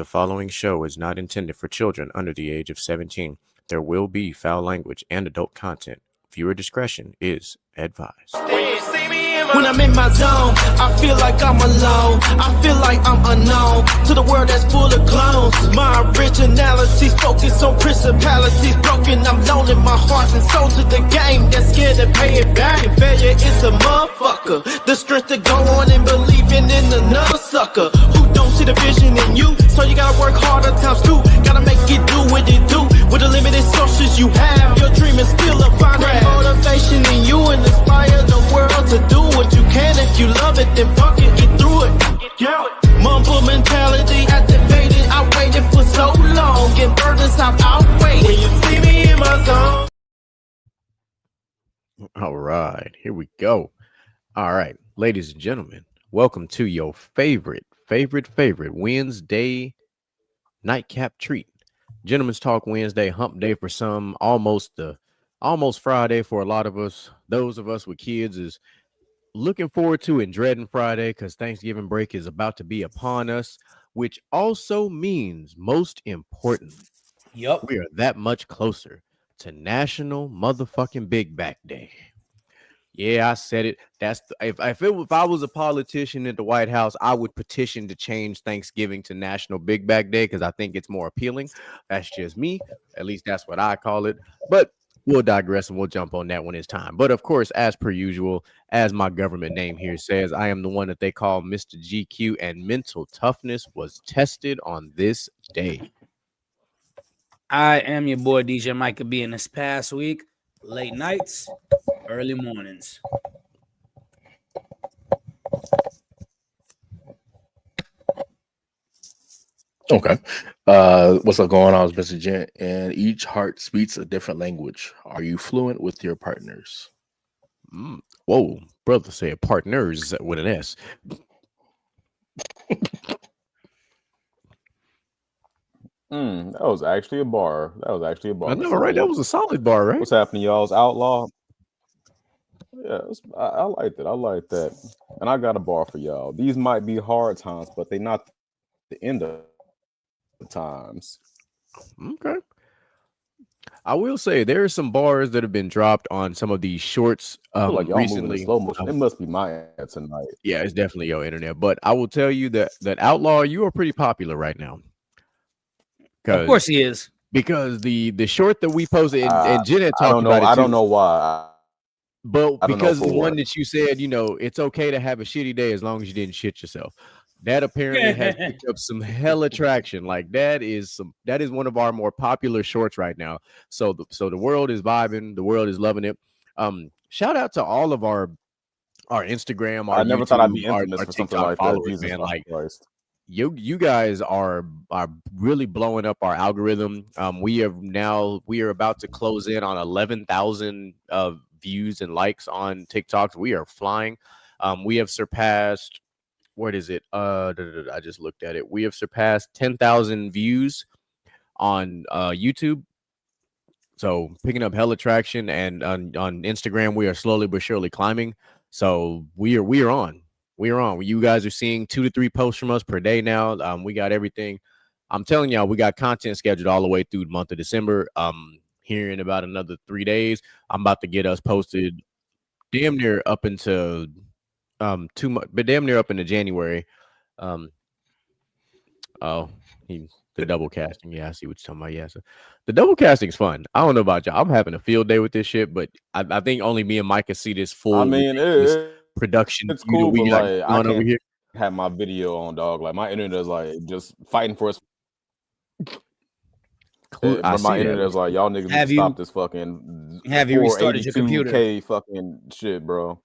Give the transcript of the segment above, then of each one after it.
following show is not intended for children under the age of 17. There will be foul language and adult content. Viewer discretion is advised. When I'm in my zone, I feel like I'm alone. I feel like I'm unknown to the world that's full of clones. My originality's focused on principalities broken. I'm loaning my heart and soul to the game that's scared to pay it back. And failure is a motherfucker. The strength to go on and believing in another sucker who don't see the vision in you. So you gotta work harder times two. Gotta make it do what it do with the limited sources you have. Your dream is still a finding motivation in you and inspire the world to do what you can. If you love it, then fuck it, get through it. Yeah. Mumble mentality activated. I waited for so long. Get burdens I've outweighed. When you see me in my zone. All right, here we go. All right, ladies and gentlemen, welcome to your favorite Wednesday nightcap treat. Gentlemen's Talk Wednesday, hump day for some, almost Friday for a lot of us. Those of us with kids is looking forward to and dreading Friday because Thanksgiving break is about to be upon us, which also means, most important, we are that much closer to National Motherfucking Big Back Day. Yeah, I said it. That's if I was a politician at the White House, I would petition to change Thanksgiving to National Big Back Day because I think it's more appealing. That's just me. At least that's what I call it. But we'll digress and we'll jump on that when it's time. But of course, as per usual, as my government name here says, I am the one that they call Mr. GQ, and mental toughness was tested on this day. I am your boy DJ Micah B. In this past week, late nights, early mornings. Okay. What's up going on? It's Mr. Gent, and each heart speaks a different language. Are you fluent with your partners? Whoa, brother said partners with an S. That was actually a bar. I know, right? That was a solid bar, right? What's happening, y'all's outlaw? Yeah, I like that. I like that. And I got a bar for y'all. These might be hard times, but they're not the end of the times. Okay. I will say there are some bars that have been dropped on some of these shorts I feel like y'all moving recently. in slow motion. It must be my ad tonight. Yeah, it's definitely your internet. But I will tell you that Outlaw, you are pretty popular right now. Of course he is. Because the short that we posted, and Jen had talked about it too. I don't know why. But because the one that you said, it's okay to have a shitty day as long as you didn't shit yourself. That apparently has picked up some hella traction. Like that is one of our more popular shorts right now. So the world is vibing, the world is loving it. Shout out to all of our Instagram, our I never YouTube, thought I'd be our infamous for something TikTok like that. followers, Jesus man. Like Christ. you guys are really blowing up our algorithm. We are about to close in on 11,000 views and likes on TikTok. We are flying. We have surpassed, what is it? I just looked at it. We have surpassed 10,000 views on YouTube. So picking up hella traction, and on Instagram we are slowly but surely climbing. So we are on. You guys are seeing 2 to 3 posts from us per day now. We got everything. I'm telling y'all, we got content scheduled all the way through the month of December. Here in about another 3 days, I'm about to get us posted damn near up into damn near up into January. The double casting. Yeah, I see what you're talking about. Yeah, so the double casting is fun. I don't know about y'all. I'm having a field day with this shit, but I think only me and Mike can see this full. I mean, production. It's cool, we but got like, I on over can't here. have my video on, dog. Like my internet is like just fighting for us. My internet is like, y'all niggas need to stop this fucking. Have you restarted your computer? 482K fucking shit, bro.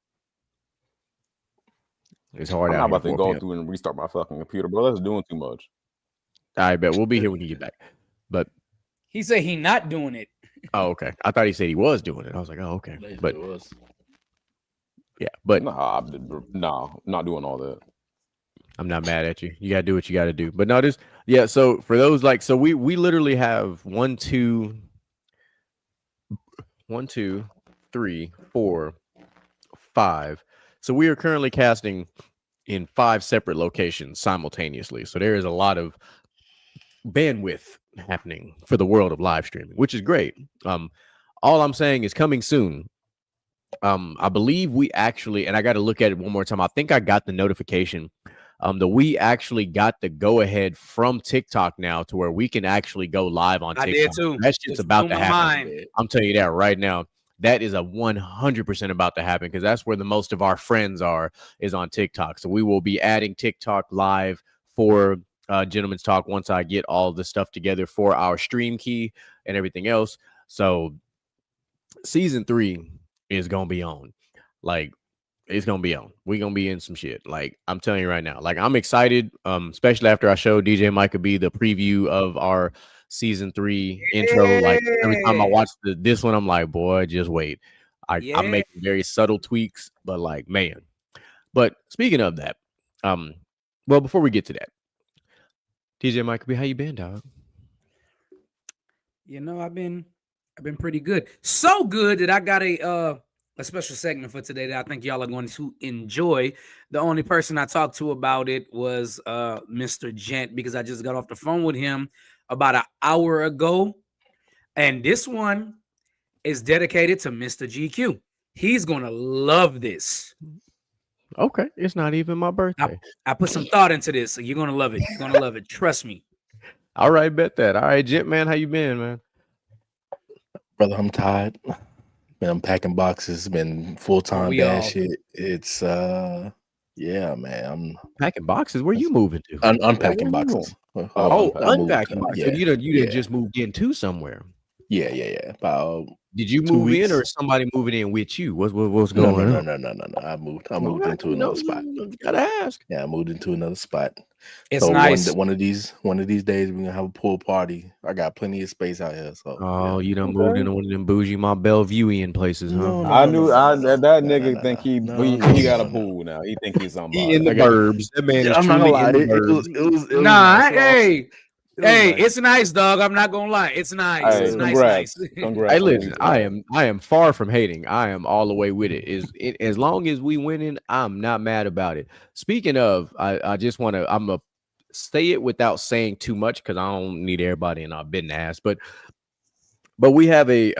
It's hard. I'm not about to go through and restart my fucking computer, bro. That's doing too much. I bet we'll be here when you get back. But he said he not doing it. Oh, okay. I thought he said he was doing it. I was like, oh, okay. But it was. Yeah, but no, not doing all that. I'm not mad at you. You gotta do what you gotta do. But no, so for those we literally have 1, 2, 3, 4, 5. So we are currently casting in 5 separate locations simultaneously. So there is a lot of bandwidth happening for the world of live streaming, which is great. All I'm saying is coming soon. I believe we actually, and I got to look at it one more time. I think I got the notification that we actually got the go ahead from TikTok now to where we can actually go live on I TikTok. did too. That shit's Just about blew to my happen. mind. I'm telling you that right now. That is a 100% about to happen because that's where the most of our friends are, is on TikTok. So we will be adding TikTok live for Gentlemen's Talk once I get all the stuff together for our stream key and everything else. So season 3 is gonna be on. Like, it's gonna be on. We're gonna be in some shit. Like, I'm telling you right now. Like, I'm excited. Especially after I showed DJ Micah B the preview of our season 3 intro. Like, every time I Yeah. watch this one, I'm like, boy, just wait. I'm Yeah. making very subtle tweaks, but like, man. But speaking of that, well, before we get to that, DJ Micah B, how you been, dog? You know, I've been pretty good. So good that I got a special segment for today that I think y'all are going to enjoy. The only person I talked to about it was Mr. Gent, because I just got off the phone with him about an hour ago. And this one is dedicated to Mr. GQ. He's gonna love this. Okay, it's not even my birthday. I put some thought into this, so you're gonna love it. You're gonna love it. Trust me. All right, bet that. All right, Gent, man, how you been, man? Brother, I'm tired. Been unpacking boxes, been full-time we dad all- shit. It's yeah, man. I'm Packing boxes. Where you moving to? unpacking where you boxes. Oh, I moved. unpacking boxes. Yeah, So you didn't yeah. just moved into somewhere. Yeah. About Did you 2 move in, weeks. or is somebody moving in with you? What's no, going on? no. I moved Well, into another spot. You gotta ask. Yeah, I moved into another spot. It's So nice. one of these days we're gonna have a pool party. I got plenty of space out here. So Oh, yeah. you done moved into one of them bougie my Bellevueian places, huh? No, I knew that no, nigga no, think he no, he, no, he got a no. pool now. He think he's He somebody. in the I got- burbs. That man is I'm not gonna truly lie. in the It burbs. was Nah, nice. hey, It was nice. it's nice, dog. I'm not gonna lie. It's nice. Hey, It's congrats. nice. Congrats. Hey, on you listen, for I that. am far from hating. I am all the way with it. As long as we winning, I'm not mad about it. Speaking of, I just want to, I'm a say it without saying too much because I don't need everybody in our business. But we have a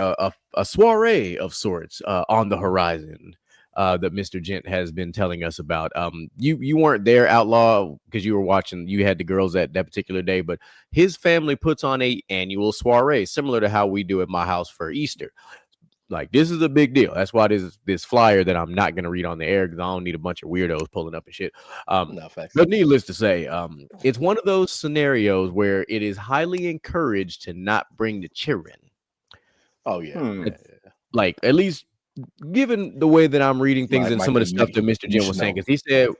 soiree of sorts on the horizon that Mr. Gent has been telling us about. You weren't there, Outlaw, because you were watching. You had the girls that particular day, but his family puts on a annual soiree similar to how we do at my house for Easter. Like, this is a big deal. That's why this flyer that I'm not going to read on the air because I don't need a bunch of weirdos pulling up and shit. No, facts. But needless to say, it's one of those scenarios where it is highly encouraged to not bring the children. Oh yeah. Hmm. Like, at least given the way that I'm reading things and Mike, some of the stuff that Mr. you Jim was should saying, know. because he said,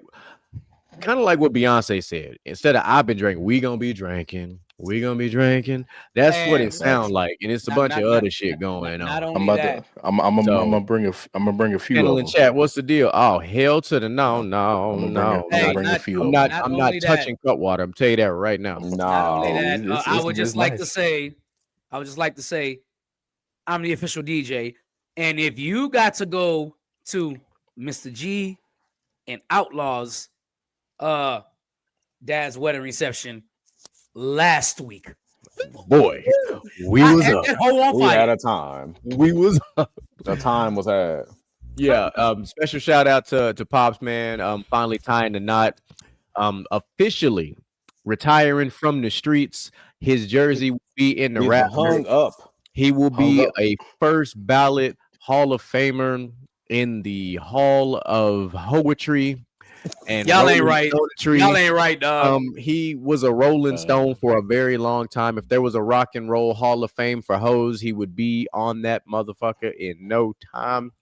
kind of like what Beyonce said, instead of I've been drinking, we gonna be drinking. We gonna be drinking. That's what it And sounds like, and it's a bunch of other shit going Not on. I'm only about that, to. I'm gonna bring a few Channel of in them. chat, what's the deal? Oh, hell to the no. I'm gonna Hey, bring a not- few I'm of not. them. not I'm not only that. touching Cutwater. I'm tell you that right now. not only No. that, it's- I it's would just just like to nice. say, I'm the official DJ, and if you got to go to Mr. G and Outlaw's dad's wedding reception last week, Boy, we was up. hold on We had fire. a time. We was up. The time was had. Yeah. Special shout out to Pops, man. Finally tying the knot. Officially retiring from the streets. His jersey will be in the He's rap. hung up. He will Hung be up. a first ballot Hall of Famer in the Hall of Poetry and Y'all ain't Rolling right. Stonetry. Y'all ain't right, dog. He was a Rolling Stone for a very long time. If there was a rock and roll Hall of Fame for hoes, he would be on that motherfucker in no time.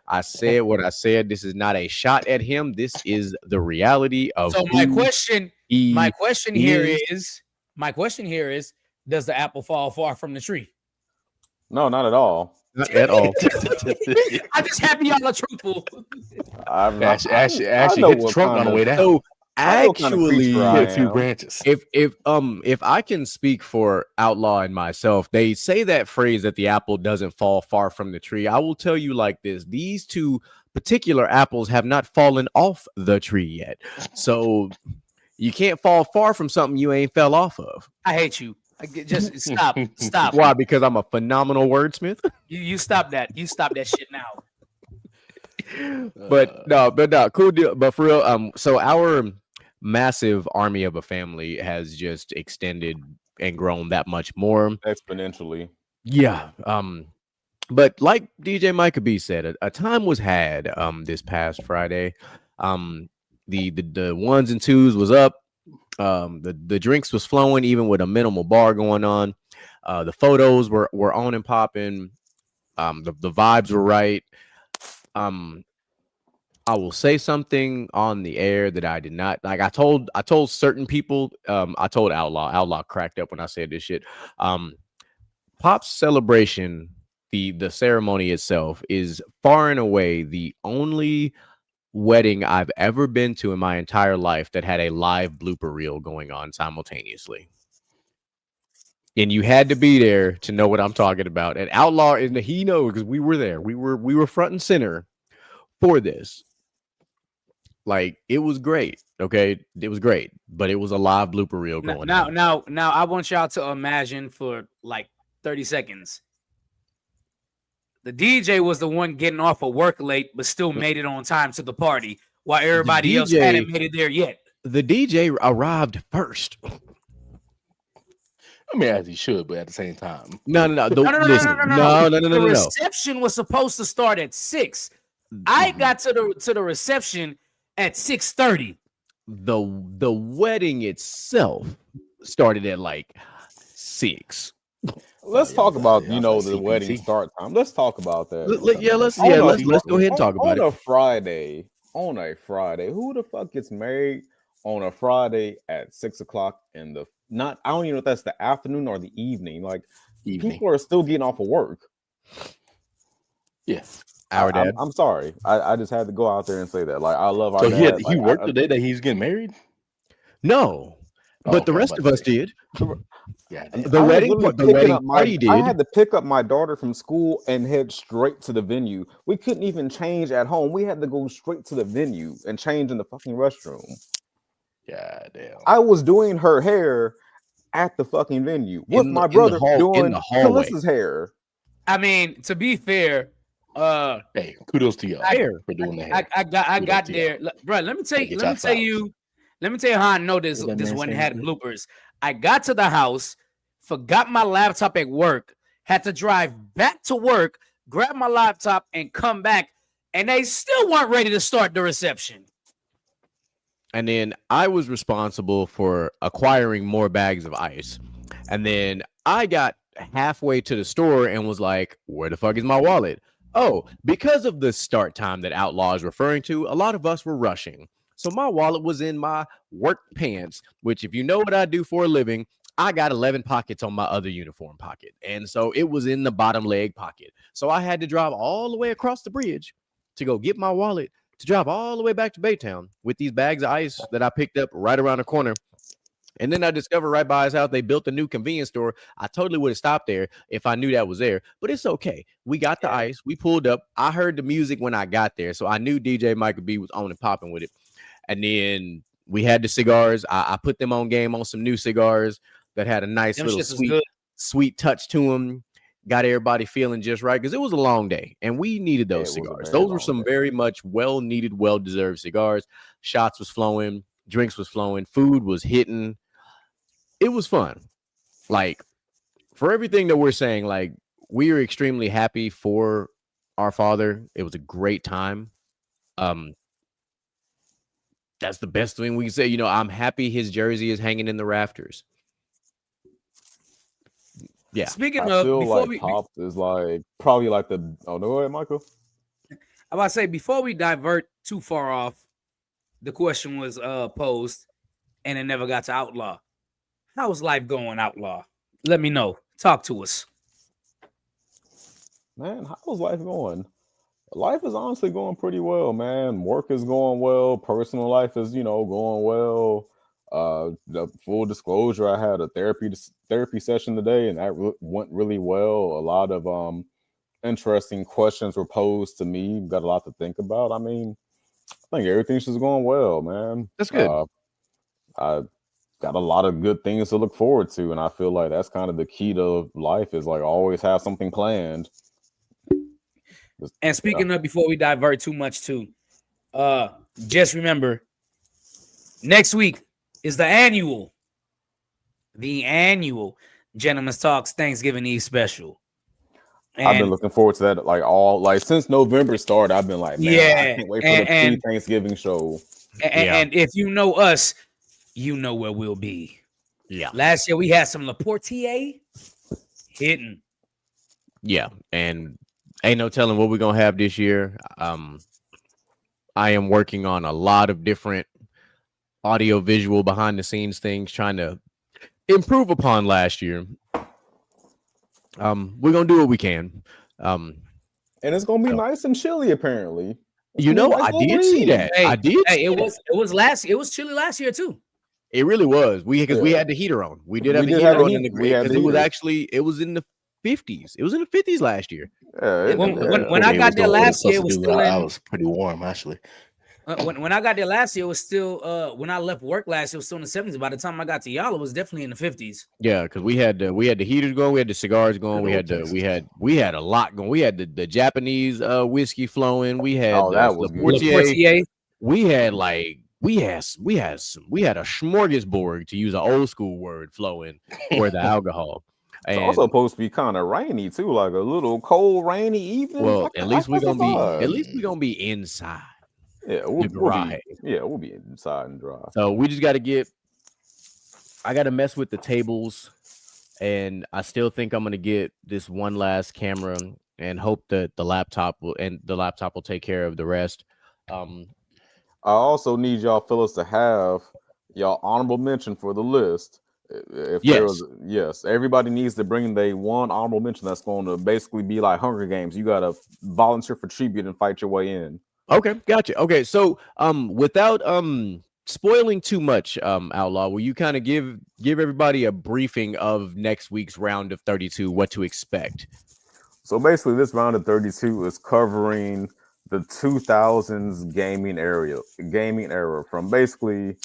I said what I said. This is not a shot at him. This is the reality of So my question here is. is, does the apple fall far from the tree? No, not at all. Not at all. I'm just happy y'all are truthful. Actually, know hit the what trunk kind on the of- way down. So I know what kind of actually, creature I Hit a few am. branches. if I can speak for Outlaw and myself, they say that phrase that the apple doesn't fall far from the tree. I will tell you like this: these two particular apples have not fallen off the tree yet. So You can't fall far from something you ain't fell off of. I hate you. Just stop. Why? Because I'm a phenomenal wordsmith. You stop that. You stop that shit now. but no, cool deal. But for real, so our massive army of a family has just extended and grown that much more exponentially. Yeah. But like DJ Micah B said, a time was had this past Friday. The ones and twos was up. The drinks was flowing, even with a minimal bar going on. The photos were on and popping. The vibes were right. I will say something on the air that I did not like. I told certain people. I told Outlaw cracked up when I said this shit. Pop's celebration, the ceremony itself, is far and away the only wedding I've ever been to in my entire life that had a live blooper reel going on simultaneously. And you had to be there to know what I'm talking about. And Outlaw, and he knows because we were there. We were front and center for this. Like, it was great. Okay, it was great, but it was a live blooper reel going on. Now, I want y'all to imagine for like 30 seconds. The DJ was the one getting off of work late, but still made it on time to the party, while everybody else hadn't made it there yet. The DJ arrived first. I mean, as he should, but at the same time, no. The reception was supposed to start at 6. I got to the reception at 6:30. The wedding itself started at like 6. Let's talk about the wedding start time. Let's talk about that. Let's go ahead and talk about it. On a Friday, who the fuck gets married on a Friday at 6 o'clock in the I don't even know if that's the afternoon or the evening. Like, people are still getting off of work. Yes. Our dad. I'm sorry. I just had to go out there and say that. Like, I love our dad. He worked the day that he's getting married? No. But the rest of us did. Yeah, the wedding party did. I had to pick up my daughter from school and head straight to the venue. We couldn't even change at home. We had to go straight to the venue and change in the fucking restroom. Yeah, damn. I was doing her hair at the fucking venue with my brother doing Kalissa's hair. I mean, to be fair, hey, kudos to y'all for doing the hair. I got there, bro. Let me tell you how I know this one had bloopers. I got to the house, forgot my laptop at work, had to drive back to work, grab my laptop, and come back, and they still weren't ready to start the reception. And then I was responsible for acquiring more bags of ice. And then I got halfway to the store and was like, where the fuck is my wallet? Oh, because of the start time that Outlaw is referring to, a lot of us were rushing. So my wallet was in my work pants, which, if you know what I do for a living, I got 11 pockets on my other uniform pocket. And so it was in the bottom leg pocket. So I had to drive all the way across the bridge to go get my wallet, to drive all the way back to Baytown with these bags of ice that I picked up right around the corner. And then I discovered right by his house, they built a new convenience store. I totally would have stopped there if I knew that was there, but it's okay. We got the ice. We pulled up. I heard the music when I got there, so I knew DJ Michael B was on and popping with it. And then we had the cigars. I put them on game on some new cigars that had a nice little sweet touch to them. Got everybody feeling just right because it was a long day and we needed those cigars. Those were some very much well-needed, well-deserved cigars. Shots was flowing, drinks was flowing, food was hitting. It was fun. Like, for everything that we're saying, like, we are extremely happy for our father. It was a great time. That's the best thing we can say. I'm happy his jersey is hanging in the rafters. Yeah. Speaking I of, feel like Pops is like probably like the. Oh no, go ahead, Michael. I'm about to say, before we divert too far off, the question was posed, and it never got to Outlaw. How's life going, Outlaw? Let me know. Talk to us. Man, how's life going? Life is honestly going pretty well, man. Work is going well. Personal life is, going well. The full disclosure, I had a therapy session today, and that went really well. A lot of interesting questions were posed to me. Got a lot to think about. I mean, I think everything's just going well, man. That's good. I got a lot of good things to look forward to, and I feel like that's kind of the key to life is like always have something planned. And speaking of, before we divert too much too, just remember, next week is the annual Gentleman's Talks Thanksgiving Eve special. And I've been looking forward to that like since November started. I've been like, man, I can't wait for the pre-Thanksgiving show. And if you know us, you know where we'll be. Yeah. Last year we had some Laportier hitting. Yeah, and ain't no telling what we're gonna have this year. I am working on a lot of different audio visual behind the scenes things, trying to improve upon last year. We're gonna do what we can. And it's gonna be nice and chilly, apparently. I did see that. Hey, I did. Hey, it was chilly last year too. It really was. We had the heater on. We did have the heater on in the grade because it was in the 50s. It was in the 50s last year. When I got there last year, it was still I was pretty warm actually. When I got there last year, it was still when I left work last year, it was still in the 70s. By the time I got to y'all, it was definitely in the 50s. Yeah, because we had the heaters going, we had the cigars going, we had a lot going. We had the Japanese whiskey flowing. We had that was Laportier. We had a smorgasbord, to use an old school word, flowing for the alcohol. It's also supposed to be kind of rainy too, like a little cold, rainy evening. Well, at least we're gonna be inside. Yeah, we'll be inside and dry. So we just got to I got to mess with the tables, and I still think I'm gonna get this one last camera and hope that the laptop will take care of the rest. I also need y'all fellas to have y'all honorable mention for the list. Yes, everybody needs to bring their one honorable mention that's going to basically be like Hunger Games. You got to volunteer for tribute and fight your way in. Okay, gotcha. Okay, so without spoiling too much, Outlaw, will you kind of give everybody a briefing of next week's round of 32, what to expect? So basically, this round of 32 is covering the 2000s gaming era from basically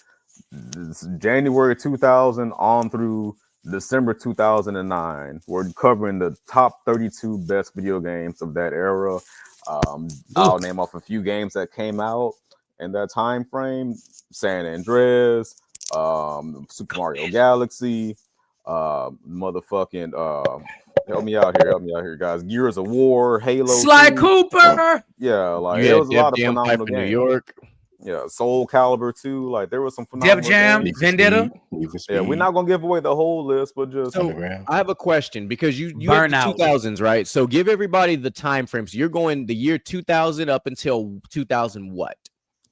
January 2000 on through December 2009. We're covering the top 32 best video games of that era. I'll name off a few games that came out in that time frame: San Andreas, Super Mario Galaxy, motherfucking help me out here, guys. Gears of War, Halo, Sly Cooper. Yeah, like there was a lot of phenomenal games. New York. Yeah, Soul Calibur 2. Like there was some phenomenal Def Jam, games. Vendetta. Yeah, we're not gonna give away the whole list, but just I have a question because you have the 2000s, right? So give everybody the time frames. So you're going the year 2000 up until 2000 what?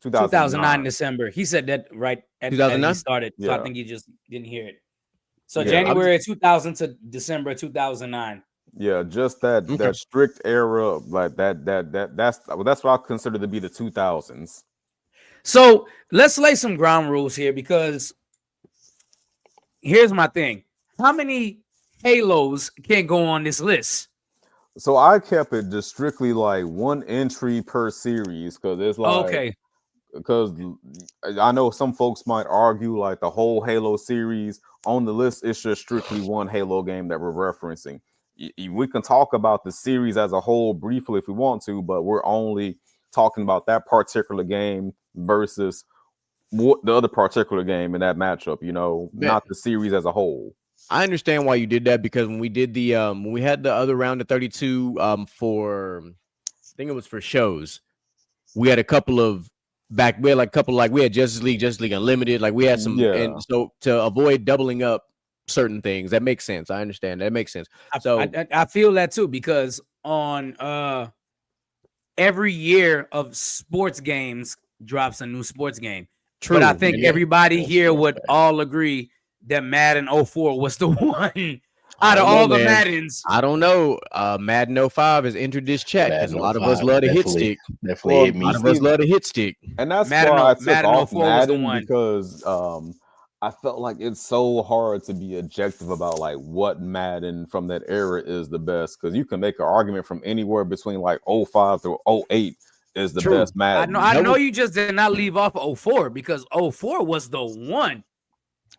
2009 December. He said that right at 2009 started. So I think you just didn't hear it. So January 2000 to December 2009. Yeah, just that strict era, like that's what I consider to be the 2000s. So let's lay some ground rules here, because here's my thing. How many Halos can go on this list? So I kept it just strictly like one entry per series, because it's like because I know some folks might argue like the whole Halo series on the list is just strictly one Halo game that we're referencing. We can talk about the series as a whole briefly if we want to, but we're only talking about that particular game versus the other particular game in that matchup, not the series as a whole. I understand why you did that, because when we did the when we had the other round of 32 for, I think it was for shows, we had a couple of we had Justice League Unlimited, like we had some, and so to avoid doubling up certain things, that makes sense. I understand that makes sense. So I feel that too, because on every year of sports games drops a new sports game. True. But I think everybody here would all agree that Madden 04 was the one out of all the Maddens. I don't know. Madden 05 has entered this chat because a lot of us love to hit stick. Definitely, a lot of us love to hit stick. And that's why I took off Madden, because I felt like it's so hard to be objective about like what Madden from that era is the best, because you can make an argument from anywhere between like 05 through 08 is the best Madden. I know you just did not leave off 04, because 04 was the one.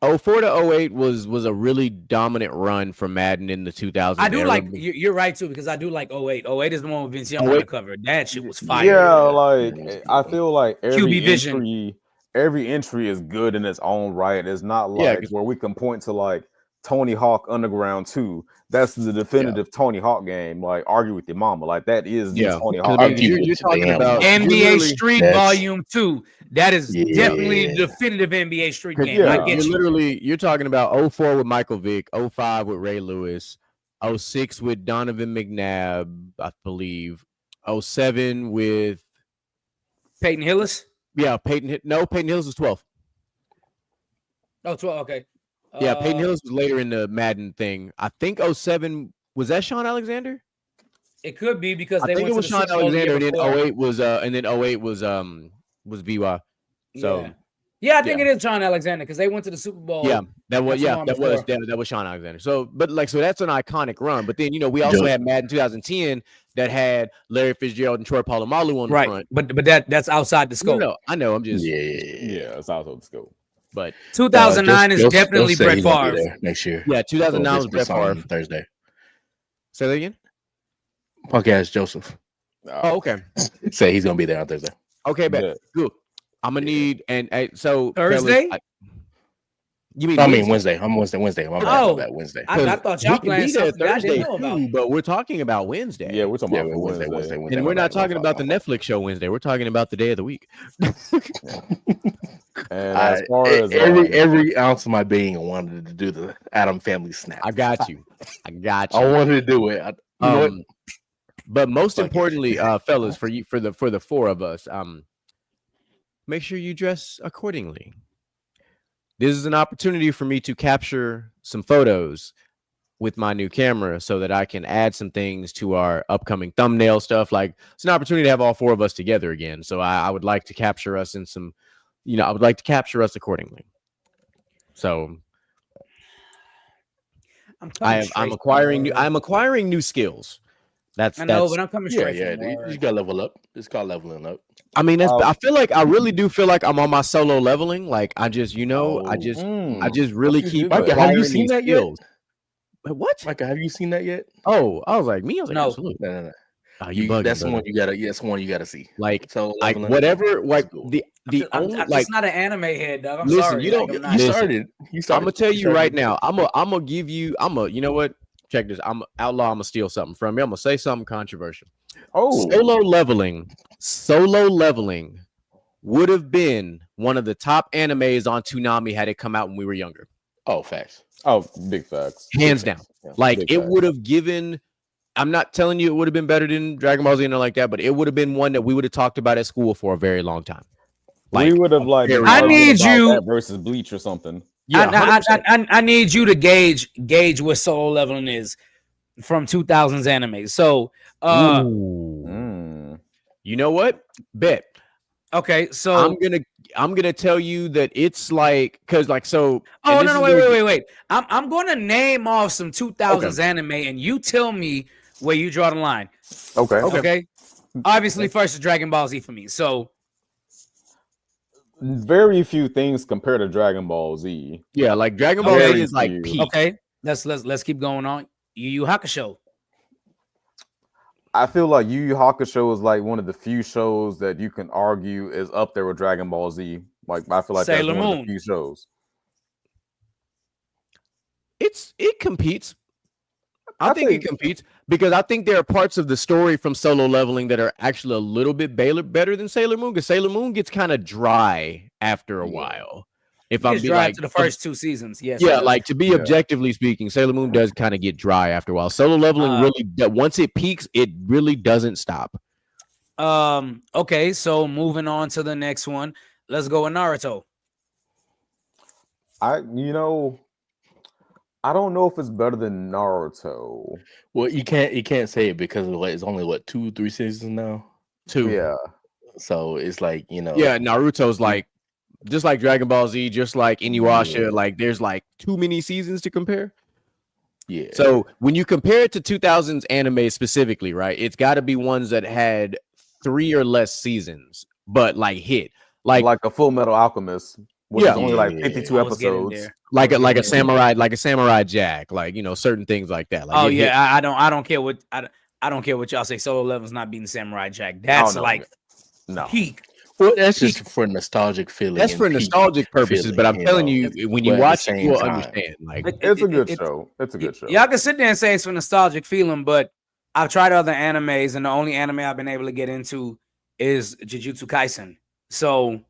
04 to 08 was a really dominant run for Madden in the 2000s I do era. like you're right too, because I do like 08. 08 is the one with Vince Young on 08 the cover. That shit was fire. Yeah, Yeah, like that was a good I one. feel like QB Vision. every entry is good in its own right. It's not Yeah, like 'cause- where we can point to like Tony Hawk Underground 2. That's the definitive Tony Hawk game. Like argue with your mama. Like that is the yeah, Tony 'cause Hawk I I'll mean, game. keep you're it. talking Damn. about you're NBA literally, Street That's- Volume 2. That is definitely the Yeah. definitive NBA Street 'cause game. yeah, I you're get you. literally you're talking about 04 with Michael Vick, 05 with Ray Lewis, 06 with Donovan McNabb, I believe, 07 with Peyton Hillis. Peyton Hillis was 12. Oh, 12. Okay. Yeah, Peyton Hillis was later in the Madden thing. I think 07 was that Sean Alexander? It could be because I they think went it was to the Sean Super Bowl the year Alexander, and then before. 08 was was VY. So yeah, I think it is Sean Alexander because they went to the Super Bowl. yeah, that was not too long before. that was Sean Alexander. So that's an iconic run. But then we also had Madden 2010 that had Larry Fitzgerald and Troy Polamalu on the Right, front. but that's outside the scope. No, I know. I'm just yeah, it's out of the scope. But 2009 is definitely Joseph said Brett he's gonna be Favre. there next year. yeah, 2009 was So Brett this on Favre. Thursday. Say that again. Podcast Joseph Oh, okay. say he's gonna be there on Thursday. Okay, bet. Yeah. Good. I'm gonna need so Thursday? fellas, you mean I mean Wednesday. I'm Wednesday. My bad. Oh. My bad. Wednesday. I thought y'all we can playing be there something that I Thursday didn't know about. too, but we're talking about Wednesday. Yeah, we're talking Yeah, about Wednesday. and we're not talking about the Netflix show Wednesday. We're talking about the day of the week. And as far as every ounce of my being wanted to do the Adam Family snap. I got you. I wanted to do it. You know what? But most Fuck it. importantly, fellas, for the four of us, make sure you dress accordingly. This is an opportunity for me to capture some photos with my new camera so that I can add some things to our upcoming thumbnail stuff. Like it's an opportunity to have all four of us together again. So I would like to capture us in some, I would like to capture us accordingly. So I'm acquiring new skills. That's I know, but I'm coming Yeah, straight. yeah. from You work. just gotta level up. It's called leveling up. I mean, I feel like I really do feel like I'm on my solo leveling. Like I just, I just really keep Micah, have you acquiring seen these that yet? skills. What? Micah, have you seen that yet? Oh, I was like me. I was like, No. absolutely. No. Oh, you bugging, That's the brother. one you gotta. Yeah, that's the one you gotta see. Like, So like leveling up. whatever. Like Cool. the I'm only just like. not an anime head, dog. I'm Listen, sorry. you don't- Like, I'm not. You Listen, started. I'm gonna tell you started. right now. I'm gonna give you. You know what? Check this. I'm outlaw. I'm gonna steal something from you. I'm gonna say something controversial. Solo leveling would have been one of the top animes on Toonami had it come out when we were younger. Oh, facts. Oh, big facts. Hands down. Yeah. Like Big it facts. would have given. I'm not telling you it would have been better than Dragon Ball Z and like that, but it would have been one that we would have talked about at school for a very long time. We would have like very been long. arguing I need about you- that versus Bleach or something. Yeah, 100%. I need you to gauge what solo leveling is from 2000s anime. So, Mm. You know what? Bet. okay, so I'm gonna tell you that it's like because like so. oh and no, this no, is wait. I'm going to name off some 2000s anime, and you tell me where you draw the line. Okay. Okay. Obviously, first is Dragon Ball Z for me. So Very few things compared to Dragon Ball Z. Yeah, like Dragon Ball Very Z is like few. peak. okay, let's keep going on. Yu Yu Hakusho. I feel like Yu Yu Hakusho is like one of the few shows that you can argue is up there with Dragon Ball Z. Like I feel like Sailor that's one of Moon. the few shows. It competes. I think think- it competes because I think there are parts of the story from Solo Leveling that are actually a little bit better than Sailor Moon because Sailor Moon gets kind of dry after a while. If I'm It's be dry like to the first two seasons. Yes. yeah, it like to be Yeah. objectively speaking, Sailor Moon does kind of get dry after a while. Solo Leveling really once it peaks, it really doesn't stop. is. Okay, so moving on to the next one. Let's go with Naruto. I don't know if it's better than Naruto. Well, you can't say it because it's only 2-3 seasons now. Too. Yeah. So it's like Yeah, Naruto's like just like Dragon Ball Z, just like Inuyasha, like there's like too many seasons to compare. yeah. So when you compare it to 2000s anime specifically, right, it's got to be ones that had 3 or less seasons, but like hit. Like a Full Metal Alchemist. which is only like Yeah. 52 I was getting episodes. there. like I a was getting there. like a samurai jack, like certain things like that. Like Oh it hit- yeah, I don't care what I don't care what y'all say. Solo Level's not beating Samurai Jack. That's no. like No. peak. Well, that's Peak. just for nostalgic feeling. that's and for peak nostalgic purposes, feeling, but I'm telling know. you, when But you at the watch it, same you will time- understand. Like It's a good show. It's a good show. Y'all can sit there and say it's for nostalgic feeling, but I've tried other animes, and the only anime I've been able to get into is Jujutsu Kaisen. So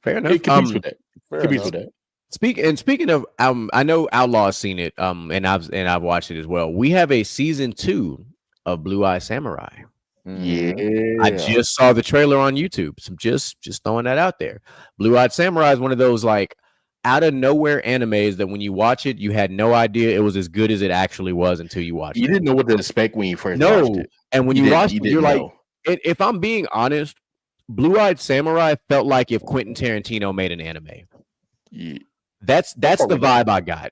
fair enough. It competes with that. Fair Competes enough. with that. Speaking of, I know Outlaw's seen it, and I've watched it as well. We have a season 2 of Blue Eye Samurai. Mhm. Yeah. I just saw the trailer on YouTube, so just throwing that out there. Blue Eyed Samurai is one of those like out of nowhere animes that when you watch it, you had no idea it was as good as it actually was until you watched You it. didn't know what to expect when you first watched No, it. and when you didn't- watched it, didn't you're like, know. if I'm being honest, Blue Eyed Samurai felt like if Quentin Tarantino made an anime. Yeah. That's the with that. vibe I got.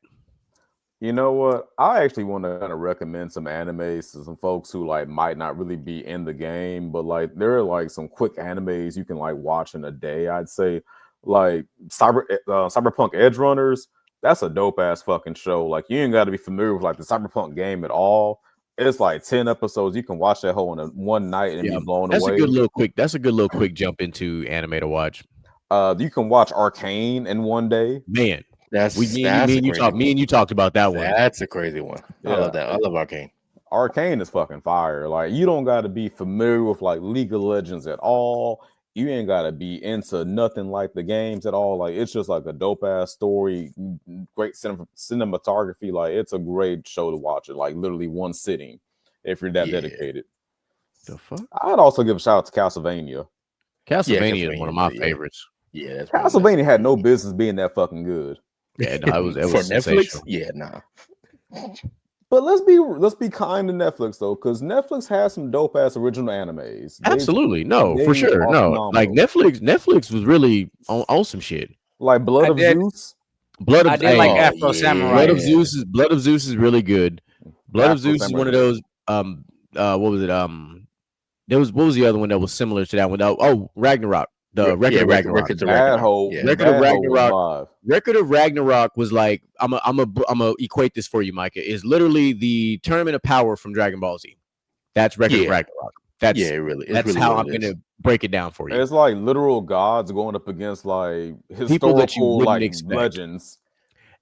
You know what? I actually want to kind of recommend some animes to some folks who like might not really be in the game, but like there are like some quick animes you can like watch in a day. I'd say like Cyberpunk Edge Runners. That's a dope ass fucking show. Like you ain't got to be familiar with like the Cyberpunk game at all. It's like 10 episodes. You can watch that whole in one night and Yeah, be blown That's away. a good little quick jump into anime to watch. You can watch Arcane in one day. Man, That's me and you talked about that one. That's a crazy one. I love that. I love Arcane. Arcane is fucking fire. Like you don't got to be familiar with like League of Legends at all. You ain't got to be into nothing like the games at all. Like it's just like a dope ass story, great cinematography. Like it's a great show to watch it. Like literally one sitting if you're that dedicated. The fuck? I'd also give a shout out to Castlevania. Castlevania is one of my yeah. favorites. Yeah, that's Castlevania had no business being that fucking good. Yeah, no, it was for Netflix. sensational. Yeah, nah. But let's be kind to Netflix though, because Netflix has some dope ass original animes. Absolutely, no, for they sure, are no. Like Netflix was really on some shit. Like Blood of Zeus. Blood of I did like hey, Afro yeah. Samurai. Blood of Zeus is really good. Blood of Afro Zeus is one of Samurai. those. What was it? What was the other one that was similar to that one? Oh, Ragnarok. The Record of Ragnarok. Record of Bad Ragnarok. Hole. Yeah. Record Bad of Hole was Ragnarok. live. Record of Ragnarok was like I'm a equate this for you, Micah. Is literally the Tournament of Power from Dragon Ball Z. That's Record of Yeah. Ragnarok. That's Yeah, it really. It's that's really how what I'm it is. gonna break it down for you. It's like literal gods going up against like People that you historical wouldn't like expect. legends.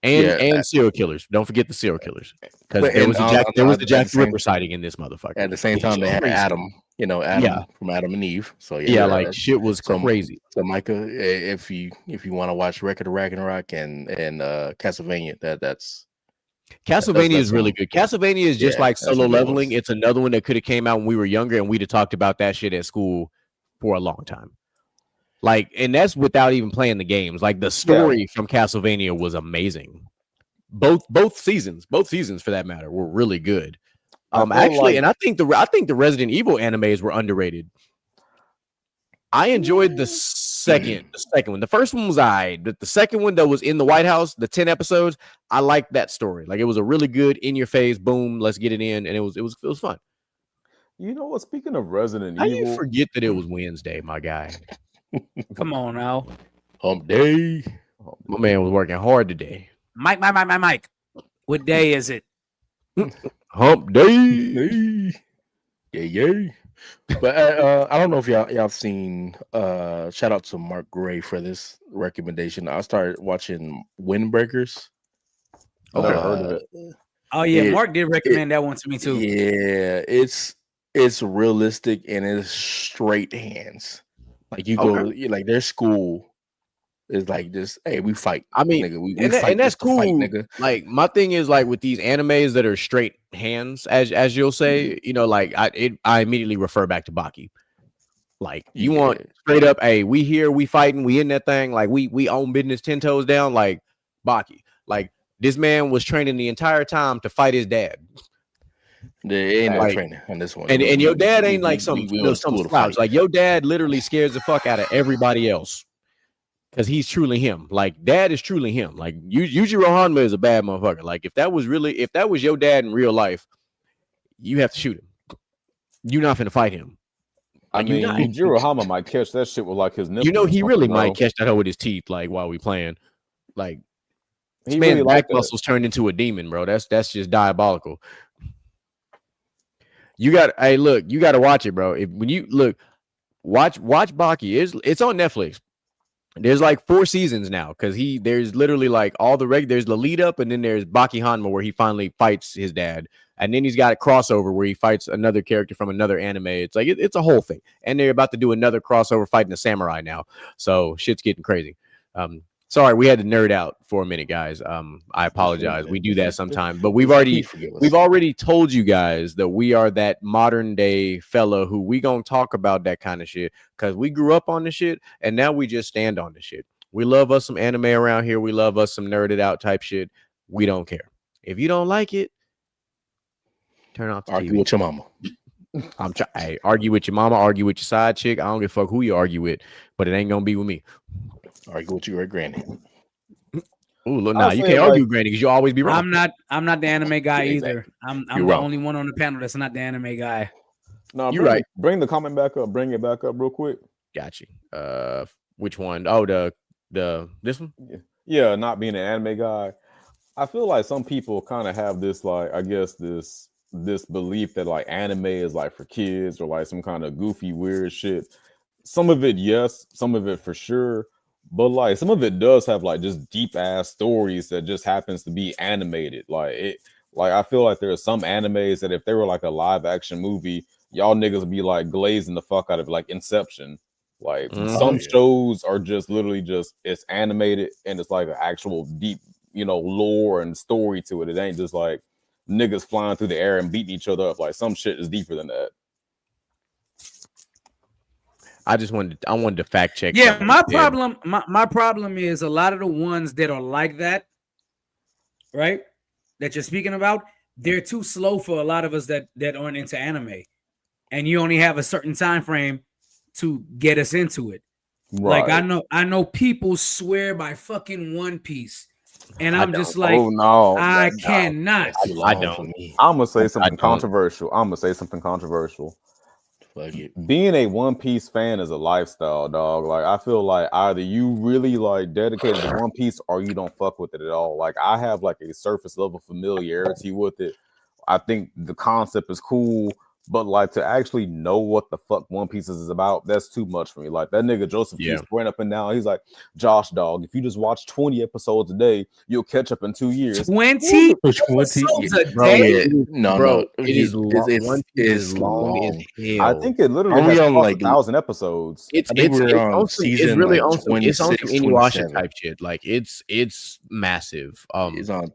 And serial killers. Don't forget the serial killers. Because But- there and was a on- Jack, on- there was on the the Jack the same- Ripper sighting in this motherfucker. At the same time, they had Crazy. Adam. From Adam and Eve. So Yeah, shit was so- crazy. So, Micah, if you want to watch Record of Ragnarok and Castlevania, that's Castlevania that's is really good. Castlevania is just Yeah, like that's Solo what it Leveling. was. It's another one that could have came out when we were younger, and we'd have talked about that shit at school for a long time. Like, and that's without even playing the games. Like the story from Castlevania was amazing. Both seasons for that matter were really good. Actually, and I think the Resident Evil animes were underrated. I enjoyed the second one. The first one was but the second one that was in the White House, the 10 episodes, I liked that story. Like it was a really good in your face, boom, let's get it in, and it was fun. You know what? Speaking of Resident How Evil, you forget that it was Wednesday, my guy? Come on now, Hump Day. My man was working hard today. Mike. What day is it? Hump day. Yeah. But I don't know if y'all seen. Shout out to Mark Gray for this recommendation. I started watching Windbreakers. Never heard of it. Oh yeah, Mark did recommend that one to me too. Yeah, it's realistic and it's straight hands. Like you go, like their school is like this. Hey, we fight. I mean, nigga, we and fight that's just to fight, cool. nigga. Like my thing is like with these animes that are straight hands, as you'll say, like I immediately refer back to Baki. Like you want straight up, hey, we here, we fighting, we in that thing, like we own business 10 toes down, like Baki. Like this man was training the entire time to fight his dad. There ain't no Like, training on this one. And your dad ain't like some on school to slouch. fight. Like your dad literally scares the fuck out of everybody else. Because he's truly him. Like dad is truly him. Like Yujiro Hanma is a bad motherfucker. Like if that was your dad in real life, you have to shoot him. You're not finna fight him. I Like, you know, mean, Yujiro Hama might catch that shit with like his nipples. you know, or he something, really bro. might catch that hoe with his teeth, like while we playing. Like, this He man's really back like that. muscles turned into a demon, bro. That's just diabolical. You got, hey, look, you got to watch it, bro. When you look, watch Baki. It's on Netflix. There's like 4 seasons now because there's literally like all there's the lead up, and then there's Baki Hanma where he finally fights his dad, and then he's got a crossover where he fights another character from another anime. It's like it's a whole thing, and they're about to do another crossover fighting a samurai now, so shit's getting crazy. Sorry, we had to nerd out for a minute, guys. I apologize. We do that sometimes, but we've already told you guys that we are that modern day fella who we gonna talk about that kind of shit because we grew up on the shit, and now we just stand on the shit. We love us some anime around here. We love us some nerded out type shit. We don't care. If you don't like it, turn off the Argue TV. with your mama. I'm trying. Hey, argue with your mama. Argue with your side chick. I don't give a fuck who you argue with, but it ain't gonna be with me. Argue with your great granny. Ooh, look, nah, you can't argue with Granny because you always be wrong. I'm not the anime guy Exactly. either. I'm You're the wrong. only one on the panel that's not the anime guy. No, You're right. Bring the comment back up. Bring it back up real quick. Got you. Which one? Oh, this one. Yeah, not being an anime guy. I feel like some people kind of have this, like, I guess this belief that like anime is like for kids or like some kind of goofy weird shit. Some of it, yes, some of it for sure. But like some of it does have like just deep ass stories that just happens to be animated. Like I feel like there are some animes that if they were like a live action movie, y'all niggas would be like glazing the fuck out of it, like Inception. Like some shows are just literally just it's animated and it's like an actual deep, lore and story to it. It ain't just like niggas flying through the air and beating each other up. Like some shit is deeper than that. I wanted to fact check. Yeah, my problem is a lot of the ones that are like that, right? That you're speaking about, they're too slow for a lot of us that aren't into anime, and you only have a certain time frame to get us into it. Right. Like I know people swear by fucking One Piece, and I'm just like, oh no, I cannot. I don't. I'm gonna say something controversial. Being a One Piece fan is a lifestyle, dog. Like I feel like either you really like dedicated to One Piece or you don't fuck with it at all. Like I have like a surface level familiarity with it. I think the concept is cool, but like to actually know what the fuck One Piece is about, that's too much for me. Like that nigga Joseph keeps going up and down. He's like, Josh, dog, if you just watch 20 episodes a day, you'll catch up in 2 years. 20 episodes a day? No, it's long long. as hell. I think it literally has on like 1,000 episodes. It's season really like on it's on some Inuyasha 27. type shit. Like it's massive. It's on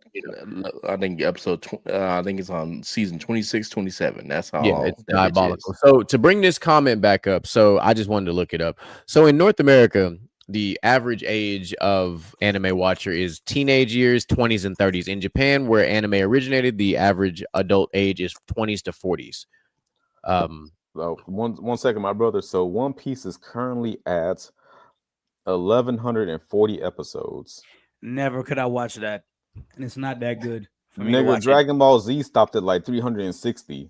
I think episode I think it's on season 26, 27. That's how it's diabolical. So to bring this comment back up, so I just wanted to look it up. So in North America, the average age of anime watcher is teenage years, 20s and 30s. In Japan, where anime originated, the average adult age is 20s to 40s. One second, my brother. So One Piece is currently at 1,140 episodes. Never could I watch that, and it's not that good. Nigga, Dragon Ball Z stopped at like 360.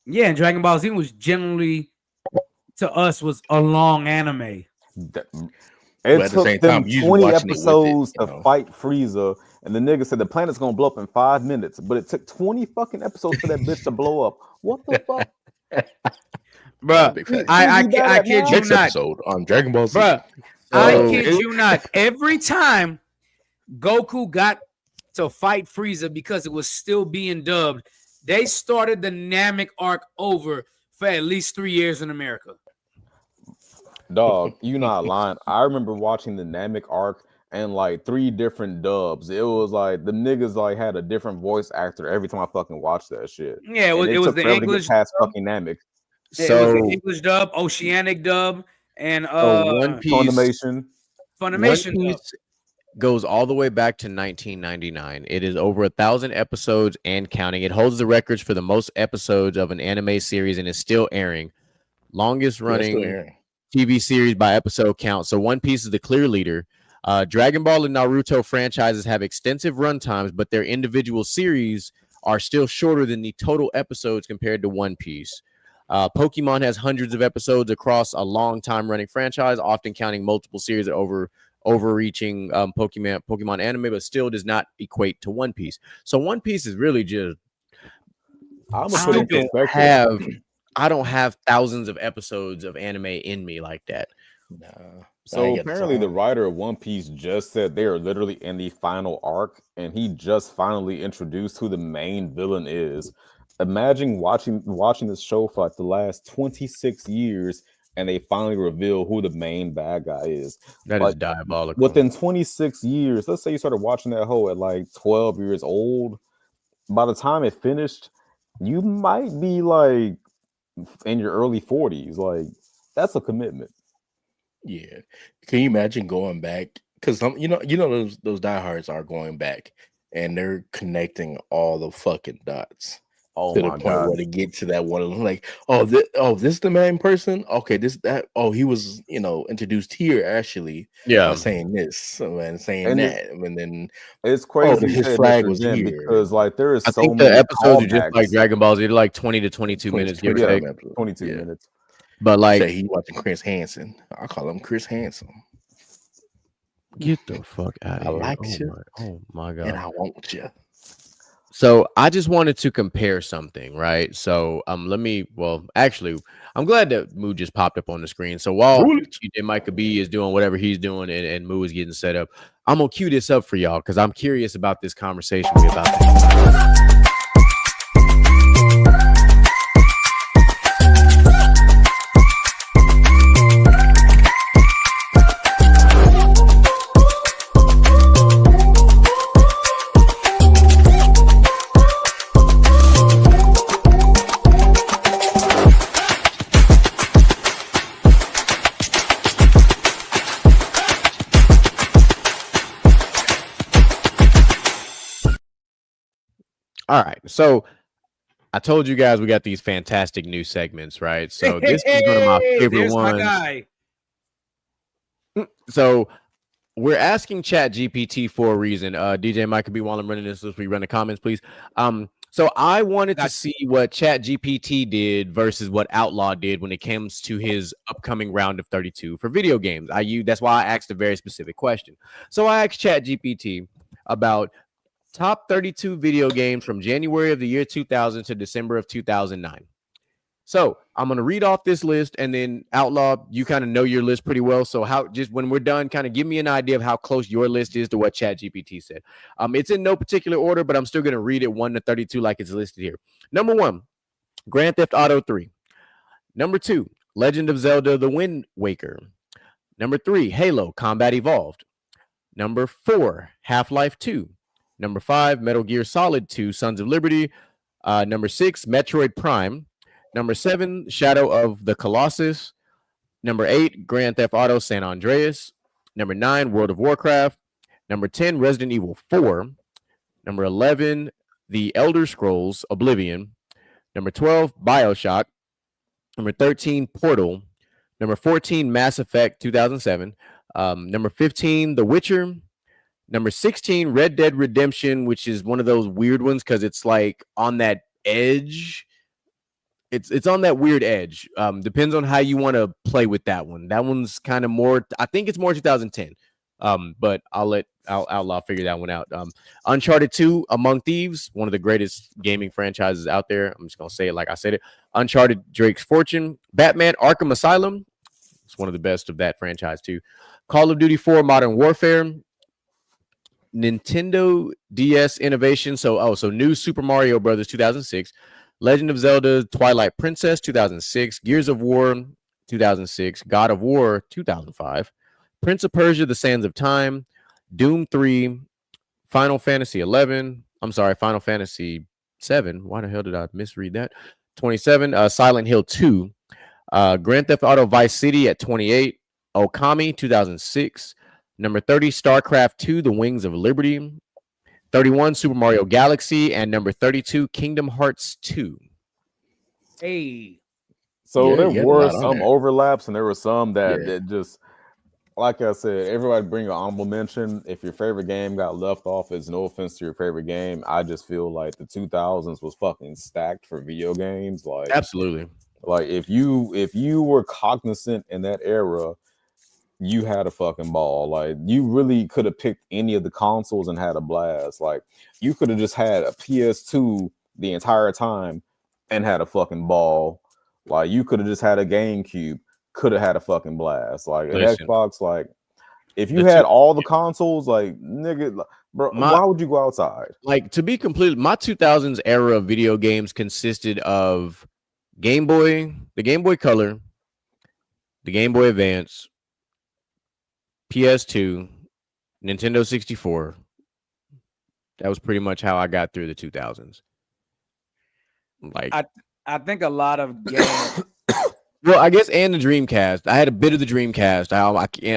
Yeah, and Dragon Ball Z was generally to us was a long anime. It took them 20 episodes to fight Frieza, and the nigga said the planet's gonna blow up in 5 minutes, but it took 20 fucking episodes for that bitch to blow up. What the fuck? Bruh, I kid you not. On Dragon Ball Z. Bruh, I kid you not. Every time Goku got to fight Frieza because it was still being dubbed, they started the Namek arc over for at least 3 years in America. Dog, you not lying. I remember watching the Namek arc and like 3 different dubs. It was like the niggas like had a different voice actor every time I fucking watched that shit. Yeah, it was the English past fucking Namek. So it was the English dub, Oceanic dub, and One Piece Funimation. One Piece goes all the way back to 1999. It is over 1,000 episodes and counting. It holds the records for the most episodes of an anime series and is still airing. Longest running TV series by episode count. So One Piece is the clear leader. Dragon Ball and Naruto franchises have extensive runtimes, but their individual series are still shorter than the total episodes compared to One Piece. Pokemon has hundreds of episodes across a long time running franchise, often counting multiple series overreaching Pokemon anime, but still does not equate to One Piece. So One Piece is really just I'm gonna put it I in don't perspective. have I don't have thousands of episodes of anime in me like that. Nah, I So ain't got the apparently, the time. writer of One Piece just said they are literally in the final arc, and he just finally introduced who the main villain is. Imagine watching this show for like the last 26 years, and they finally reveal who the main bad guy is. That is Like diabolical. within 26 years, let's say you started watching that whole at like 12 years old. By the time it finished, you might be like in your early 40s. Like that's a commitment. Yeah, can you imagine going back? Because those diehards are going back, and they're connecting all the fucking dots Oh to the my point god. where they get to that one. Like, this the main person. Okay, he was introduced here actually by Yeah, saying this and saying And that, and then it's crazy you his say flag Mr. was Zen here. because like there is I so think the many episodes are just like callbacks. Dragon Ball Z. They're like 20 to 22 20, minutes, give or 22 Yeah, take. episodes. 22 Yeah, minutes. But like, say he watching Chris Hansen. I call him Chris Hansen. get the fuck out I of here! like you, Oh my and god! I want you. So I just wanted to compare something, right? So let me. Well, actually, I'm glad that Moo just popped up on the screen. So while Really? TJ Micah B is doing whatever he's doing and Moo is getting set up, I'm gonna cue this up for y'all because I'm curious about this conversation we about to have. All right, so I told you guys we got these fantastic new segments, right? So this is one of my favorite There's my ones. guy. So we're asking Chat GPT for a reason. DJ Mike could be while I'm running this, we run the comments, please. So I wanted to Gotcha. see what Chat GPT did versus what Outlaw did when it comes to his upcoming round of 32 for video games. That's why I asked a very specific question. So I asked Chat GPT about top 32 video games from January of the year 2000 to December of 2009. So I'm going to read off this list, and then Outlaw, you kind of know your list pretty well. So just when we're done, kind of give me an idea of how close your list is to what ChatGPT said. It's in no particular order, but I'm still going to read it 1 to 32 like it's listed here. Number 1, Grand Theft Auto 3. Number 2, Legend of Zelda: The Wind Waker. Number 3, Halo Combat Evolved. Number 4, Half-Life 2. Number 5, Metal Gear Solid 2: Sons of Liberty. Number 6, Metroid Prime. Number 7, Shadow of the Colossus. Number 8, Grand Theft Auto San Andreas. Number 9, World of Warcraft. Number 10, Resident Evil 4. Number 11, The Elder Scrolls Oblivion. Number 12, BioShock. Number 13, Portal. Number 14, Mass Effect 2007. Number 15, The Witcher. Number 16, Red Dead Redemption, which is one of those weird ones because it's like on that edge. It's on that weird edge. Depends on how you want to play with that one. That one's kind of more. I think it's more 2010. But I'll let Outlaw figure that one out. Uncharted 2: Among Thieves, one of the greatest gaming franchises out there. I'm just gonna say it like I said it. Uncharted: Drake's Fortune. Batman: Arkham Asylum. It's one of the best of that franchise too. Call of Duty 4: Modern Warfare. Nintendo DS innovation. So new Super Mario Brothers 2006. Legend of Zelda Twilight Princess 2006, Gears of War 2006, God of War 2005, Prince of Persia: The Sands of Time, Doom 3, Final Fantasy 11. I'm sorry, Final Fantasy 7. Why the hell did I misread that? 27, Silent Hill 2, Grand Theft Auto Vice City at 28, Okami 2006, number 30, StarCraft 2: The Wings of Liberty, 31, Super Mario Galaxy, and number 32, Kingdom Hearts 2. Hey, So Yeah, there you had a were lot on some there. overlaps, and there were some that, Yeah. that just, like I said, everybody bring an honorable mention. If your favorite game got left off, it's no offense to your favorite game. I just feel like the 2000s was fucking stacked for video games. Like Absolutely. Like if you were cognizant in that era, you had a fucking ball. Like you really could have picked any of the consoles and had a blast. Like you could have just had a PS2 the entire time and had a fucking ball. Like you could have just had a GameCube, could have had a fucking blast. Like an Listen, Xbox, like if you the had two, all the consoles, like nigga, bro, my why would you go outside? like to be complete, my 2000s era of video games consisted of Game Boy, the Game Boy Color, the Game Boy Advance, PS2, Nintendo 64. That was pretty much how I got through the 2000s. Like, I think a lot of games. well, I guess, and the Dreamcast. I had a bit of the Dreamcast.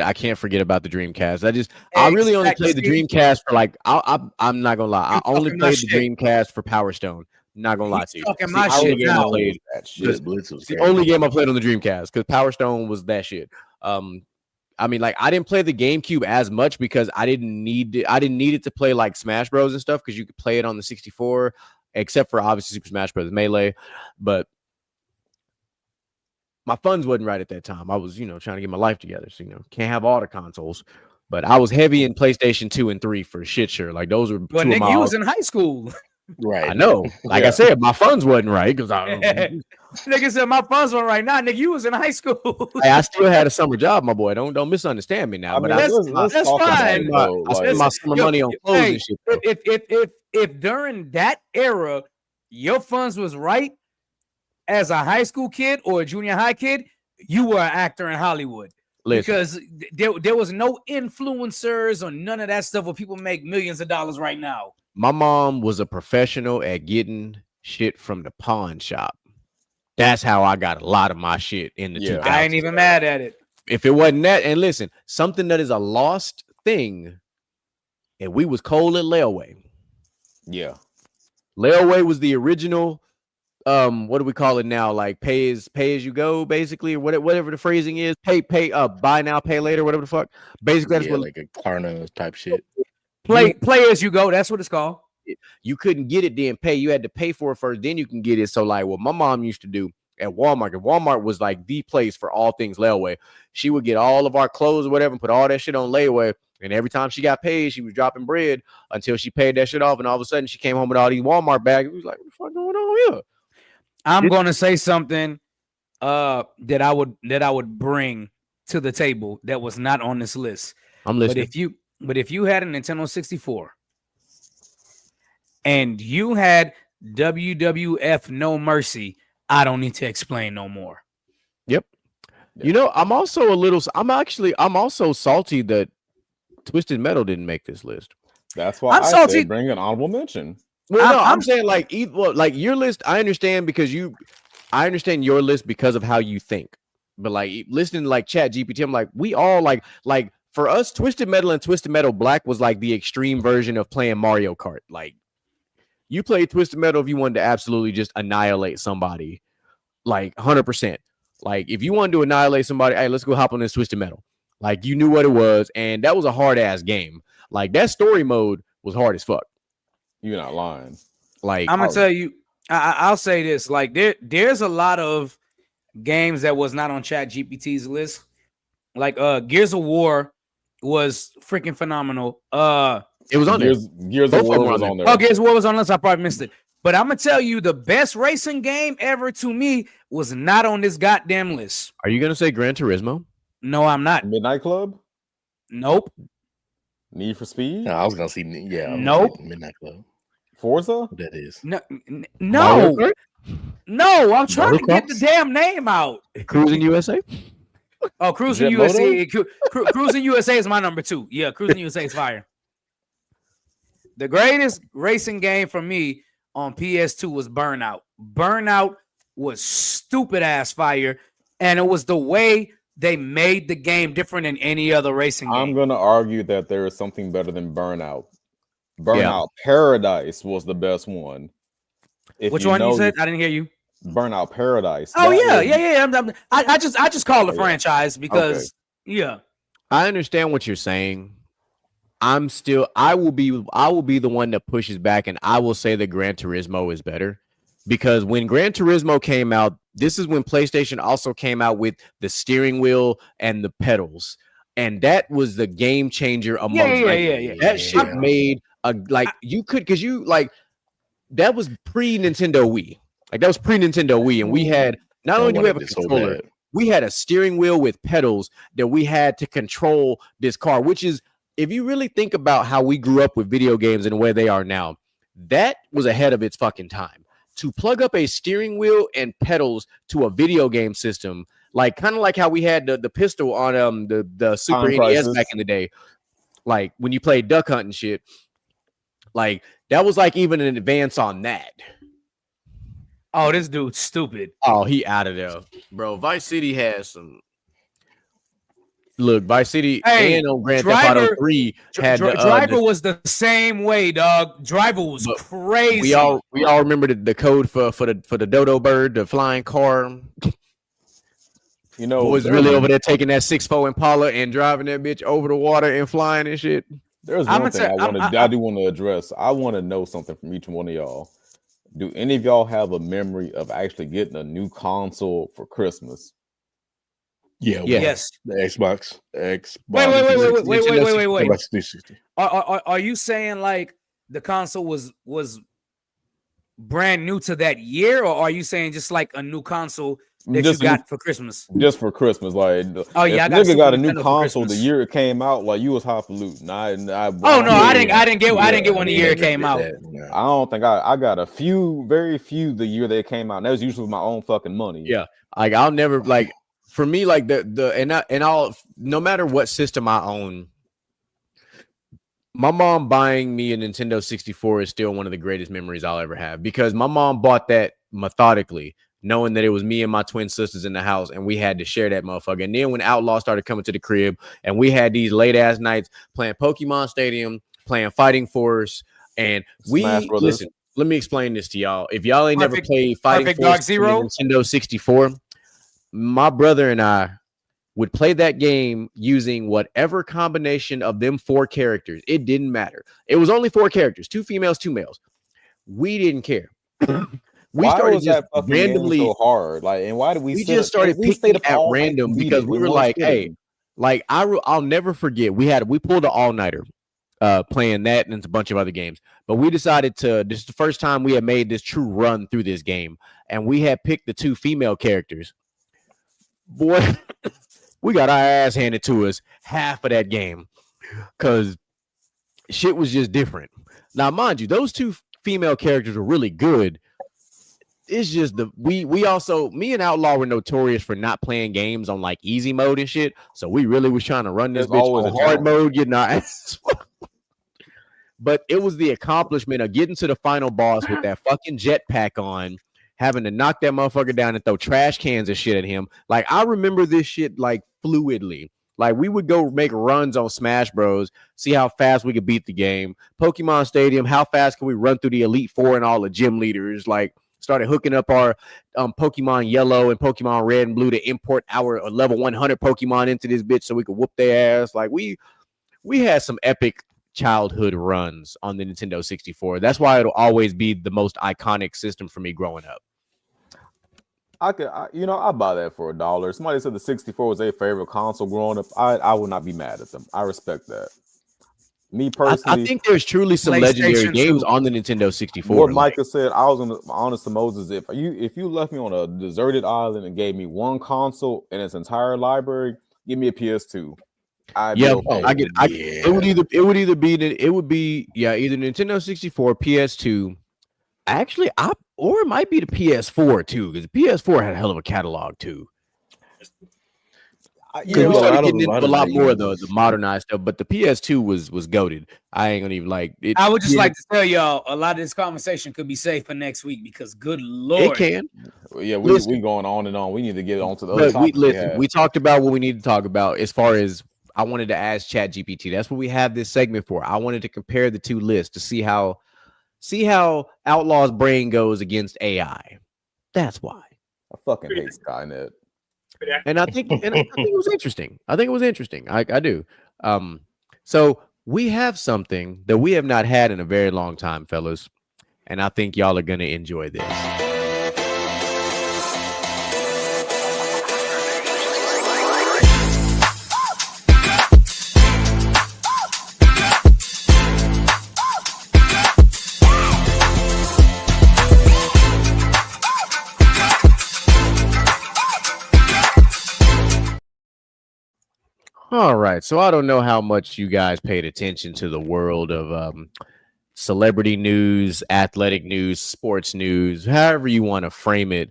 I can't forget about the Dreamcast. I really only played the Dreamcast for like I'm not gonna lie. I only played the Dreamcast for Power Stone. Not gonna lie to you. Talking It's my the only shit game I now. played. That shit, Blitz was It's the crazy. only game I played on the Dreamcast because Power Stone was that shit. I mean, like I didn't play the GameCube as much because I didn't need it to play like Smash Bros and stuff because you could play it on the 64, except for obviously Super Smash Bros. Melee. But my funds wasn't right at that time. I was, trying to get my life together. So, can't have all the consoles. But I was heavy in PlayStation 2 and 3 for shit sure. Like those were But two of nigga, my you was in high school. Right. I know. Like I said, my funds wasn't right because Nigga said my funds were right now. Nigga, you was in high school. I still had a summer job, my boy. Don't misunderstand me now. I but mean, that's let's talk about fine. it, though. I spent Like, my summer money on clothes Hey, and shit. though. if during that era your funds was right as a high school kid or a junior high kid, you were an actor in Hollywood. Listen, Because there was no influencers or none of that stuff where people make millions of dollars right now. my mom was a professional at getting shit from the pawn shop. That's how I got a lot of my shit in the Yeah. 2000s. I ain't even mad at it. If it wasn't that, and listen, something that is a lost thing, and we was cold at layaway. yeah. Layaway was the original. What do we call it now? Like pay as you go, basically, or whatever the phrasing is. Buy now, pay later, whatever the fuck. Basically, that's Yeah, what like a Klarna type shit. Play as you go. That's what it's called. you couldn't get it then pay. You had to pay for it first, then you can get it. So like what my mom used to do at Walmart, and Walmart was like the place for all things layaway. She would get all of our clothes or whatever and put all that shit on layaway. And every time she got paid, she was dropping bread until she paid that shit off. And all of a sudden she came home with all these Walmart bags. It was like, what the fuck going on here? I'm gonna say something that I would bring to the table that was not on this list. I'm listening. But if you had a Nintendo 64 and you had WWF No Mercy, I don't need to explain no more. Yep. I'm also salty that Twisted Metal didn't make this list. That's why I'm I salty. said bring an honorable mention. Well, no, I'm I'm- saying like like your list. I understand because I understand your list because of how you think. But like listening to like Chat GPT, I'm like, we all like for us, Twisted Metal and Twisted Metal Black was like the extreme version of playing Mario Kart. Like you played Twisted Metal if you wanted to absolutely just annihilate somebody, like 100%. Like if you wanted to annihilate somebody, hey, let's go hop on this Twisted Metal. Like you knew what it was, and that was a hard ass game. Like that story mode was hard as fuck. You're not lying. Like I'm gonna tell you, I'll say this: like there's a lot of games that was not on Chat GPT's list. Like Gears of War was freaking phenomenal. it was on there. Gears Both of of them War were was on on there. there. Oh, Gears of War was on the list. I probably missed it. But I'm gonna tell you, the best racing game ever to me was not on this goddamn list. Are you gonna say Gran Turismo? No, I'm not. Midnight Club, Nope. Need for Speed, No, I was gonna see. Yeah, I was Nope. gonna say Midnight Club. Forza. That is. No. Mario No. Kart? No. I'm trying to get the Motocross? damn name out. Cruising USA? Oh, Cruising Jet USA. Cruising USA is my number 2. Yeah, Cruising USA is fire. The greatest racing game for me on PS2 was Burnout. Burnout was stupid ass fire, and it was the way they made the game different than any other racing game. I'm gonna argue that there is something better than Burnout. Burnout Paradise was the best one. If Which one you know said? I didn't hear you. Burnout Paradise. Oh That yeah, was- I just call it Yeah. franchise because yeah. I understand what you're saying. I will be the one that pushes back, and I will say that Gran Turismo is better because when Gran Turismo came out, this is when PlayStation also came out with the steering wheel and the pedals, and that was the game changer amongst that shit made a like you could because you like that was pre Nintendo Wii, like that was pre Nintendo Wii, and we had not only do we have a controller, we had a steering wheel with pedals that we had to control this car, which is if you really think about how we grew up with video games and where they are now, that was ahead of its fucking time. To plug up a steering wheel and pedals to a video game system, like kind of like how we had the pistol on the Super NES back in the day, like when you played Duck Hunt and shit, like that was like even an advance on that. Oh, this dude's stupid. Oh, he out of there, bro. Vice City has some. Look, Vice City and on Grand Theft Auto 3 had Driver was the same way, dog. Driver was crazy. We all remember the code for the dodo bird, the flying car. You know, was really over there taking that 6.4 Impala and driving that bitch over the water and flying and shit. There's one thing I do want to address. I want to know something from each one of y'all. Do any of y'all have a memory of actually getting a new console for Christmas? Yeah. Yes. The Xbox. Wait. Are you saying like the console was brand new to that year, or are you saying just like a new console that you got for Christmas? Just for Christmas, like I got a new console the year it came out. Like you was highfalutin. I didn't get one the year it came out. I don't think I got very few the year they came out. And that was usually my own fucking money. Yeah, like I'll never like. For me, like no matter what system I own, my mom buying me a Nintendo 64 is still one of the greatest memories I'll ever have because my mom bought that methodically, knowing that it was me and my twin sisters in the house and we had to share that motherfucker. And then when Outlaw started coming to the crib and we had these late ass nights playing Pokemon Stadium, playing Fighting Force, and listen, let me explain this to y'all. If y'all ain't never played Fighting Force on Nintendo 64, my brother and I would play that game using whatever combination of them 4 characters. It didn't matter. It was only 4 characters, 2 females, 2 males. We didn't care. We started just randomly so hard. Like, and why did we just started picking at random because we were like, hey, like I'll never forget. We pulled an all-nighter playing that and a bunch of other games. But we decided this is the first time we had made this true run through this game. And we had picked the 2 female characters. Boy, we got our ass handed to us half of that game because shit was just different. Now, mind you, those 2 female characters were really good. It's just we also, me and Outlaw were notorious for not playing games on like easy mode and shit. So we really was trying to run this bitch on hard mode, getting our ass. But it was the accomplishment of getting to the final boss with that fucking jetpack on, having to knock that motherfucker down and throw trash cans and shit at him. Like, I remember this shit, like, fluidly. Like, we would go make runs on Smash Bros., see how fast we could beat the game. Pokemon Stadium, how fast can we run through the Elite Four and all the gym leaders? Like, started hooking up our Pokemon Yellow and Pokemon Red and Blue to import our level 100 Pokemon into this bitch so we could whoop their ass. Like, we had some epic childhood runs on the Nintendo 64. That's why it'll always be the most iconic system for me growing up. I buy that for $1. Somebody said the 64 was their favorite console growing up. I would not be mad at them. I respect that. Me personally, I think there's truly some legendary games on the Nintendo 64. What Micah said, I was honest to Moses. If you left me on a deserted island and gave me one console and its entire library, give me a PS2. It would be either Nintendo 64, PS2. Actually, or it might be the PS4 too, because the PS4 had a hell of a catalog too. We started getting into a lot more of the modernized stuff, but the PS2 was goated. I ain't gonna even like it. I would just like to tell y'all a lot of this conversation could be saved for next week because good Lord. It can. Yeah, we going on and on. We need to get on to the other topics. We talked about what we need to talk about as far as I wanted to ask ChatGPT. That's what we have this segment for. I wanted to compare the 2 lists to see how Outlaw's brain goes against AI. That's why. I fucking hate Skynet. And I think it was interesting. I do. So we have something that we have not had in a very long time, fellas. And I think y'all are going to enjoy this. All right. So I don't know how much you guys paid attention to the world of celebrity news, athletic news, sports news, however you want to frame it,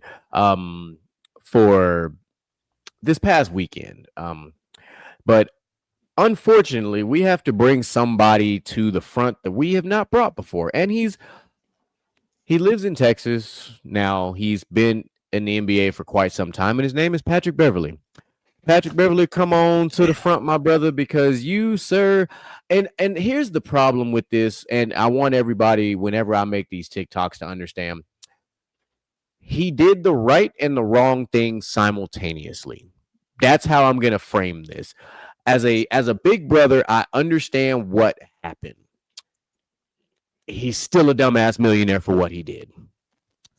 for this past weekend. But unfortunately, we have to bring somebody to the front that we have not brought before. And he lives in Texas now. He's been in the NBA for quite some time, and his name is Patrick Beverly. Patrick Beverly, come on to the front, my brother, because you, sir, and here's the problem with this, and I want everybody, whenever I make these TikToks, to understand he did the right and the wrong thing simultaneously. That's how I'm gonna frame this. As a big brother, I understand what happened. He's still a dumbass millionaire for what he did.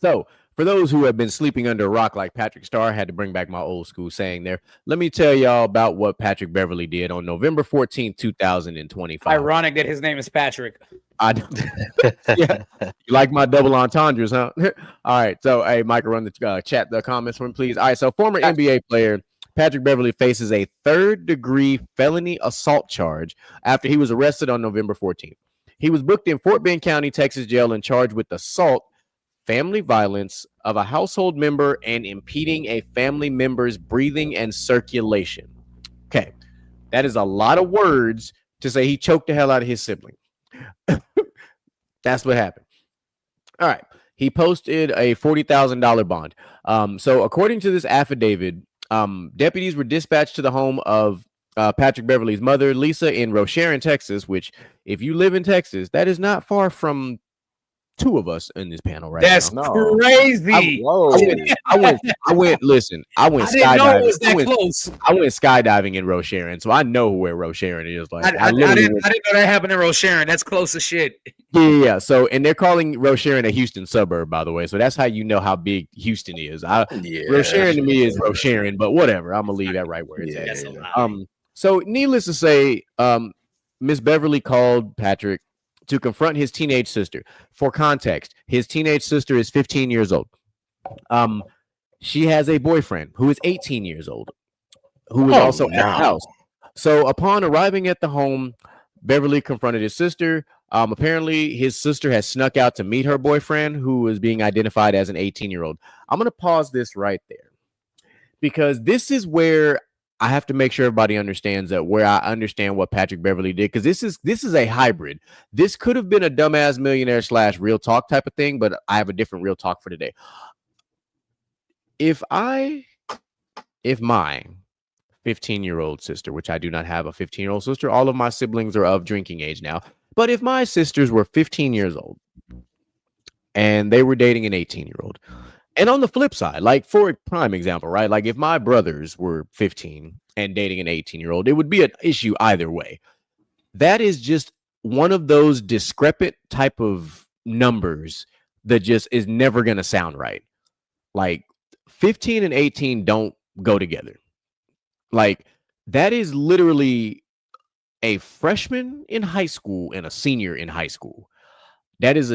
So, for those who have been sleeping under a rock like Patrick Starr, I had to bring back my old school saying there. Let me tell y'all about what Patrick Beverly did on November 14th, 2025. Ironic that his name is Patrick. Yeah, you like my double entendres, huh? All right. So, hey, Michael, run the chat, the comments for me, please. All right. So, former NBA player Patrick Beverly faces a third-degree felony assault charge after he was arrested on November 14th. He was booked in Fort Bend County, Texas jail and charged with assault, family violence of a household member, and impeding a family member's breathing and circulation. Okay, that is a lot of words to say he choked the hell out of his sibling. That's what happened. All right, he posted a $40,000 bond. So according to this affidavit, deputies were dispatched to the home of Patrick Beverly's mother, Lisa, in Rocheron, Texas, which, if you live in Texas, that is not far from two of us in this panel right That's now. No. crazy. Whoa. I went, listen, I went I didn't know it was skydiving. that close. I went skydiving in Rocheron, so I know where Rocheron is. Like, I literally didn't went- know that happened in Rocheron. That's close as shit. yeah. So, and they're calling Rocheron a Houston suburb, by the way. So that's how you know how big Houston is. Rocheron to me is Rocheron, but whatever. I'm gonna leave that right where it's Yeah, at. That's a yeah. lie. So needless to say, Miss Beverly called Patrick to confront his teenage sister. For context, his teenage sister is 15 years old. She has a boyfriend who is 18 years old, who is also at the house. So upon arriving at the home, Beverly confronted his sister. Apparently, his sister has snuck out to meet her boyfriend, who is being identified as an 18-year-old. I'm going to pause this right there because this is where I have to make sure everybody understands that, where I understand what Patrick Beverly did, because this is a hybrid. This could have been a dumbass millionaire / real talk type of thing, but I have a different real talk for today. If my 15-year-old sister, which I do not have a 15-year-old sister, all of my siblings are of drinking age now, but if my sisters were 15 years old and they were dating an 18-year-old, and on the flip side, like for a prime example, right? Like if my brothers were 15 and dating an 18-year-old, it would be an issue either way. That is just one of those discrepant type of numbers that just is never going to sound right. Like 15 and 18 don't go together. Like that is literally a freshman in high school and a senior in high school. That is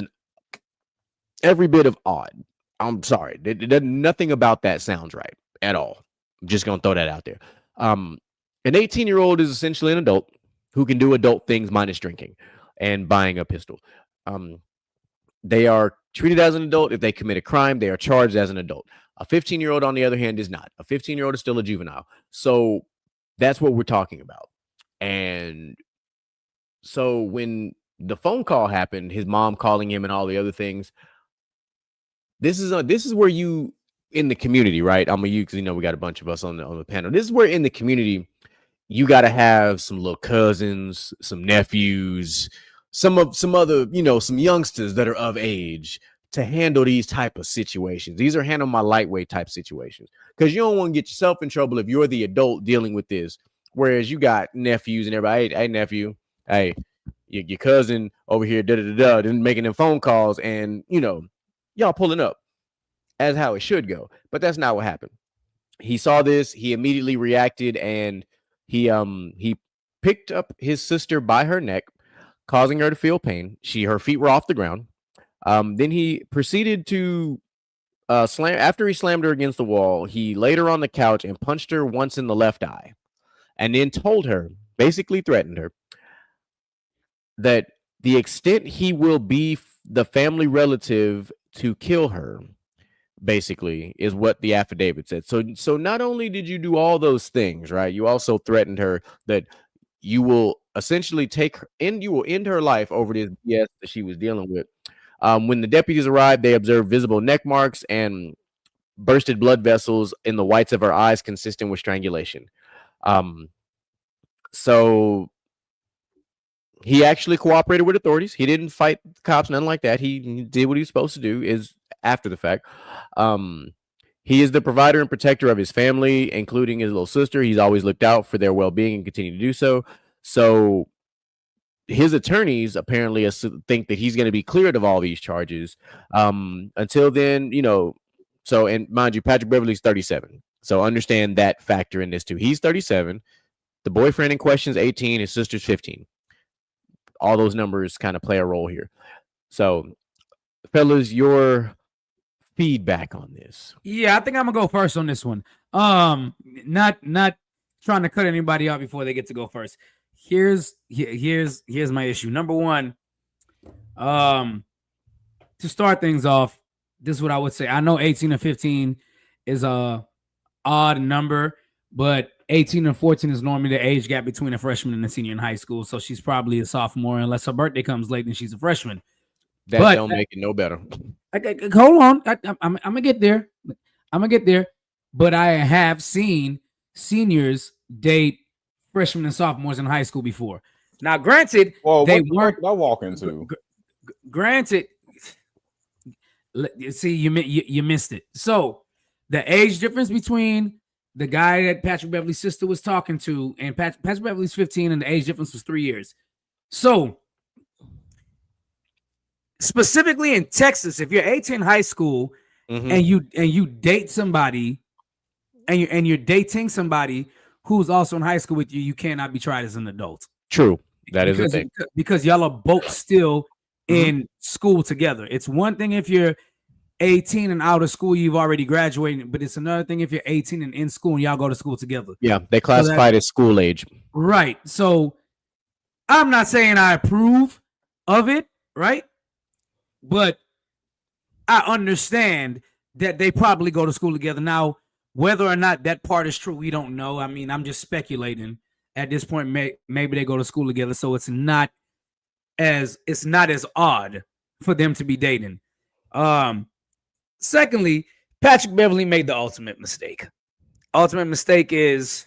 every bit of odd. I'm sorry. Nothing about that sounds right at all. I'm just going to throw that out there. An 18-year-old is essentially an adult who can do adult things minus drinking and buying a pistol. They are treated as an adult. If they commit a crime, they are charged as an adult. A 15-year-old, on the other hand, is not. A 15-year-old is still a juvenile. So that's what we're talking about. And so when the phone call happened, his mom calling him and all the other things, this is where you in the community, right? I'm gonna use, because we got a bunch of us on the panel. This is where in the community you got to have some little cousins, some nephews, some other, some youngsters that are of age to handle these type of situations. These are handle my lightweight type situations, because you don't want to get yourself in trouble if you're the adult dealing with this. Whereas you got nephews and everybody, hey nephew, hey, your cousin over here, making them phone calls, and y'all pulling up as how it should go. But that's not what happened. He saw this, he immediately reacted, and he picked up his sister by her neck, causing her to feel pain. Her feet were off the ground. Then he proceeded to slam. After he slammed her against the wall, he laid her on the couch and punched her once in the left eye. and then told her, basically threatened her, that the extent he will be the family relative to kill her, basically, is what the affidavit said. So not only did you do all those things, right? You also threatened her that you will essentially take her and you will end her life over this BS that she was dealing with. When the deputies arrived, they observed visible neck marks and bursted blood vessels in the whites of her eyes, consistent with strangulation. Um, so he actually cooperated with authorities. He didn't fight the cops, nothing like that. He did what he was supposed to do. Is after the fact. He is the provider and protector of his family, including his little sister. He's always looked out for their well-being and continue to do so. So his attorneys apparently think that he's going to be cleared of all these charges. Until then, so, and mind you, Patrick Beverly's 37. So understand that factor in this too. He's 37. The boyfriend in question is 18. His sister's 15. All those numbers kind of play a role here. So, fellas, your feedback on this? Yeah, I think I'm gonna go first on this one. Not trying to cut anybody out before they get to go first. Here's my issue. Number one, to start things off, this is what I would say. I know 18 and 15 is a odd number, but 18 and 14 is normally the age gap between a freshman and a senior in high school. So she's probably a sophomore, unless her birthday comes late and she's a freshman. That don't make it no better. Hold on, I'm gonna get there. But I have seen seniors date freshmen and sophomores in high school before. Now, granted, they weren't. I walk into. Granted, see, you missed it. So the age difference between the guy that Patrick Beverly's sister was talking to and Patrick Beverly's 15, and the age difference was 3 years. So specifically in Texas, if you're 18 in high school and you date somebody and you're dating somebody who's also in high school with you, you cannot be tried as an adult. True. That is the thing. Because y'all are both still in school together. It's one thing if you're 18 and out of school, you've already graduated, but it's another thing if you're 18 and in school and y'all go to school together. Yeah, they classify it as school age. Right. So I'm not saying I approve of it, right? But I understand that they probably go to school together. Now, whether or not that part is true, we don't know. I mean, I'm just speculating at this point. Maybe they go to school together, so it's not as odd for them to be dating. Secondly, Patrick Beverly made the ultimate mistake. Ultimate mistake is,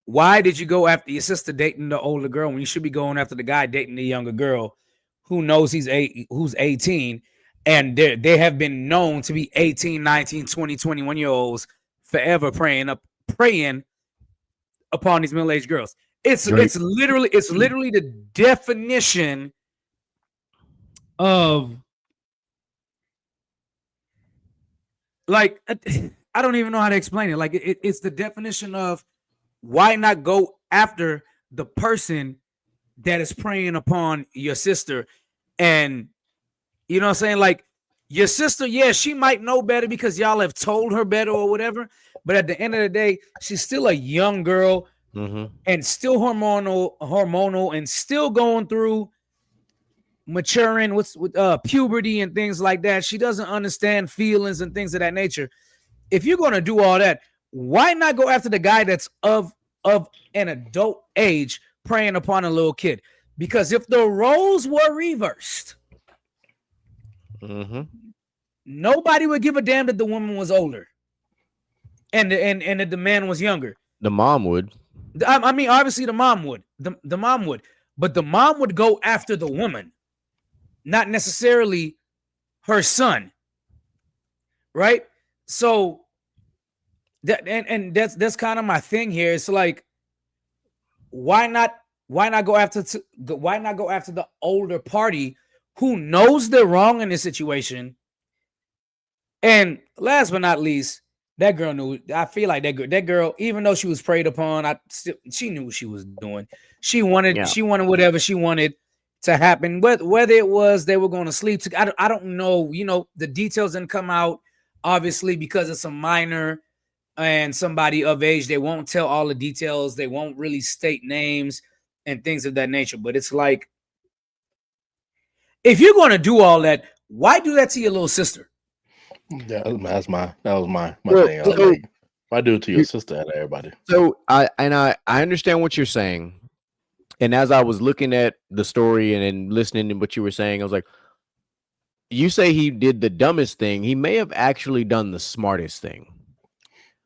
why did you go after your sister dating the older girl when you should be going after the guy dating the younger girl who knows who's 18, and they have been known to be 18, 19, 20, 21-year-olds forever preying upon these middle-aged girls. It's literally the definition of, like, I don't even know how to explain it. Like, it's the definition of, why not go after the person that is preying upon your sister? And you know what I'm saying? Like, your sister, yeah, she might know better because y'all have told her better or whatever. But at the end of the day, she's still a young girl and still hormonal and still going through maturing with puberty and things like that. She doesn't understand feelings and things of that nature. If you're going to do all that, why not go after the guy that's of an adult age preying upon a little kid? Because if the roles were reversed, nobody would give a damn that the woman was older and that the man was younger. The mom would. I mean, obviously the mom would. The mom would. But the mom would go after the woman, not necessarily her son. Right? So that's kind of my thing here. It's like, why not go after the older party who knows they're wrong in this situation? And last but not least, that girl knew. I feel like that girl, even though she was preyed upon, she knew what she was doing. She wanted whatever she wanted to happen. Whether it was they were going to sleep together, I don't know. You know, the details didn't come out, obviously, because it's a minor and somebody of age, they won't tell all the details. They won't really state names and things of that nature. But it's like, if you're going to do all that, why do that to your little sister? That was my Well, thing. I was so- like, why do it to your sister and everybody? So I understand what you're saying, and as I was looking at the story and then listening to what you were saying, I was like, you say he did the dumbest thing. He may have actually done the smartest thing.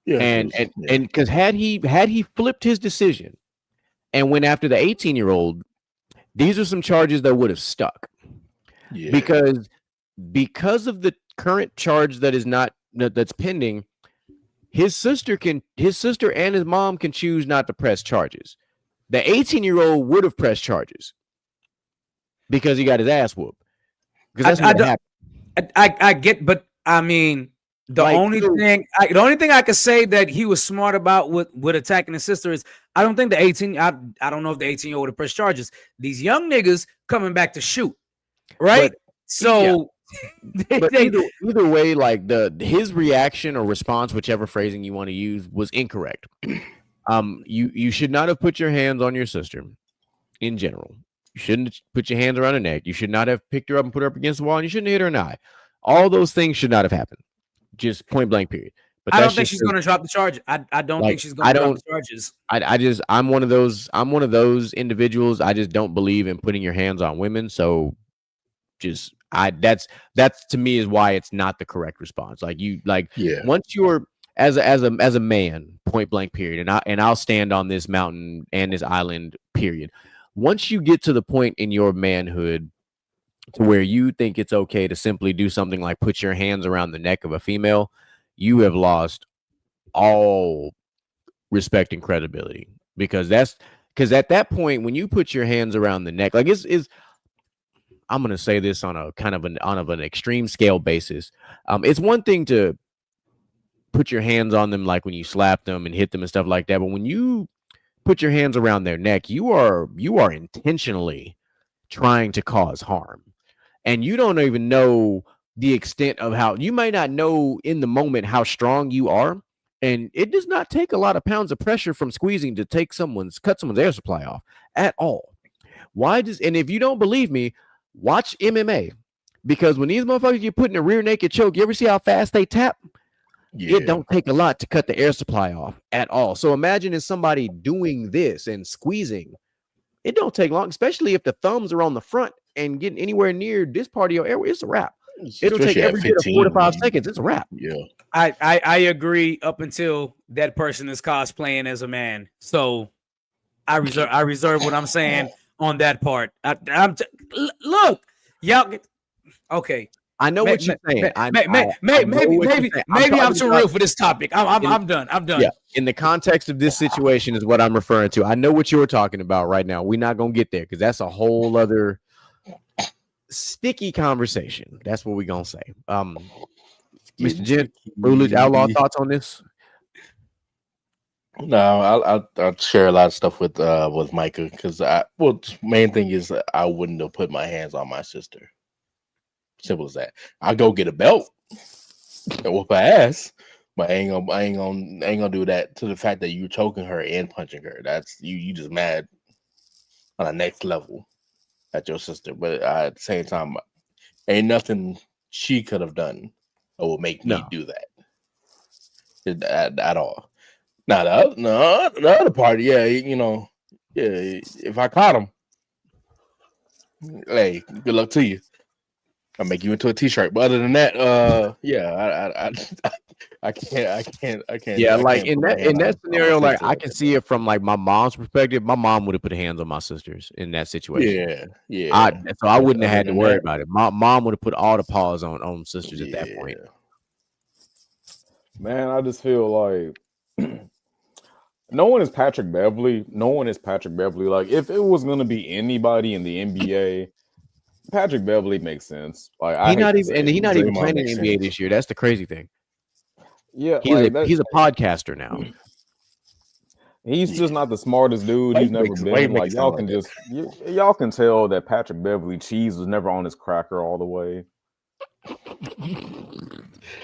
Yeah, And because had he flipped his decision and went after the 18-year-old, these are some charges that would have stuck. yeah, Because of the current charge that's pending, his sister and his mom can choose not to press charges. The 18-year-old would have pressed charges because he got his ass whooped. Because that's what happened. I get, but I mean, the only thing I could say that he was smart about with attacking his sister is, I don't think the 18. I don't know if the 18-year-old would have pressed charges. These young niggas coming back to shoot, right? But either way, like his reaction or response, whichever phrasing you want to use, was incorrect. You should not have put your hands on your sister. In general, you shouldn't put your hands around her neck. You should not have picked her up and put her up against the wall. And you shouldn't hit her in the eye. All those things should not have happened. Just point blank, period. But I don't think she's going to drop the charge. I don't think she's going to drop the charges. I'm one of those individuals. I just don't believe in putting your hands on women. So that's to me is why it's not the correct response. Once you're as a man, point blank, period. And I'll stand on this mountain and this island, period. Once you get to the point in your manhood to where you think it's okay to simply do something like put your hands around the neck of a female, you have lost all respect and credibility, because at that point, when you put your hands around the neck, like I'm going to say this on a kind of an extreme scale basis. It's one thing to put your hands on them, like when you slap them and hit them and stuff like that. But when you put your hands around their neck, you are intentionally trying to cause harm. And you don't even know the extent of how you might not know in the moment how strong you are. And it does not take a lot of pounds of pressure from squeezing to cut someone's air supply off at all. And if you don't believe me, watch MMA, because when these motherfuckers get put in a rear naked choke, you ever see how fast they tap? Yeah. It don't take a lot to cut the air supply off at all. So imagine if somebody doing this and squeezing, it don't take long, especially if the thumbs are on the front and getting anywhere near this part of your airway, it's a wrap. It'll take every bit of 4 to 5 seconds. It's a wrap. Yeah. I agree up until that person is cosplaying as a man. So I reserve what I'm saying on that part. Look, y'all. Okay. I know what you're saying. Maybe I'm too real for this topic. I'm done. Yeah. In the context of this situation is what I'm referring to. I know what you're talking about right now. We're not gonna get there because that's a whole other sticky conversation. That's what we're gonna say. Mr. Jen, Rulage Outlaw, thoughts on this? No, I'll share a lot of stuff with Micah, because main thing is I wouldn't have put my hands on my sister. Simple as that. I'll go get a belt and whoop her ass, but I ain't gonna do that to the fact that you're choking her and punching her. That's you just mad on the next level at your sister. But at the same time, ain't nothing she could have done that will make me do that at all. Now the other part, if I caught him, hey, good luck to you. I'll make you into a t-shirt. But other than that, I can't. Yeah, like in that scenario, like I can see it from like my mom's perspective. My mom would have put hands on my sisters in that situation. Yeah. So I wouldn't have had to worry about it. My mom would have put all the paws on sisters at that point. Man, I just feel like no one is Patrick Beverly. Like, if it was gonna be anybody in the NBA, Patrick Beverly makes sense. Like, he's not even playing in the NBA this year. That's the crazy thing. Yeah, he's a podcaster now. He's just not the smartest dude. He's never been. Like, y'all can tell that Patrick Beverly cheese was never on his cracker all the way.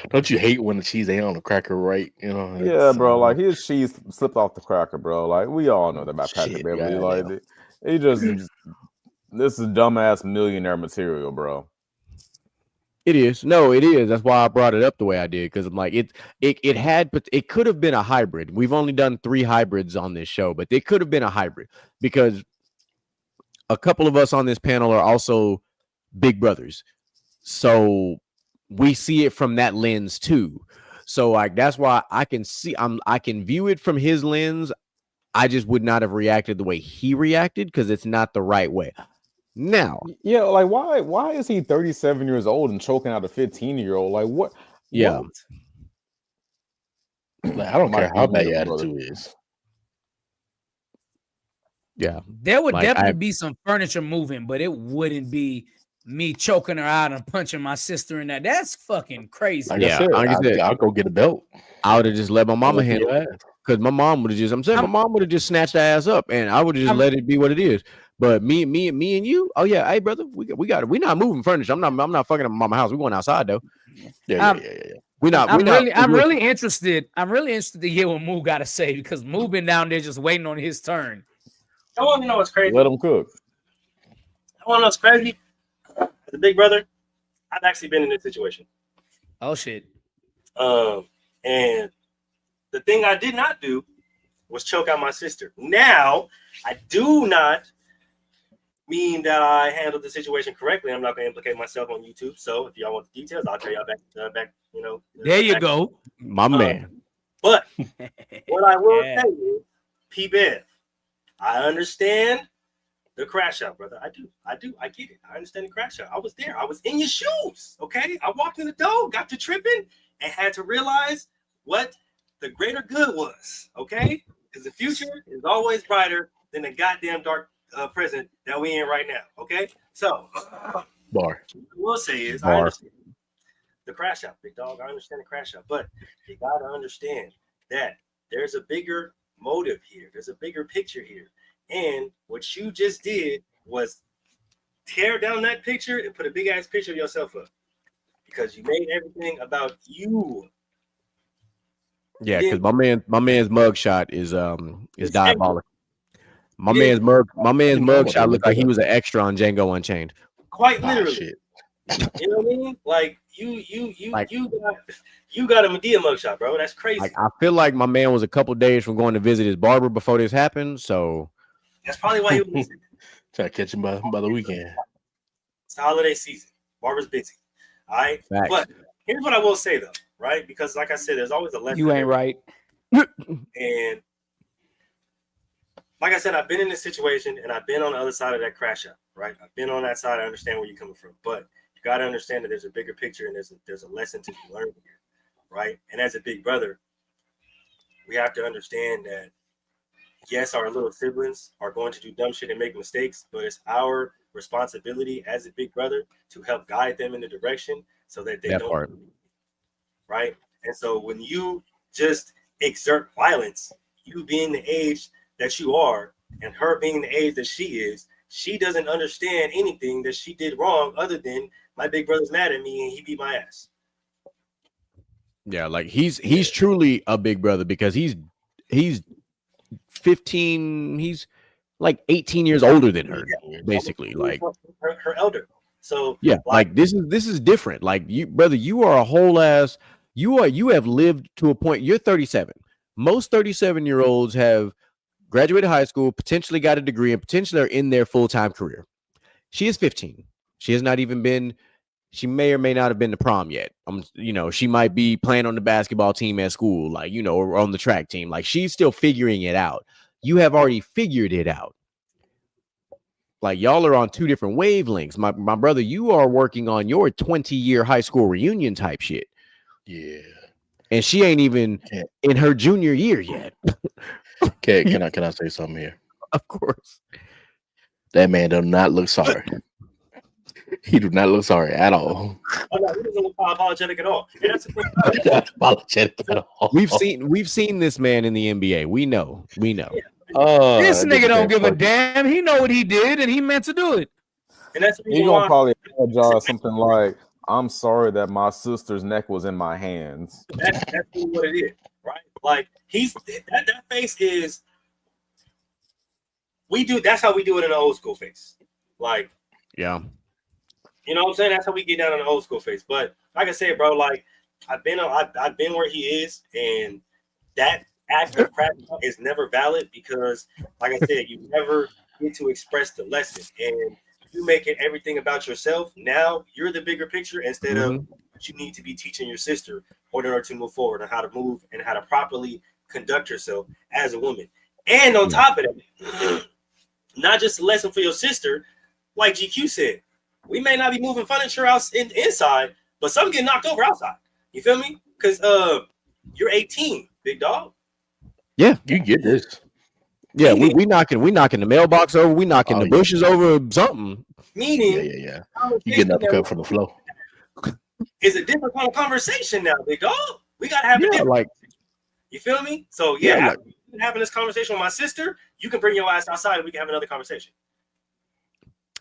Don't you hate when the cheese ain't on the cracker right? You know. Yeah, bro. Like his cheese slipped off the cracker, bro. Like we all know that about Patrick Shit, Beverly. goddamn. Like he just this is dumbass millionaire material, bro. It is. No, it is. That's why I brought it up the way I did, because I'm like, it had, but it could have been a hybrid. We've only done 3 hybrids on this show, but it could have been a hybrid because a couple of us on this panel are also big brothers. So we see it from that lens too. So like that's why I can view it from his lens. I just would not have reacted the way he reacted because it's not the right way. Now, Yeah, like why is he 37 years old and choking out a 15-year-old? Like what? yeah. What? Like, I don't My care how bad goodness, your brother. attitude is. Yeah. There would Like, definitely be some furniture moving, but it wouldn't be me choking her out and punching my sister in that. That's fucking crazy. Like Yeah, I said, I'll go get a belt. I would have just let my mama Whoop handle your it because my mom would have just. I'm saying my mom would have just snatched the ass up, and I would have just I'm- let it be what it is. But me and you. Oh yeah, hey brother, we got it. We're not moving furniture. I'm not fucking up my mama house. We're going outside though. Yeah. I'm really interested. I'm really interested to hear what Moo got to say because Moo been down there just waiting on his turn. I want to know what's crazy. Let him cook. I want to know what's crazy. As a big brother, I've actually been in this situation. Oh shit. And the thing I did not do was choke out my sister. Now, I do not mean that I handled the situation correctly. I'm not going to implicate myself on YouTube. So if y'all want the details, I'll tell y'all back. You know. There you go, my man. But what I will Yeah. tell you, P-Bev, I understand the crash out, brother. I do. I get it. I understand the crash out. I was there. I was in your shoes. Okay. I walked in the door, got to tripping, and had to realize what the greater good was. Okay. Because the future is always brighter than the goddamn dark present that we in right now. Okay. So, Bar. what I will say is, I understand the crash out, big dog. I understand the crash out, but you got to understand that there's a bigger motive here. There's a bigger picture here. And what you just did was tear down that picture and put a big ass picture of yourself up because you made everything about you. Yeah, because my man's mugshot is diabolic. My man's mugshot looked like he was an extra on Django Unchained. Quite literally. Shit. You know what I mean? Like you got a Medea mugshot, bro. That's crazy. Like I feel like my man was a couple days from going to visit his barber before this happened. So that's probably why he was Try to catch him by the weekend. It's the holiday season. Barber's busy. All right. Facts. But here's what I will say though, right? Because like I said, there's always a lesson. You ain't right. And like I said, I've been in this situation and I've been on the other side of that crash out, right? I've been on that side. I understand where you're coming from, but you got to understand that there's a bigger picture and there's a lesson to be learned here, right? And as a big brother, we have to understand that yes, our little siblings are going to do dumb shit and make mistakes, but it's our responsibility as a big brother to help guide them in the direction so that they don't, part. right? And so when you just exert violence, you being the age that you are and her being the age that she is, she doesn't understand anything that she did wrong other than my big brother's mad at me and he beat my ass. Yeah, like he's truly a big brother because he's 15, he's like 18 years older than her, basically. Like her elder. So yeah, like this is different. Like you, brother, you are a whole ass. You have lived to a point. You're 37. Most 37-year-olds have graduated high school, potentially got a degree, and potentially are in their full-time career. She is 15. She has not even been. She may or may not have been to prom yet. She might be playing on the basketball team at school, like, or on the track team. Like, she's still figuring it out. You have already figured it out. Like, y'all are on two different wavelengths. My brother, you are working on your 20-year high school reunion type shit. Yeah. And she ain't even in her junior year yet. Okay, can I say something here? Of course. That man does not look sorry. He do not look sorry at all. Oh, no, he doesn't look apologetic at all. And that's the thing. Not apologetic at all. We've seen this man in the NBA. We know. Yeah. This nigga don't give a damn. He know what he did and he meant to do it. And that's the He reason gonna why probably apologize something like, I'm sorry that my sister's neck was in my hands. That's really what it is, right? Like that face is. We do. That's how we do it in the old school face. Like, Yeah. you know what I'm saying? That's how we get down on the old school face. But like I said, bro, like I've been where he is, and that act of crap is never valid because, like I said, you never get to express the lesson, and you making everything about yourself. Now you're the bigger picture instead of what you need to be teaching your sister in order to move forward and how to move and how to properly conduct yourself as a woman. And on top of that, not just a lesson for your sister, like GQ said, we may not be moving furniture inside, but some get knocked over outside. You feel me? Because you're 18, big dog. Yeah, you get this. Yeah, we knocking the mailbox over, we knocking the bushes over, something. Meaning, yeah. You getting uppercut from the flow. It's a different kind of conversation now, big dog. We gotta have a different. Like, you feel me? So after having this conversation with my sister, you can bring your ass outside and we can have another conversation.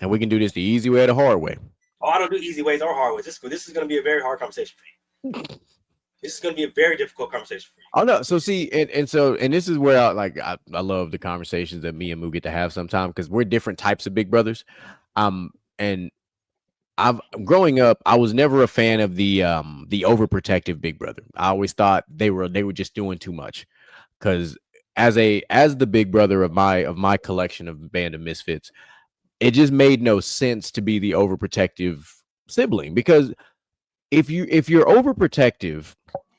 And we can do this the easy way or the hard way. Oh, I don't do easy ways or hard ways. This is going to be a very hard conversation for you. This is going to be a very difficult conversation for you. Oh no, so see, and this is where I love the conversations that me and Moo get to have sometimes because we're different types of big brothers. And I've growing up, I was never a fan of the overprotective big brother. I always thought they were just doing too much. Because as the big brother of my collection of Band of Misfits, it just made no sense to be the overprotective sibling. Because if you're overprotective,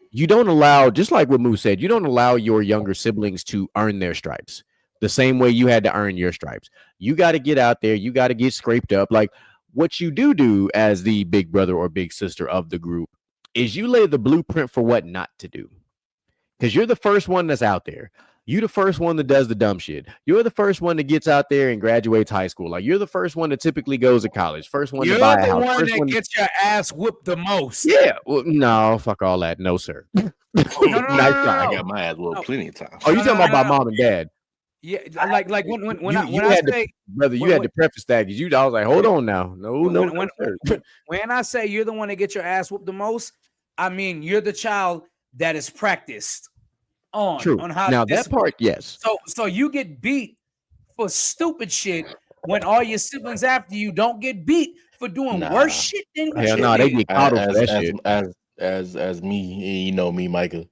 you don't allow, just like what Moo said, you don't allow your younger siblings to earn their stripes the same way you had to earn your stripes. You got to get out there, you got to get scraped up. Like what you do as the big brother or big sister of the group is you lay the blueprint for what not to do. Because you're the first one that's out there. You're the first one that does the dumb shit. You're the first one that gets out there and graduates high school. Like you're the first one that typically goes to college. First one to buy a house. You're the one first that one gets your ass whooped the most. Yeah. Well, no, fuck all that. No, sir. No. I got my ass whooped plenty of times. Oh, you talking about mom and dad? Yeah, like when you I had say, brother, you had to preface that because I was like, hold on now. No. When I say you're the one that gets your ass whooped the most, I mean you're the child that is practiced on how now to that part, yes. So you get beat for stupid shit when all your siblings after you don't get beat for doing worse shit than what you did. They get coddled for that shit. As me, you know me, Micah.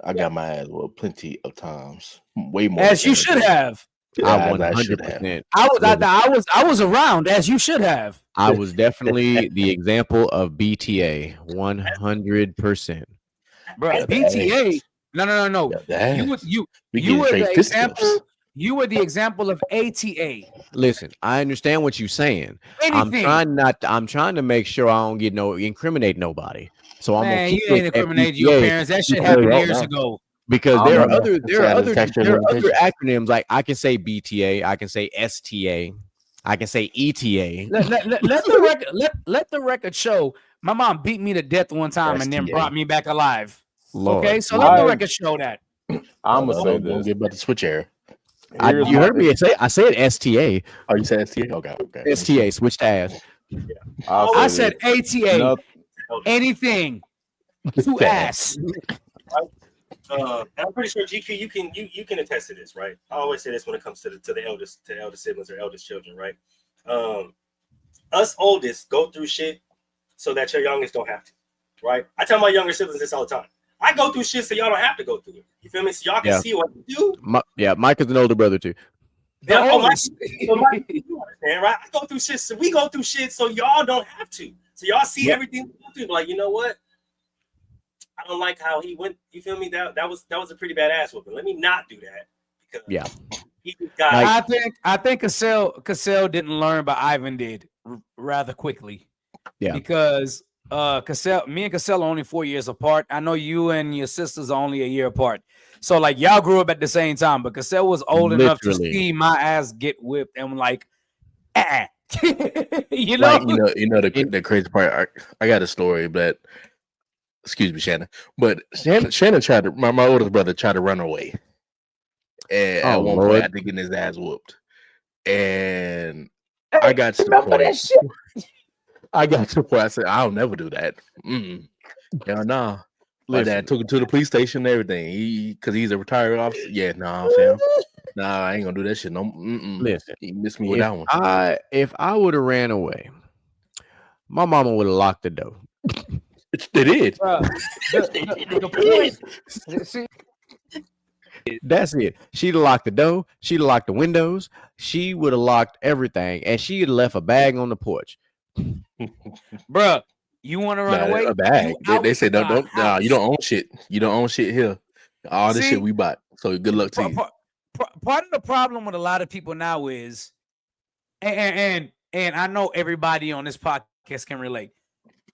I got my ass whooped plenty of times, way more. As you should have. I 100%. I was around, as you should have. I was definitely the example of BTA, 100%. Bro, BTA. No. You were the example. You were the example of ATA. Listen, I understand what you're saying. Anything. I'm trying to make sure I don't incriminate nobody. So I'm gonna keep you ain't incriminated your parents. That shit happened years ago. Because there are other acronyms. Like I can say BTA, I can say STA, I can say ETA. Let the record show. My mom beat me to death one time and then brought me back alive. Lord. Okay, so let the record show that. I'm gonna say this. Don't get about the switch error. You heard me say I said STA. Oh, you said STA? Okay. STA, switch to ass. I said ATA. Anything to ass. And I'm pretty sure GQ, you can attest to this, right? I always say this when it comes to the eldest siblings or eldest children, right? Us oldest go through shit so that your youngest don't have to, right? I tell my younger siblings this all the time. I go through shit so y'all don't have to go through it. You feel me? So y'all can see what you do. Mike is an older brother too. You understand, right? I go through shit, so we go through shit so y'all don't have to. So y'all see everything we go through. Like, you know what? I don't like how he went. You feel me? That was a pretty bad ass whooping. Let me not do that. Because he got. I think Cassell didn't learn, but Ivan did rather quickly. Yeah. Because me and Cassell are only 4 years apart. I know you and your sisters are only a year apart. So like y'all grew up at the same time, but Cassell was old enough to see my ass get whipped and like, you know, the crazy part. I got a story, but excuse me, Shannon. But Shannon tried to. My oldest brother tried to run away, and at one point after getting his ass whooped, and I got to the point. I got to the point. I said, I'll never do that. Hell nah. My dad took him to the police station and everything. Because he's a retired officer. Yeah, nah, fam. Nah, I ain't gonna do that shit. No, Listen, he missed me with that one. If I would have ran away, my mama would have locked the door. They did. The point. See, That's it. She'd have locked the door. She'd have locked the windows. She would have locked everything, and she'd have left a bag on the porch. bruh, you want to run away? A bag. They say don't. Nah, you don't own shit. You don't own shit here. All this shit we bought. So good luck to you. Part of the problem with a lot of people now is, and I know everybody on this podcast can relate.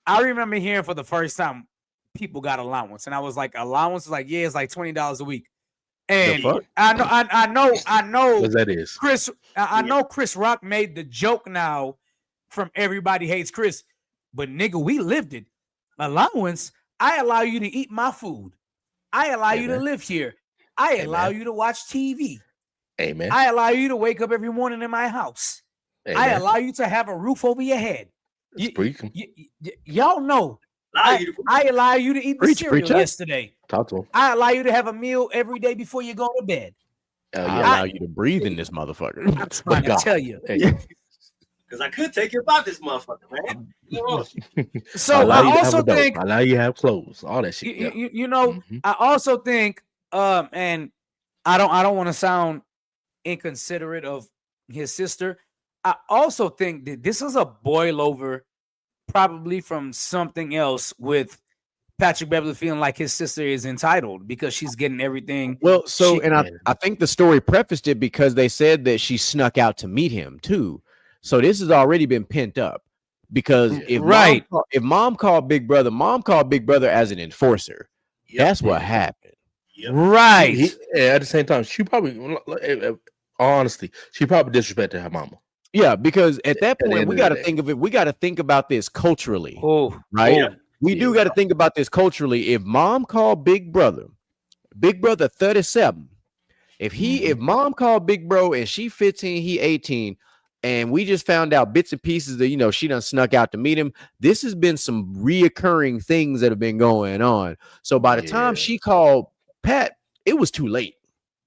I remember hearing for the first time people got allowance, and I was like, allowance is like, yeah, it's like $20 a week. And I know what that is. Chris. I know Chris Rock made the joke now from Everybody Hates Chris, but nigga, we lived it. Allowance. I allow you to eat my food. I allow you to live here. I allow you to watch TV. Amen. I allow you to wake up every morning in my house. Amen. I allow you to have a roof over your head. Y'all know. I allow you to eat the cereal yesterday. Talk to him. I allow you to have a meal every day before you go to bed. I allow you to breathe in this motherfucker. I'm trying to tell you. Because I could take you about this motherfucker, man. So I also think I allow you to have clothes, all that shit. You know, I also think, and I don't want to sound inconsiderate of his sister. I also think that this is a boil over, probably from something else, with Patrick Beverly feeling like his sister is entitled because she's getting everything. Well, I think the story prefaced it because they said that she snuck out to meet him too. So this has already been pent up because if mom called Big Brother as an enforcer. That's what happened. Right. At the same time, she probably, honestly, she probably disrespected her mama. Yeah, because at that point, we got to think of it. We got to think about this culturally, right? We do got to think about this culturally. If mom called Big Brother 37, if mom called Big Bro and she 15, he 18, and we just found out bits and pieces that she done snuck out to meet him. This has been some reoccurring things that have been going on. So by the time she called Pat, it was too late.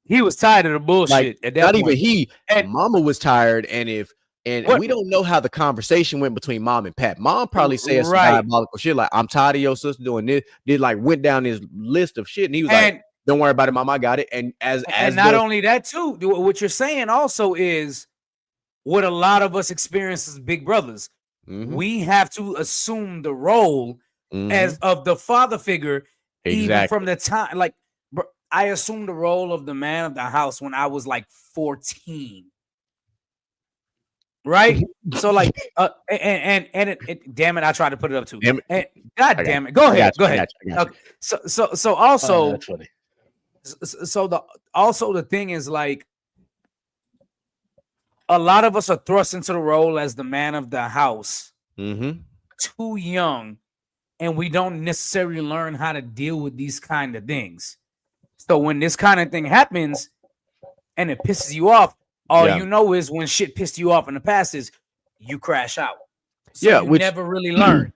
He was tired of the bullshit. At that not point. Even he. And mama was tired. And we don't know how the conversation went between mom and Pat. Mom probably said some diabolical shit like, "I'm tired of your sister doing this." Did like went down his list of shit, and he was like, "Don't worry about it, mom. I got it." And not only that too, what you're saying also is what a lot of us experience as big brothers. We have to assume the role as of the father figure, even from the time like. I assumed the role of the man of the house when I was like 14. Right? So like damn it, I tried to put it up too. God damn it. Go ahead. Okay. So also that's funny. So the thing is like a lot of us are thrust into the role as the man of the house too young, and we don't necessarily learn how to deal with these kind of things. So when this kind of thing happens and it pisses you off, all you know is when shit pissed you off in the past is you crash out. So you never really learn.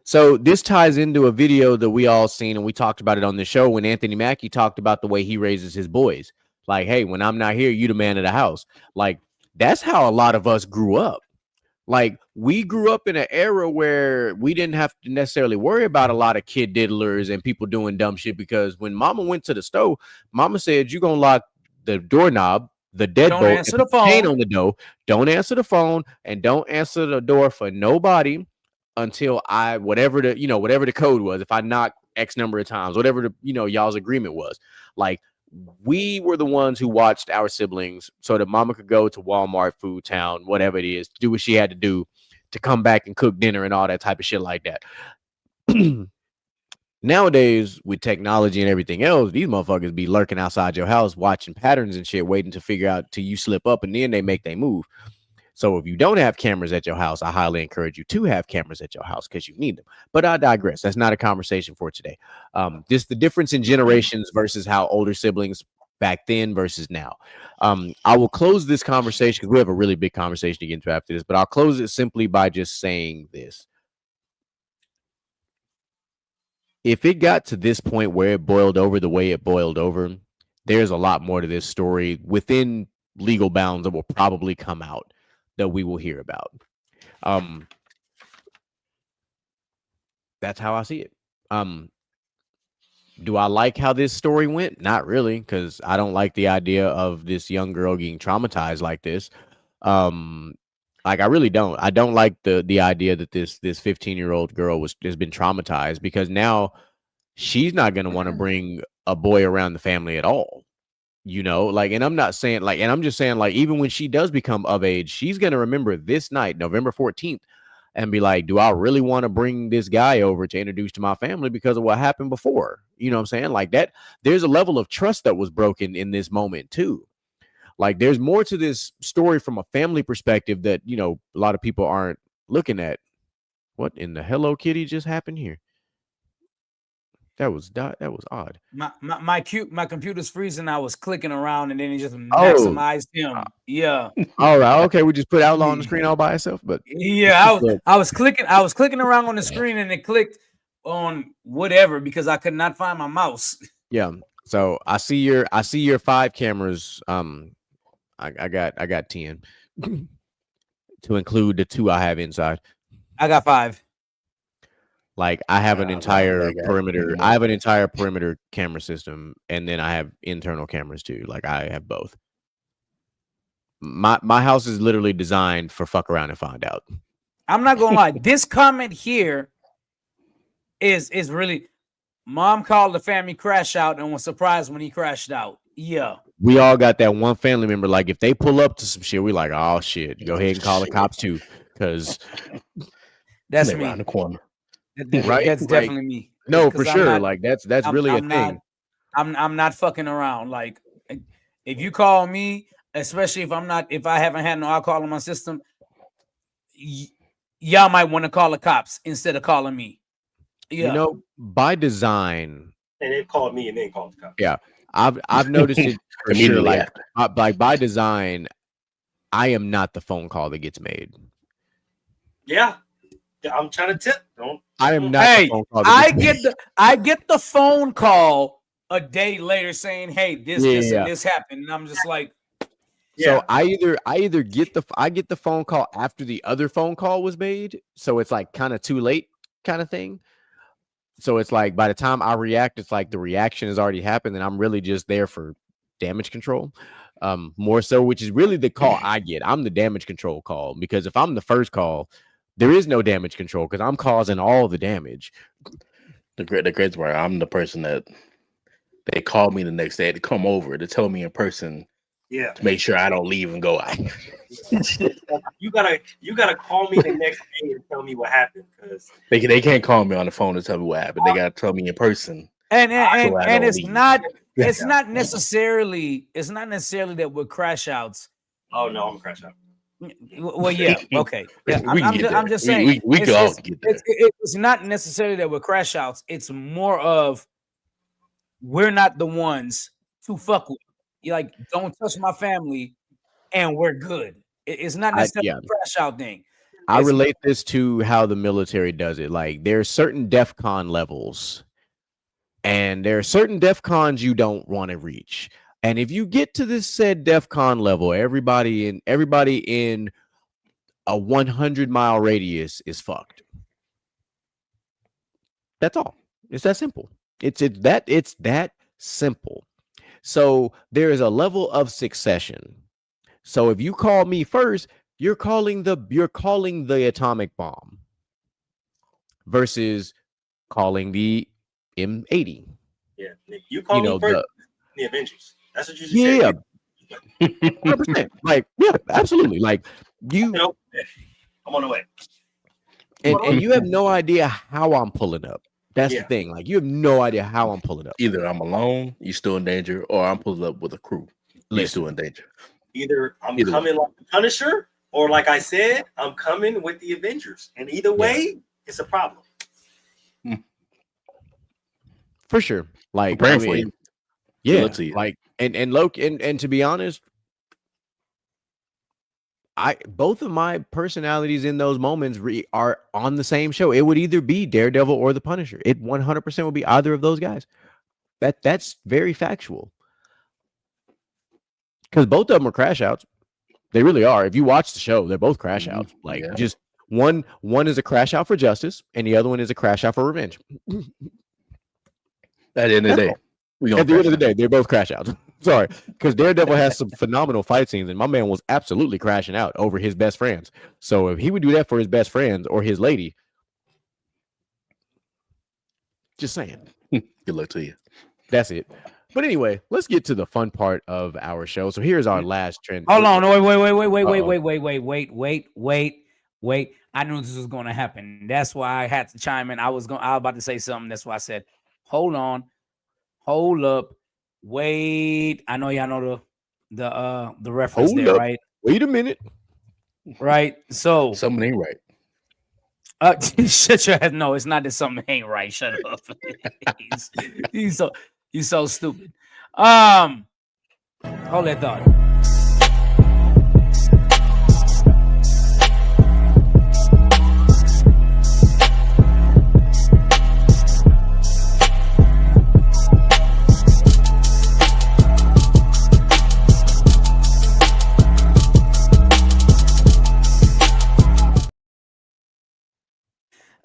So this ties into a video that we all seen, and we talked about it on the show when Anthony Mackie talked about the way he raises his boys. Like, hey, when I'm not here, you the man of the house. Like, that's how a lot of us grew up. Like, we grew up in an era where we didn't have to necessarily worry about a lot of kid diddlers and people doing dumb shit, because when mama went to the stove, mama said, you're going to lock the doorknob, the deadbolt, don't answer the phone on the door. Don't answer the phone and don't answer the door for nobody until whatever the code was. If I knock X number of times, whatever the, y'all's agreement was. Like, we were the ones who watched our siblings so that mama could go to Walmart, Food Town, whatever it is, do what she had to do to come back and cook dinner and all that type of shit like that. Nowadays, with technology and everything else, these motherfuckers be lurking outside your house, watching patterns and shit, waiting to figure out till you slip up, and then they make their move. So if you don't have cameras at your house, I highly encourage you to have cameras at your house because you need them. But I digress. That's not a conversation for today. This the difference in generations versus how older siblings back then versus now. I will close this conversation because we have a really big conversation to get into after this, but I'll close it simply by just saying this. If it got to this point where it boiled over the way it boiled over, there's a lot more to this story within legal bounds that will probably come out that we will hear about. That's how I see it. Do I like how this story went? Not really, because I don't like the idea of this young girl getting traumatized like this. Like I really don't. I don't like the idea that this 15-year-old girl has been traumatized, because now she's not going to want to bring a boy around the family at all. You know, like, and I'm not saying like, and I'm just saying like, even when she does become of age, she's going to remember this night, November 14th, and be like, do I really want to bring this guy over to introduce to my family because of what happened before? You know what I'm saying? Like that, there's a level of trust that was broken in this moment too. Like there's more to this story from a family perspective that, you know, a lot of people aren't looking at. What in the Hello Kitty just happened here? That was odd. My computer's freezing. I was clicking around and then it just maximized him. Yeah. All right. Okay. We just put Outlaw on the screen all by itself, but yeah, I was clicking around on the screen and it clicked on whatever because I could not find my mouse. Yeah. So I see your 5 cameras. I got 10 to include the 2 I have inside. I got 5. Like I have an entire perimeter. I have an entire perimeter camera system, and then I have internal cameras too. Like I have both. My house is literally designed for fuck around and find out. I'm not gonna lie. This comment here is really. Mom called the family crash out and was surprised when he crashed out. Yeah. We all got that one family member. Like if they pull up to some shit, we like, oh shit, go ahead and call the cops too, because that's me around the corner. Right? That's definitely me. No, for sure. Like that's really a thing. I'm not fucking around. Like if you call me, especially if I haven't had no alcohol in my system, y'all might want to call the cops instead of calling me. Yeah. You know, by design. And they called me and then called the cops. Yeah. I've noticed it for sure. Like by design, I am not the phone call that gets made. Yeah. I'm trying to tip. I am not. Hey, the phone call I get the phone call a day later saying, "Hey, this and this happened," and I'm just like, So I either get the phone call after the other phone call was made, so it's like kind of too late, kind of thing. So it's like by the time I react, it's like the reaction has already happened, and I'm really just there for damage control, more so, which is really the call I get. I'm the damage control call, because if I'm the first call, there is no damage control because I'm causing all the damage. The great part, I'm the person that they call me the next day to come over to tell me in person. Yeah. To make sure I don't leave and go out. You gotta call me the next day and tell me what happened, because they can't call me on the phone to tell me what happened. They gotta tell me in person. And it's not necessarily that we're crash outs. Oh no, I'm a crash out. Well, yeah, okay. Yeah, I'm just saying we can all get there. It's not necessarily that we're crash outs. It's more of we're not the ones to fuck with. You like, don't touch my family, and we're good. It's not necessarily a crash out thing. I relate this to how the military does it. Like there are certain DEFCON levels, and there are certain DEFCONs you don't want to reach. And if you get to this said DEFCON level, everybody in a 100-mile radius is fucked. That's all. It's that simple. It's that simple. So there is a level of succession. So if you call me first, you're calling the atomic bomb versus calling the M80. Yeah, you call me first. The Avengers. That's what you just said. Yeah, 100%. Like, yeah, absolutely. Like you know, I'm on the way. And you have no idea how I'm pulling up. That's the thing. Like, you have no idea how I'm pulling up. Either I'm alone, you're still in danger, or I'm pulling up with a crew. You're still in danger. Either I'm coming like the Punisher, or like I said, I'm coming with the Avengers. And either way, it's a problem. For sure. Like, I'm praying for you. Yeah, look to you. like and Loki and to be honest, I both of my personalities in those moments are on the same show. It would either be Daredevil or the Punisher. It 100% would be either of those guys. That's very factual. Because both of them are crash outs. They really are. If you watch the show, they're both crash outs. Like Yeah. just one is a crash out for justice, and the other one is a crash out for revenge. At the end of the day, we At the end of the day, they're both crash outs. Sorry, because Daredevil has some phenomenal fight scenes, and my man was absolutely crashing out over his best friends. So if he would do that for his best friends or his lady, just saying. Good luck to you. That's it. But anyway, let's get to the fun part of our show. So here's our last trend. Hold on, wait. I knew this was going to happen. That's why I had to chime in. I was about to say something. That's why I said, hold on, hold up, wait. I know y'all know the reference Hold there, up. right? Wait a minute. Right. So Something ain't right. shut your head. No, it's not that something ain't right. Shut up. he's so stupid. Hold that thought.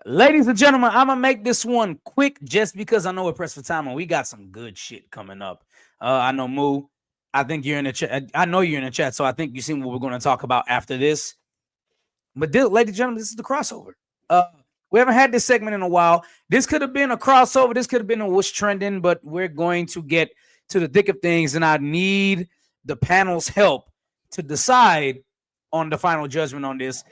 Ladies and gentlemen, I'm gonna make this one quick just because I know we're pressed for time and we got some good shit coming up. I know Moo, I think you're in the chat. I know you're in the chat, so I think you see what we're going to talk about after this. But ladies and gentlemen, this is the crossover. We haven't had this segment in a while. This could have been a crossover. This could have been a what's trending, but we're going to get to the thick of things, and I need the panel's help to decide on the final judgment on this.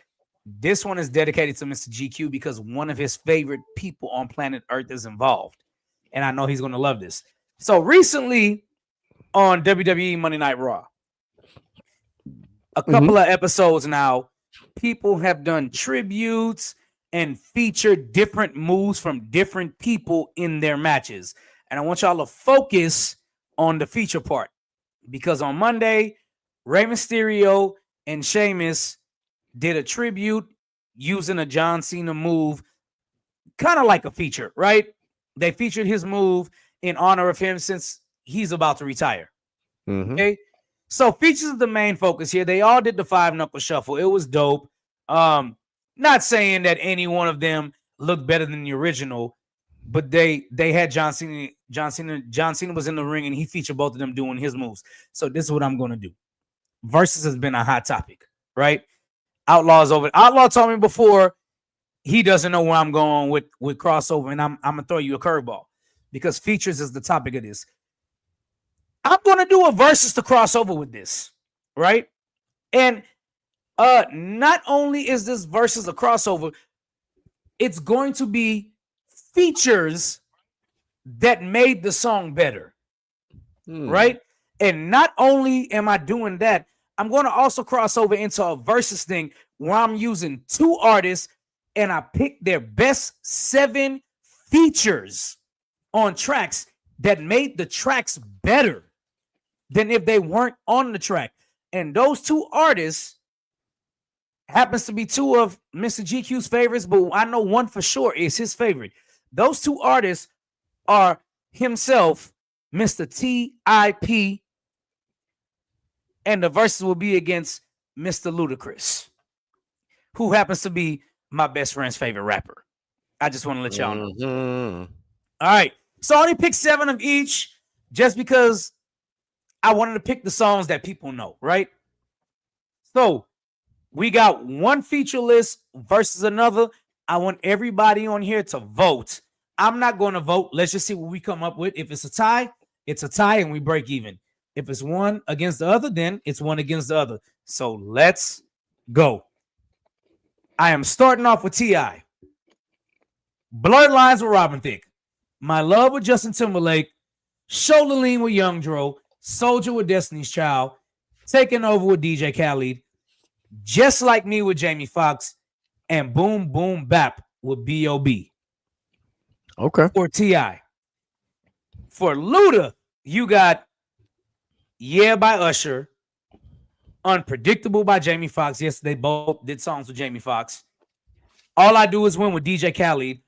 This one is dedicated to Mr. GQ because one of his favorite people on planet Earth is involved. And I know he's going to love this. So recently on WWE Monday Night Raw, a couple of episodes now, people have done tributes and featured different moves from different people in their matches. And I want y'all to focus on the feature part because on Monday, Rey Mysterio and Sheamus did a tribute using a John Cena move, kind of like a feature, right? They featured his move in honor of him since he's about to retire. Okay, so features of the main focus here. They all did the 5-knuckle shuffle. It was dope. Not saying that any one of them looked better than the original, but they had John Cena. John Cena was in the ring and he featured both of them doing his moves. So this is what I'm going to do. Versus has been a hot topic, right? Outlaw's over. Outlaw told me before he doesn't know where I'm going with crossover, and I'm gonna throw you a curveball because features is the topic of this. I'm gonna do a versus to crossover with this, right? And not only is this versus a crossover, it's going to be features that made the song better, right? And not only am I doing that, I'm going to also cross over into a versus thing where I'm using two artists and I pick their best 7 features on tracks that made the tracks better than if they weren't on the track. And those 2 artists happens to be 2 of Mr. GQ's favorites, but I know one for sure is his favorite. Those 2 artists are himself, Mr. T.I.P., and the verses will be against Mr. Ludacris, who happens to be my best friend's favorite rapper. I just want to let y'all know. All right. So I only picked 7 of each just because I wanted to pick the songs that people know, right? So we got one feature list versus another. I want everybody on here to vote. I'm not going to vote. Let's just see what we come up with. If it's a tie, it's a tie and we break even. If it's one against the other, then it's one against the other. So let's go. I am starting off with T.I. Blurred Lines with Robin Thicke. My Love with Justin Timberlake. Shoulder Lean with Young Dro. Soldier with Destiny's Child. Taking Over with DJ Khaled. Just Like Me with Jamie Foxx. And Boom Boom Bap with B.O.B. Okay. For T.I. For Luda, You got Yeah by Usher, Unpredictable by Jamie Foxx. Yes, they both did songs with Jamie Foxx. All I Do Is Win with DJ Khaled.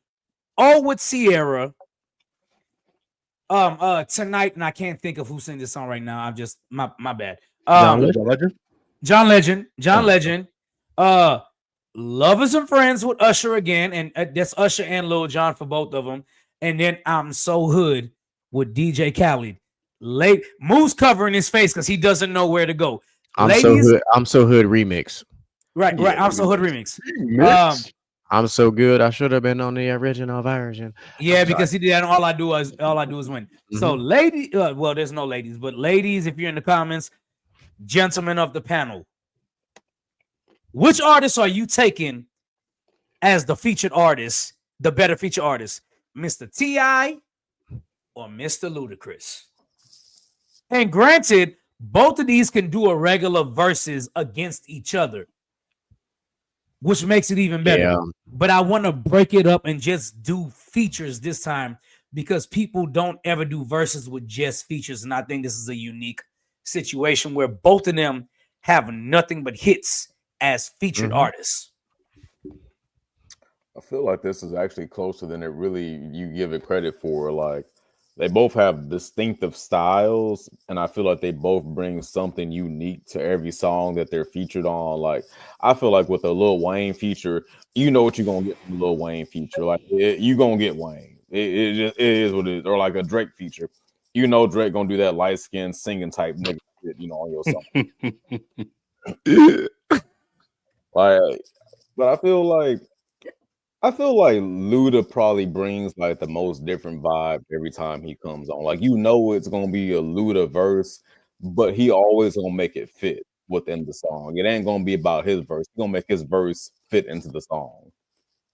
Oh, with Sierra. Tonight, and I can't think of who sings this song right now. I'm just my bad. John Legend. John Legend. John Oh. Legend. Lovers and Friends with Usher again, and that's Usher and Lil Jon for both of them. And then I'm So Hood with DJ Khaled. Moose covering his face because he doesn't know where to go. I'm so hood remix. Right. I'm So Hood remix. I'm so good. I should have been on the original version. Yeah, because he did that. All I do is win. So, lady, well, there's no ladies, but ladies, if you're in the comments, gentlemen of the panel, which artists are you taking as the featured artist, the better featured artist, Mr. T.I. or Mr. Ludacris? And granted, both of these can do a regular versus against each other, which makes it even better. Yeah. But I want to break it up and just do features this time because people don't ever do verses with just features. And I think this is a unique situation where both of them have nothing but hits as featured artists. I feel like this is actually closer than it really you give it credit for. Like, they both have distinctive styles, and I feel like they both bring something unique to every song that they're featured on. Like, I feel like with a Lil Wayne feature, you know what you're gonna get from Lil Wayne feature. Like, you gonna get Wayne. It just is what it is. Or like a Drake feature, you know Drake gonna do that light skin singing type nigga shit, you know, on your song. Like, but I feel like Luda probably brings like the most different vibe every time he comes on. Like, you know, it's gonna be a Luda verse, but he always gonna make it fit within the song. It ain't gonna be about his verse. He's gonna make his verse fit into the song.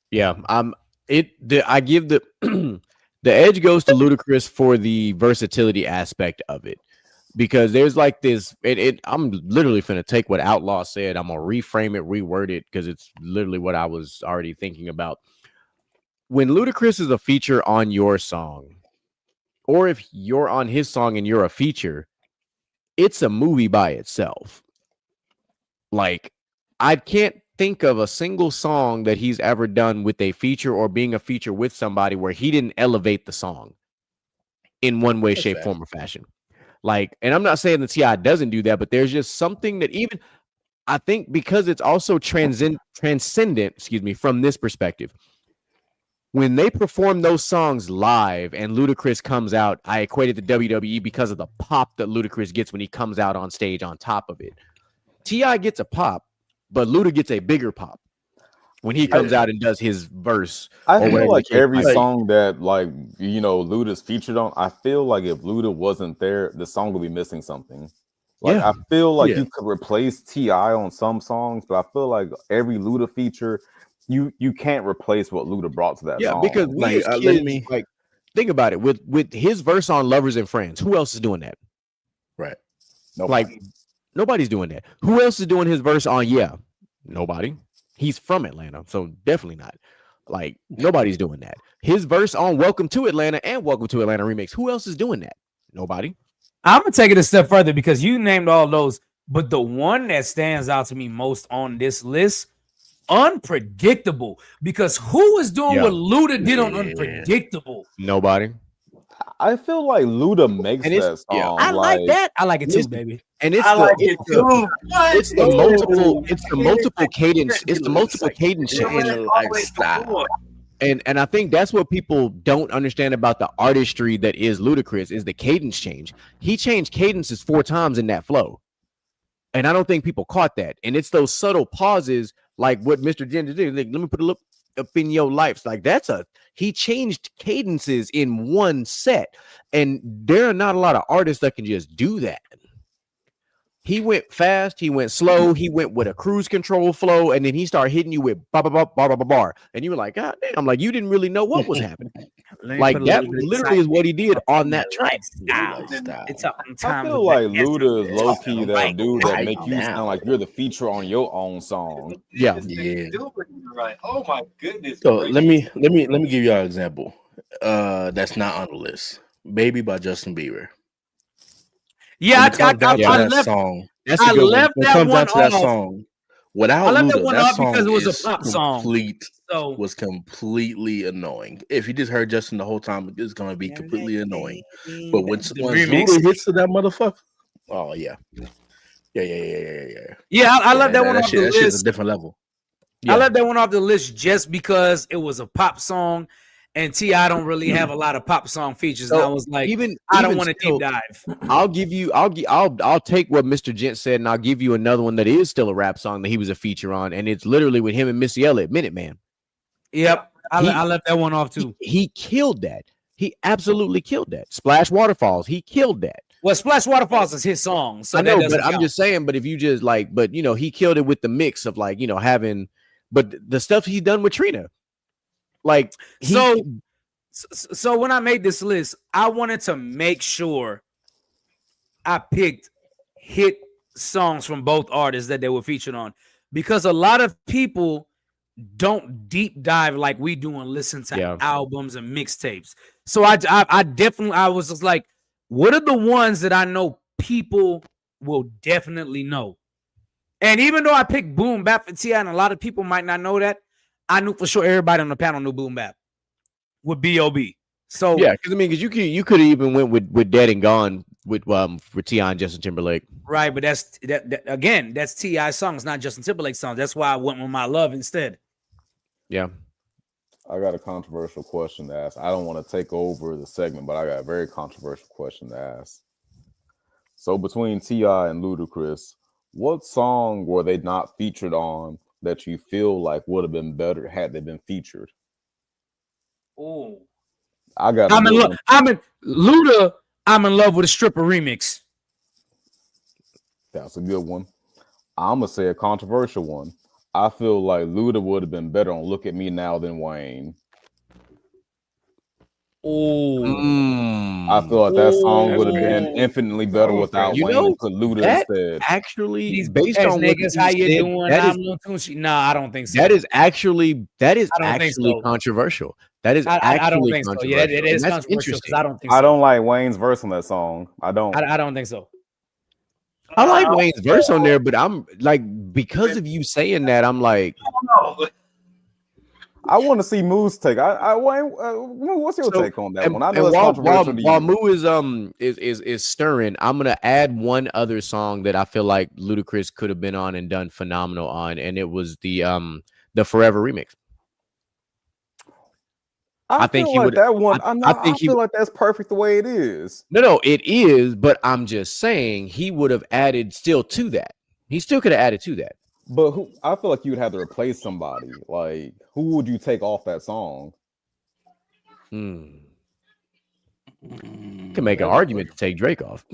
Yeah. I give the the edge goes to Ludacris for the versatility aspect of it. Because there's like this, I'm literally finna take what Outlaw said. I'm gonna reframe it, reword it, because it's literally what I was already thinking about. When Ludacris is a feature on your song, or if you're on his song and you're a feature, it's a movie by itself. Like, I can't think of a single song that he's ever done with a feature or being a feature with somebody where he didn't elevate the song in one way, shape, form, or fashion. Like, and I'm not saying that T.I. doesn't do that, but there's just something that even I think because it's also transcendent, from this perspective. When they perform those songs live and Ludacris comes out, I equated the WWE because of the pop that Ludacris gets when he comes out on stage on top of it. T.I. gets a pop, but Luda gets a bigger pop when he comes out and does his verse. I feel like every song that, like, you know, Luda's featured on, I feel like if Luda wasn't there, the song would be missing something. Like, I feel like you could replace T.I. on some songs, but I feel like every Luda feature, you can't replace what Luda brought to that song. Because we as kids, like, think about it. With his verse on Lovers and Friends, who else is doing that? Right. Nobody. Like, nobody's doing that. Who else is doing his verse on Yeah? Nobody. He's from Atlanta, so definitely not. Like, nobody's doing that. His verse on Welcome to Atlanta and Welcome to Atlanta remix, who else is doing that? Nobody. I'm gonna take it a step further because you named all those, but the one that stands out to me most on this list, Unpredictable. Because who is doing what Luda did on Unpredictable? Nobody. I feel like Luda makes that song. Yeah, I like that. I like it too, baby. And it's the multiple cadence. It's the multiple cadence style. And I think that's what people don't understand about the artistry that is Ludacris is the cadence change. He changed cadences 4 times in that flow. And I don't think people caught that. And it's those subtle pauses like what Mr. Ginger did. Like, let me put a look up in your life. Like, he changed cadences in one set. And there are not a lot of artists that can just do that. He went fast, he went slow, he went with a cruise control flow, and then he started hitting you with bar. And you were like, God damn, like you didn't really know what was happening. Like that literally is what he did on that track. It's up in time. I feel like Luda is low key that dude that make you sound like you're the feature on your own song. Yeah. Right. Oh my goodness. So let me give you an example. That's not on the list. Baby by Justin Bieber. Yeah, When it comes down to I that left. song, That's a I good one. left when it that comes one down to that off. song, I without left that Luda, one that off because song it was a is pop song. So was completely annoying. If you just heard Justin the whole time, it's gonna be completely annoying. But when the Luda remix. hits to that motherfucker, oh yeah. Yeah, I left that That, one that off shit, the that shit's a list. different level. I left that one off the list just because it was a pop song, and T.I. don't really have a lot of pop song features. So and I was like, even I don't even want to still, deep dive. I'll take what Mr. Gent said, and I'll give you another one that is still a rap song that he was a feature on, and it's literally with him and Missy Elliott, Minute Man. Yep, I He- left that one off too. He killed that. He absolutely killed that. Splash Waterfalls, he killed that. Well, Splash Waterfalls is his song, so I know, that but doesn't I'm count. just saying. But if you just like, but you know, he killed it with the mix of like, you know, having, but the stuff he done with Trina, like, So when I made this list, I wanted to make sure I picked hit songs from both artists that they were featured on, because a lot of people don't deep dive like we do and listen to albums and mixtapes. So I definitely, I was just like, what are the ones that I know people will definitely know? And even though I picked Boom Bap for T.I., and a lot of people might not know that, I knew for sure everybody on the panel knew Boom Bap with B.O.B. So yeah, because I mean, because you could have even went with Dead and Gone with for T.I. and Justin Timberlake, right? But that's again, that's T.I. songs, not Justin Timberlake songs. That's why I went with My Love instead. Yeah. I got a controversial question to ask. I don't want to take over the segment, but I got a very controversial question to ask. So between T.I. and Ludacris, what song were they not featured on that you feel like would have been better had they been featured? Oh, I got. I'm in Luda. I'm in love with a stripper remix. That's a good one. I'm gonna say a controversial one. I feel like Luda would have been better on "Look at Me Now" than Wayne. Oh, I feel like that song would have been infinitely better without You Wayne know, and put Luda that instead. actually, these based ass on what niggas, you how you said, doing? that I'm Tunechi. No, I don't think so. that is actually I don't think so. controversial. That is I don't actually think so. controversial. Yeah, it is and that's controversial because interesting. I don't think so. I don't like Wayne's verse on that song. I don't. I don't think so. I like Wayne's verse on there, but I'm like, because of you saying that, I'm like, I want to see Moo's take. Wayne, Moo, what's your take on that one? I know and it's controversial to while you. Moo is stirring, I'm gonna add one other song that I feel like Ludacris could have been on and done phenomenal on, and it was the Forever remix. I think feel he like would. that one. I he feel like that's perfect the way it is. No, it is, but I'm just saying he would have added still to that. He still could have added to that. But I feel like you'd have to replace somebody. Like, who would you take off that song? You can make an argument to take Drake off.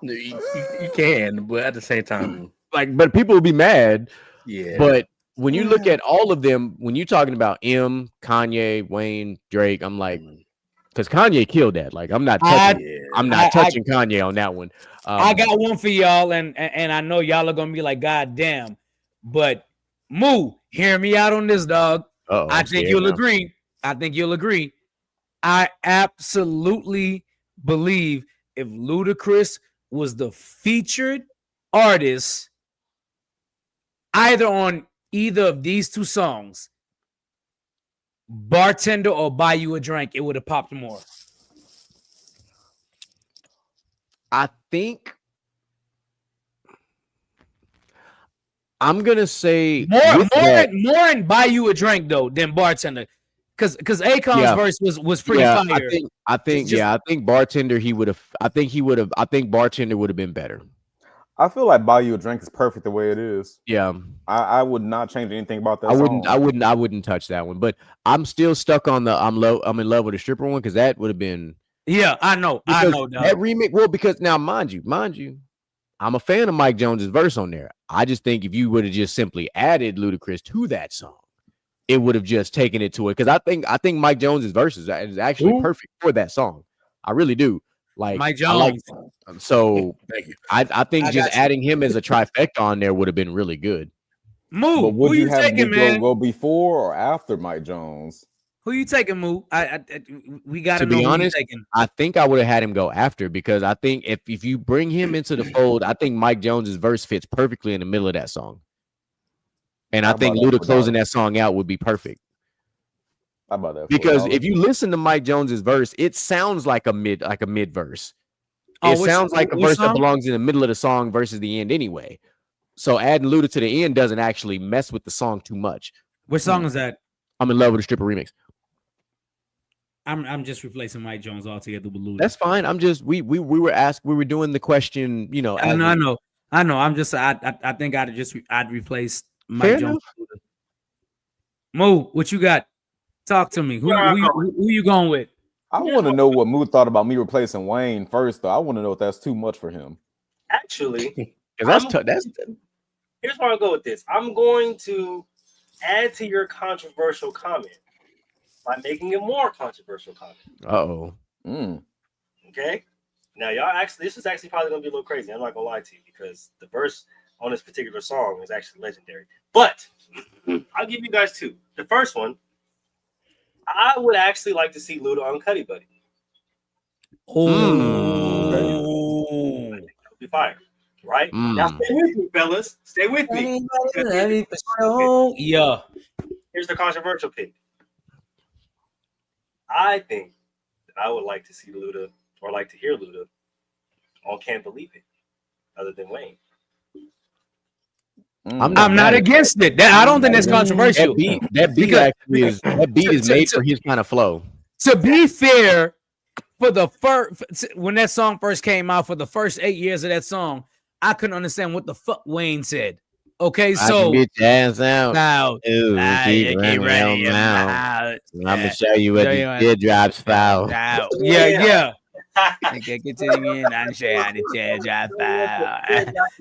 You can, but at the same time, like, but people will be mad. Yeah. But when you look at all of them, when you're talking about M, Kanye, Wayne, Drake, I'm like, because Kanye killed that. Like, I'm not touching Kanye on that one. I got one for y'all, and I know y'all are gonna be like, God damn. But Moo, hear me out on this, dog. I think you'll agree. I absolutely believe if Ludacris was the featured artist either on either of these two songs, Bartender or Buy You a Drink, it would have popped more. I think I'm gonna say more and Buy You a Drink though than Bartender, because Akon's verse was pretty fire. I think Bartender I think Bartender would have been better. I feel like Buy You a Drink is perfect the way it is. Yeah. I would not change anything about that. I wouldn't touch that one. But I'm still stuck on the I'm in love with a stripper one, because that would have been. Yeah, I know. Dog. That remix. Well, because now mind you, I'm a fan of Mike Jones's verse on there. I just think if you would have just simply added Ludacris to that song, it would have just taken it to it. Because I think Mike Jones's verse is actually perfect for that song. I really do. Like Mike Jones. So thank you. I think just adding him as a trifecta on there would have been really good. Moo, but would who you taking, man? Go before or after Mike Jones? Who you taking, Moo? We got To to know be who you honest, taking. I think I would have had him go after because I think if you bring him into the fold, I think Mike Jones's verse fits perfectly in the middle of that song. And I How think about that Luda for closing Dollar? that song out would be perfect. How about that for Because Dollar? if you listen to Mike Jones's verse, it sounds like a mid verse. Oh, It sounds like a which verse that song? belongs in the middle of the song versus the end anyway. So adding Luda to the end doesn't actually mess with the song too much. Which song is that? I'm in love with the stripper remix. I'm just replacing Mike Jones altogether with Luda. That's fine. I'm just we were doing the question, you know. I know. I'm just I think I'd replace Mike Fair Jones enough. with Luda. Mo, what you got? Talk to me. Who you going with? I want to know what Mood thought about me replacing Wayne first, though. I want to know if that's too much for him. Actually, Because that's here's where I'll go with this. I'm going to add to your controversial comment by making a more controversial comment. uh-oh. Okay. Now, this is actually probably gonna be a little crazy. I'm not gonna lie to you because the verse on this particular song is actually legendary. But I'll give you guys two. The first one, I would actually like to see Luda on Cuddy Buddy. Oh, That would be fire, right? Now, stay with me, fellas. Stay with me. yeah. Here's the controversial pick. I think that I would like to see Luda or like to hear Luda on Can't Believe It, other than Wayne. I'm not against it. I don't think that's controversial. That beat actually is made for his kind of flow. To be fair, for the first when that song first came out, for the first 8 years of that song, I couldn't understand what the fuck Wayne said. Okay, so get your ass out. now Ooh, keep running your mouth. I'm gonna show you what the teardrops fall. Yeah. I can continue in. I'm sure the teardrop fall.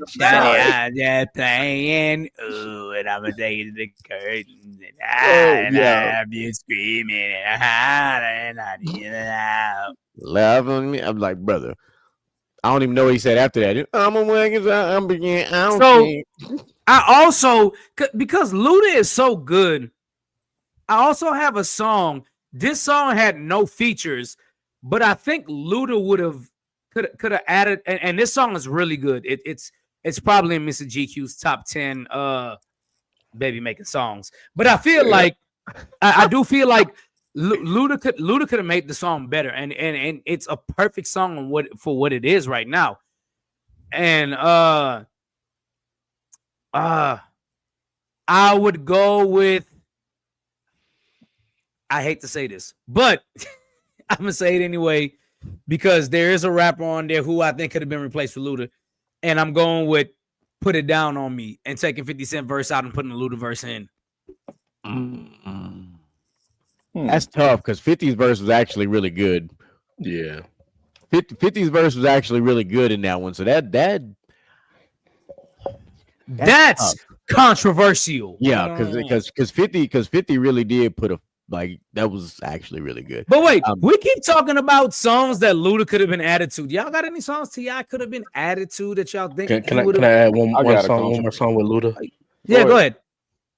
Shiny eyes just playing. Ooh, and I'm gonna take you to the curtains and I have you screaming and hollering out. Love on me. I'm like, brother. I don't even know what he said after that. I'm a wagon. I'm beginning. So I also, because Luda is so good, I also have a song. This song had no features, but I think Luda would have could have added. And this song is really good. It's probably in Mr. GQ's top 10 baby making songs. But I feel like I do feel like Luda could have made the song better, and it's a perfect song for what it is right now. And I would go with, I hate to say this, but I'm gonna say it anyway because there is a rapper on there who I think could have been replaced with Luda, and I'm going with Put It Down on Me and taking 50 Cent verse out and putting the Luda verse in. That's tough because 50's verse was actually really good. Yeah. 50's verse was actually really good in that one. So that's controversial. Yeah, because 50 really did put a, like, that was actually really good. But wait, we keep talking about songs that Luda could have been added to. Y'all got any songs T.I. could have been added to that y'all think? Can I add one more song with Luda? Yeah, go ahead.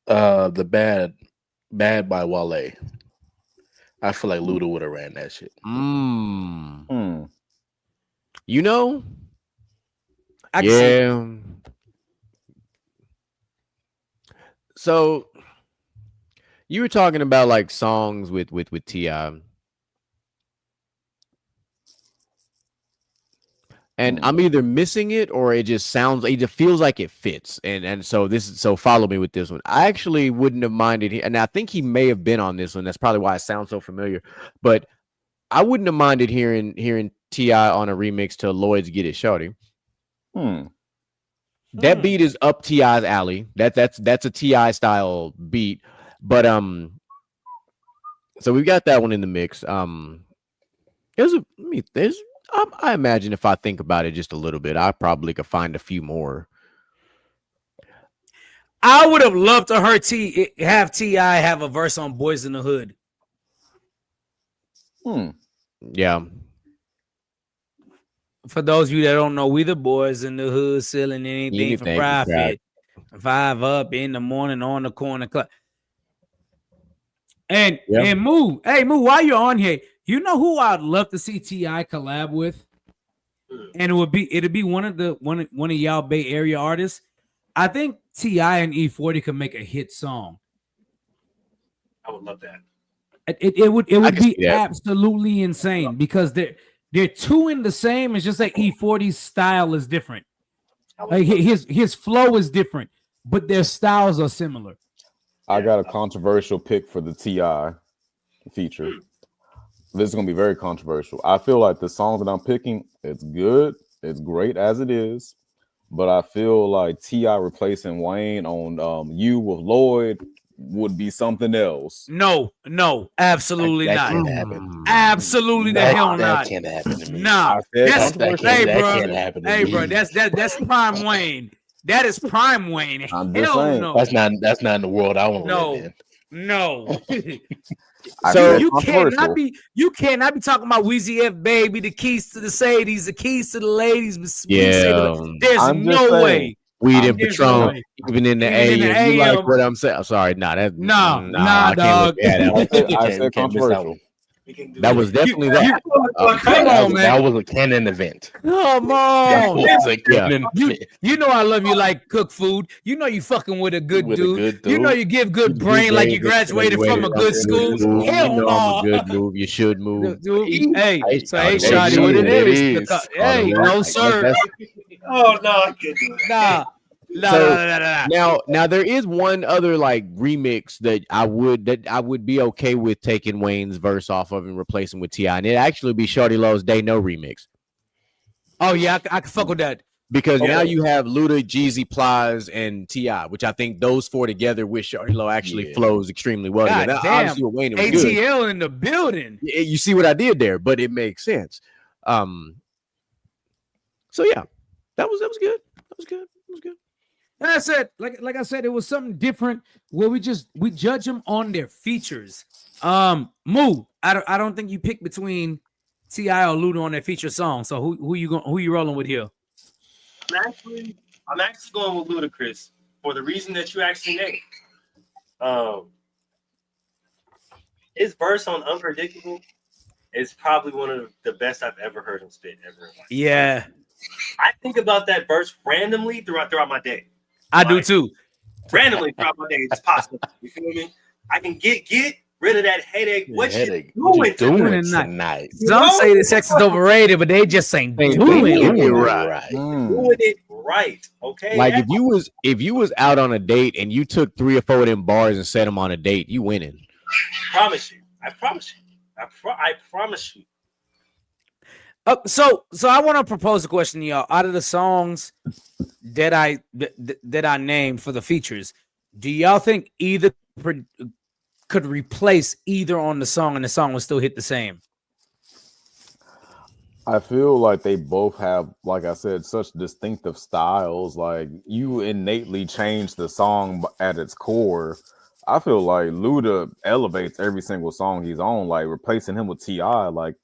The Bad by Wale. I feel like Luda would have ran that shit. You know, I can see. So you were talking about like songs with T.I. And I'm either missing it or it just feels like it fits. And so follow me with this one. I actually wouldn't have minded, and I think he may have been on this one. That's probably why it sounds so familiar. But I wouldn't have minded hearing T.I. on a remix to Lloyd's Get It Shorty. That beat is up T.I.'s alley. That's a T.I. style beat. But so we've got that one in the mix. I imagine if I think about it just a little bit, I probably could find a few more. I would have loved to have T.I. have a verse on Boys in the Hood. Yeah. For those of you that don't know, we the boys in the hood selling anything for profit. 5 up in the morning on the corner club. And Moo, hey Moo, while you're on here, you know who I'd love to see T.I. collab with, and it'd be one of y'all Bay Area artists. I think T.I. and E40 could make a hit song. I would love that. It would be absolutely insane because they're two in the same. It's just that E40's style is different. Like his flow is different, but their styles are similar. I got a controversial pick for the T.I. feature. This is going to be very controversial. I feel like the song that I'm picking, it's good. It's great as it is. But I feel like T.I. replacing Wayne on You with Lloyd would be something else. No, absolutely that not. Can't happen. Absolutely the hell not. That can't happen to me. Nah, that can't happen to me. Bro, that's prime Wayne. That is prime Wayne. I'm just saying. No. That's not in the world I want to live in. No. So you cannot be talking about Weezy F Baby, the keys to the Sadies, the keys to the ladies. There's no way. Weed and Patron, even in the AM. You like what I'm saying? I'm sorry, nah, dog. I said controversial. That was definitely that. Come on, man. That was a canon event. Come on. You know I love you like cook food. You know you fucking with a good dude. You know you give good brain like you graduated from a good school. Hell no. I'm a good move. You should move. Hey, Shawty, what it is. Hey, no sir. Oh no, I can't do it. Nah. Now there is one other like remix that I would be okay with taking Wayne's verse off of and replacing with T.I. and it actually be Shorty Low's They Know remix. Oh yeah, I can fuck with that because now you have Luda, Jeezy, Plies, and T.I., which I think those four together with Shorty Low actually flows extremely well. God now, damn. obviously with Wayne, it was ATL good. In the building. You see what I did there, but it makes sense. So yeah, that was good. That was good. And I said, like I said, it was something different where we judge them on their features. Moo, I don't think you pick between T.I. or Luda on their feature song. So who you rolling with here? I'm actually going with Ludacris for the reason that you actually named. His verse on Unpredictable is probably one of the best I've ever heard him spit ever. Yeah. I think about that verse randomly throughout my day. I do too. Randomly throughout my day, it's possible. You feel me? I can get rid of that headache. What you doing tonight? Some say the sex is overrated, but they just ain't doing it right. Doing it right. Okay. Like if you was out on a date and you took 3 or 4 of them bars and set them on a date, you winning. I promise you. So I want to propose a question to y'all. Out of the songs that I named for the features, do y'all think either could replace either on the song and the song would still hit the same? I feel like they both have, like I said, such distinctive styles. Like you innately change the song at its core. I feel like Luda elevates every single song he's on. Like replacing him with T.I., like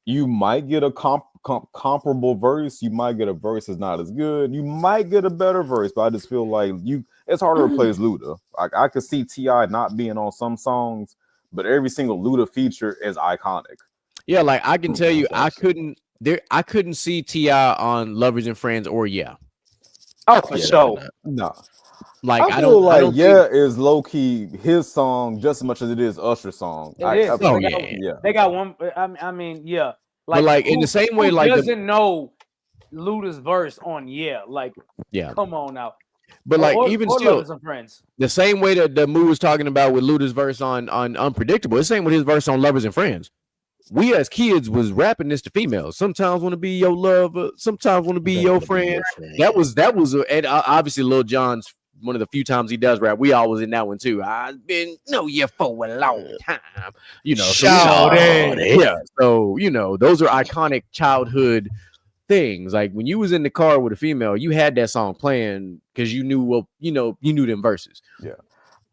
you might get a comparable verse. You might get a verse that's not as good. You might get a better verse, but I just feel like it's hard to replace Luda. Like I could see T.I. not being on some songs, but every single Luda feature is iconic. Yeah, like I can tell you, I couldn't see T.I. on Lovers and Friends or Yeah. Oh, for sure. No. Like I feel like is low key his song just as much as it is Usher's song. They got one. I mean, yeah. Like, but like in the same way, like doesn't know Luda's verse on come on now. But like even still, Friends. The same way that the Moo was talking about with Luda's verse on Unpredictable, the same with his verse on Lovers and Friends. We as kids was rapping this to females. Sometimes want to be your lover, sometimes want to be your friend. That was and obviously Lil Jon's one of the few times he does rap. We all was in that one too. I've been know you for a long time. You know, so you know, those are iconic childhood things. Like when you was in the car with a female, you had that song playing because you knew you knew them verses. Yeah.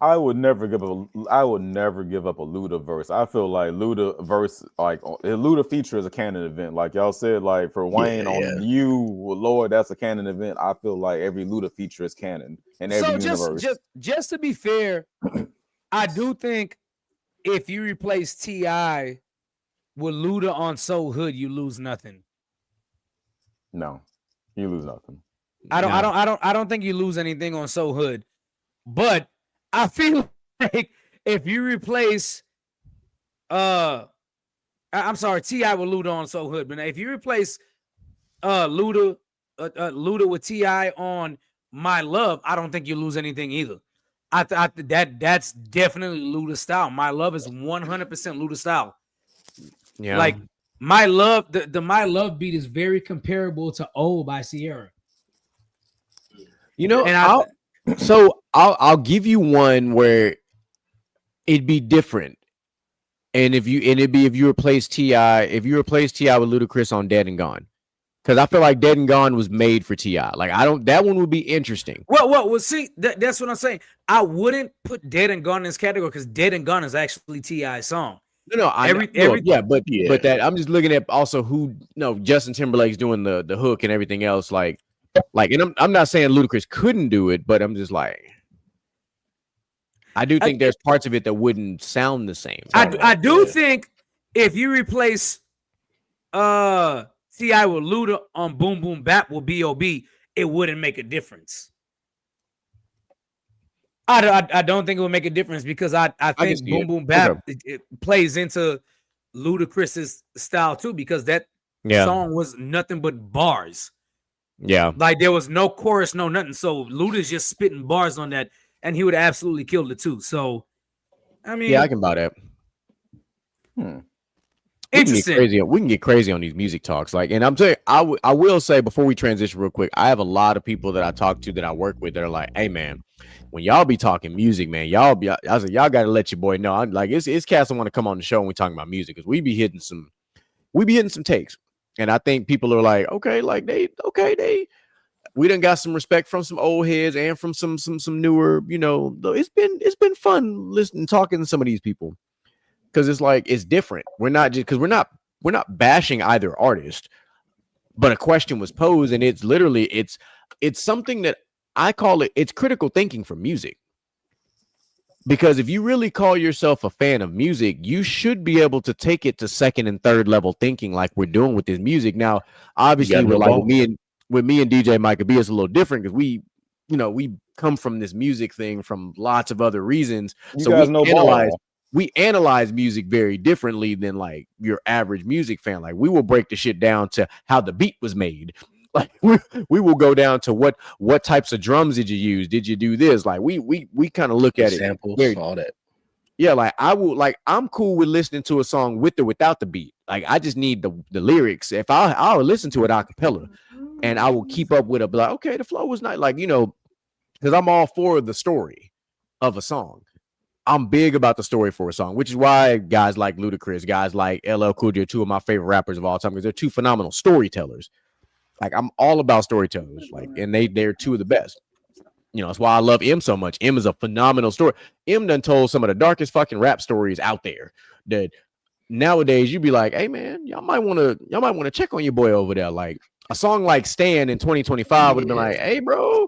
I would never give up a Luda verse. I feel like Luda verse, like a Luda feature is a canon event. Like y'all said, like for Wayne on You, Lord, that's a canon event. I feel like every Luda feature is canon in every universe. Just to be fair, I do think if you replace T.I. with Luda on Soul Hood, you lose nothing. No, you lose nothing. I don't think you lose anything on Soul Hood. But I feel like if you replace I'm sorry, T.I. with Luda on Soul Hood, but if you replace Luda with T.I. on My Love, I don't think you lose anything either. That's definitely Luda style. My Love is 100% Luda style. Yeah. Like My Love, the My Love beat is very comparable to Oh by Sierra. You know, And I'll give you one where it'd be different. And if you replace T.I. with Ludacris on Dead and Gone. Because I feel like Dead and Gone was made for T.I. Like that one would be interesting. Well, see, that's what I'm saying. I wouldn't put Dead and Gone in this category because Dead and Gone is actually T.I.'s song. No, but that I'm just looking at also who Justin Timberlake's doing the hook and everything else. Like, and I'm not saying Ludacris couldn't do it, but I'm just like, I do think there's parts of it that wouldn't sound the same. I do think if you replace T.I. with Luda on Boom Boom Bap with B.O.B., it wouldn't make a difference. I don't think it would make a difference because I think Boom Boom Bap it plays into Ludacris's style too because that song was nothing but bars. Yeah. Like there was no chorus, no nothing. So Luda's just spitting bars on that and he would have absolutely killed it too. So, I mean. Yeah, I can buy that. Interesting. We can get crazy on these music talks. Like, and I'm saying, I will say before we transition real quick, I have a lot of people that I talk to that I work with that are like, hey man, when y'all be talking music, man, y'all got to let your boy know. I'm like, it's cats that want to come on the show when we talking about music because we be hitting some takes. And I think people are like, okay, like we done got some respect from some old heads and from some newer, it's been fun listening, talking to some of these people. Because it's like it's different. We're not bashing either artist, but a question was posed, and it's literally it's something that I call it's critical thinking for music. Because if you really call yourself a fan of music, you should be able to take it to second and third level thinking, like we're doing with this music. Now, obviously, with me and DJ Micah B, it's a little different because we come from this music thing from lots of other reasons. We analyze music very differently than like your average music fan. Like we will break the shit down to how the beat was made. Like we will go down to what types of drums did you use? Did you do this? Like we kind of look at samples, it. All that. Yeah, like I'm cool with listening to a song with or without the beat. Like I just need the lyrics. If I'll listen to it a cappella and I will keep up with it. But like, okay, the flow was not like, because I'm all for the story of a song. I'm big about the story for a song, which is why guys like Ludacris, guys like LL Cool J are two of my favorite rappers of all time because they're two phenomenal storytellers. Like I'm all about storytellers, like, and they're two of the best. That's why I love M so much. M is a phenomenal story. M done told some of the darkest fucking rap stories out there that nowadays you'd be like, hey man, y'all might want to check on your boy over there. Like a song like Stan in 2025 would have been like, hey bro.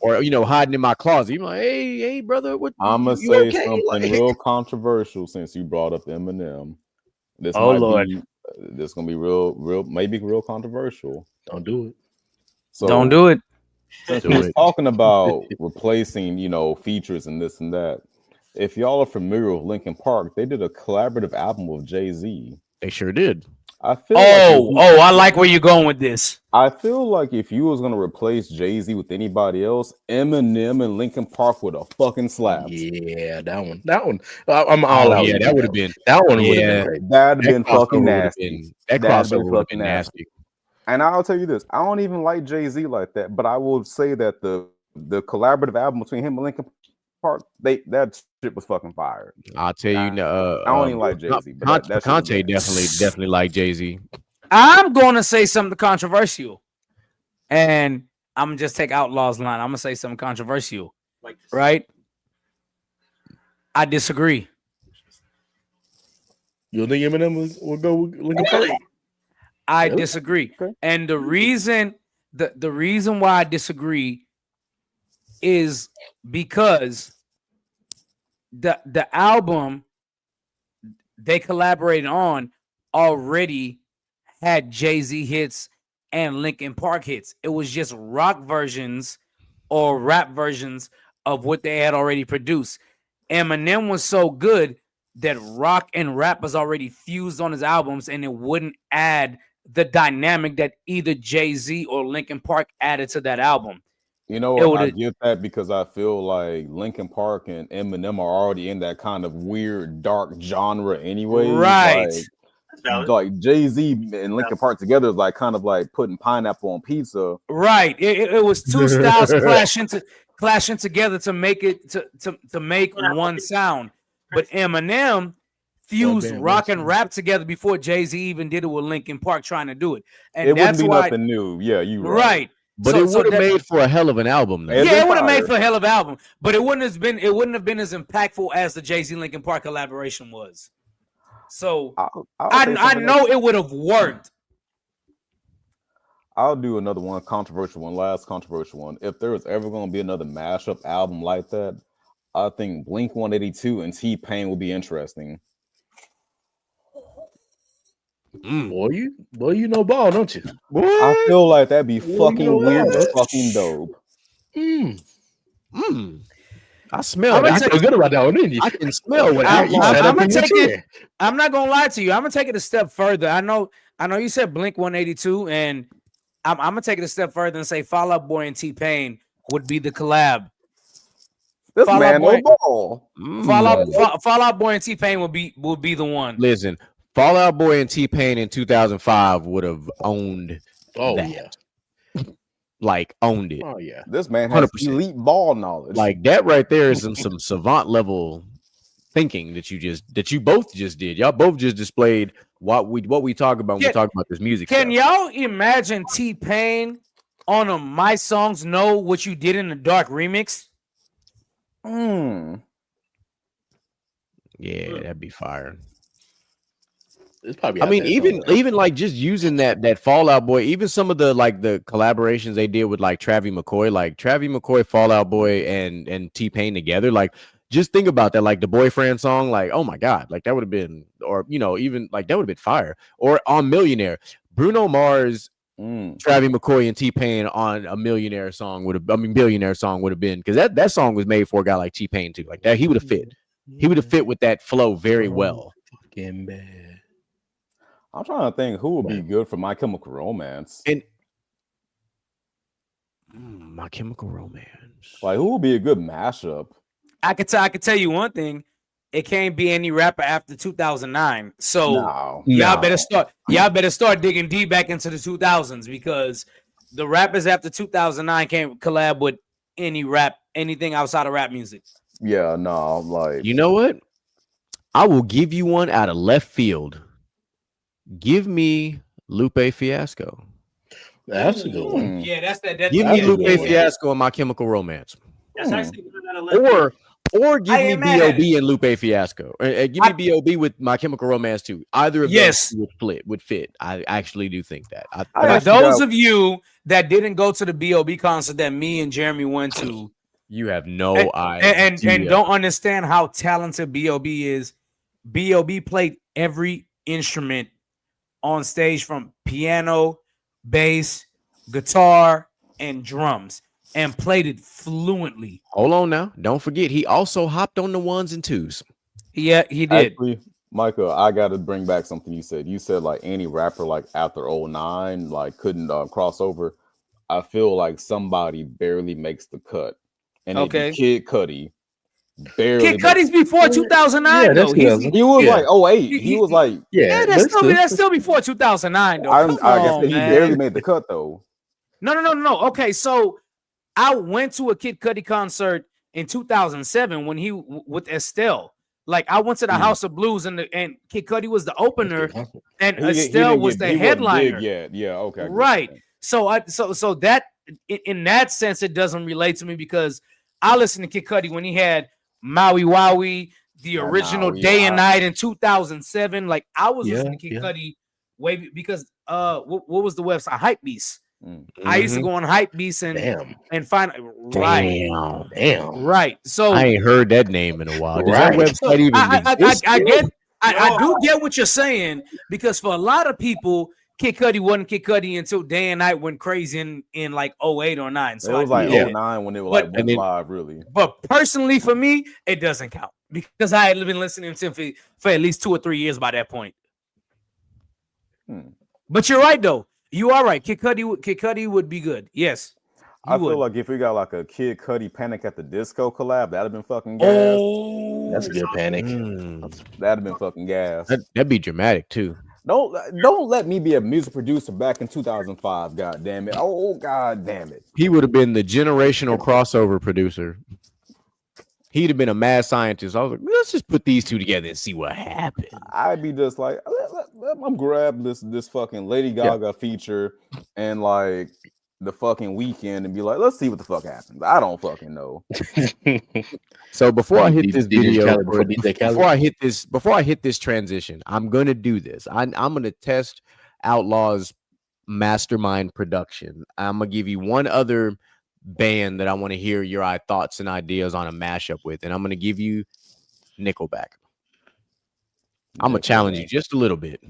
Or hiding in my closet. You're like, hey, brother, what? I'm gonna say something real controversial since you brought up Eminem. This gonna be real, maybe real controversial. Don't do it. So don't do it. Since we're talking about replacing, features and this and that. If y'all are familiar with Linkin Park, they did a collaborative album with Jay-Z. They sure did. I feel I like where you're going with this. I feel like if you was gonna replace Jay-Z with anybody else, Eminem and Linkin Park would have fucking slapped. Yeah, that one. I'm all out. Yeah, that would have been. That one would have been great. That'd have been fucking nasty. That crossover would have been nasty. And I'll tell you this: I don't even like Jay-Z like that, but I will say that the collaborative album between him and Linkin Park, that shit was fucking fire. I'll tell you, I don't even like Jay-Z, but Conte definitely like Jay-Z. I'm going to say something controversial, and I'm gonna just take Outlaw's line. I'm gonna say something controversial, right? I disagree. You think Eminem will go with Linkin Park? I disagree, and the reason why I disagree is because the album they collaborated on already had Jay-Z hits and Linkin Park hits. It was just rock versions or rap versions of what they had already produced. Eminem was so good that rock and rap was already fused on his albums, and it wouldn't add the dynamic that either Jay-Z or Linkin Park added to that album. You know, I get that because I feel like Linkin Park and Eminem are already in that kind of weird, dark genre anyway. Right. Like Jay-Z and Linkin Park together is like kind of like putting pineapple on pizza. Right. It was two styles clashing together to make it to make one sound. But Eminem fused rock and rap together before Jay-Z even did it with Linkin Park trying to do it. And it that's wouldn't be why nothing new. Yeah, you right. But it would have made for a hell of an album, though. Yeah, it would have made for a hell of an album. But it wouldn't have been as impactful as the Jay-Z Linkin Park collaboration was. So I know it would have worked. I'll do another one, last controversial one. If there was ever going to be another mashup album like that, I think Blink 182 and T-Pain will be interesting. Boy, you know ball, don't you? Boy, I feel like that'd be fucking weird, but fucking dope. I smell. I feel good about that one, didn't you? I can smell what I'm gonna take it. I'm not gonna lie to you. I'm gonna take it a step further. I know you said Blink 182, and I'm gonna take it a step further and say Fall Out Boy and T-Pain would be the collab. This Fall man no ball. Fall Out Boy and T-Pain will be the one. Listen, Fall Out Boy and T-Pain in 2005 would have owned. Oh that. yeah. Like owned it. Oh yeah. This man has 100%. Elite ball knowledge. Like that right there is some savant level thinking that you both just did. Y'all both just displayed what we talk about when we talk about this music. Can y'all imagine T-Pain on a My Songs Know What You Did in the Dark remix? Yeah, that'd be fire. It's probably I mean, even like just using that Fall Out Boy, even some of the like the collaborations they did with like Travis McCoy, Fall Out Boy, and T-Pain together. Like, just think about that, like the Boyfriend song. Like, oh my god, like that would have been, or even like that would have been fire. Or on Millionaire, Bruno Mars, Travis McCoy, and T-Pain on a Billionaire song would have been, because that song was made for a guy like T-Pain too. Like that, he would have fit. He would have fit with that flow very well. Fucking bad. I'm trying to think who would be good for My Chemical Romance. And My Chemical Romance. Like, who would be a good mashup? I could tell you one thing. It can't be any rapper after 2009. So y'all better start digging deep back into the 2000s, because the rappers after 2009 can't collab with anything outside of rap music. Yeah, no, like, you know what? I will give you one out of left field. Give me Lupe Fiasco. That's a good one. Yeah, that's that. Give me Lupe Fiasco and My Chemical Romance. That's actually good out of left or give me B.O.B. and Lupe Fiasco. Give me B.O.B. with My Chemical Romance too. Either of those would fit. I actually do think that. Those of you that didn't go to the B.O.B. concert that me and Jeremy went to, you have no idea. And don't understand how talented B.O.B. is. B.O.B. played every instrument on stage, from piano, bass, guitar, and drums, and played it fluently. Hold on now. Don't forget, he also hopped on the ones and twos. Yeah, he did. Actually, Michael, I got to bring back something you said. You said like any rapper like after 2009 like couldn't cross over. I feel like somebody barely makes the cut. And Kid Cudi. Kid Cudi's before 2009 though. He was like 08. He was like that's still before 2009 though. I guess he barely made the cut though. No. Okay, so I went to a Kid Cudi concert in 2007 when he with Estelle. Like, I went to the House of Blues and Kid Cudi was the opener and Estelle was the headliner. Yeah, okay. Right. So that in that sense it doesn't relate to me, because I listened to Kid Cudi when he had Maui Wowie, the original Day and Night in 2007. Like, I was listening to Kid Cudi way, because what was the website? Hypebeast. I used to go on Hypebeast and find right. So I ain't heard that name in a while. Does that website even exist? I do get what you're saying, because for a lot of people, Kid Cudi wasn't Kid Cudi until Day and Night went crazy in like 08 or 9. So it was like Yeah. 09 when it was But- like went live, really. but personally for me, it doesn't count because I had been listening to him for at least 2 or 3 years by that point. But you're right though. You are right. Kid Cudi would be good. Yes. I would. feel like if we got like a Kid Cudi Panic at the Disco collab, that'd have been fucking gas. Oh, That's a good Panic. That'd have been fucking gas. That'd be dramatic too. Don't let me be a music producer back in 2005. God damn it! Oh god damn it! He would have been the generational crossover producer. He'd have been a mad scientist. I was like, let's just put these two together and see what happens. I'd be just like, I'm grab this fucking Lady Gaga feature and like the fucking Weekend and be like, let's see what the fuck happens. I don't fucking know. So before I hit this video, before before I hit this transition, I'm gonna do this. I'm gonna test Outlaw's mastermind production. I'm gonna give you one other band that I want to hear your thoughts and ideas on a mashup with, and I'm gonna give you Nickelback. I'm gonna challenge you just a little bit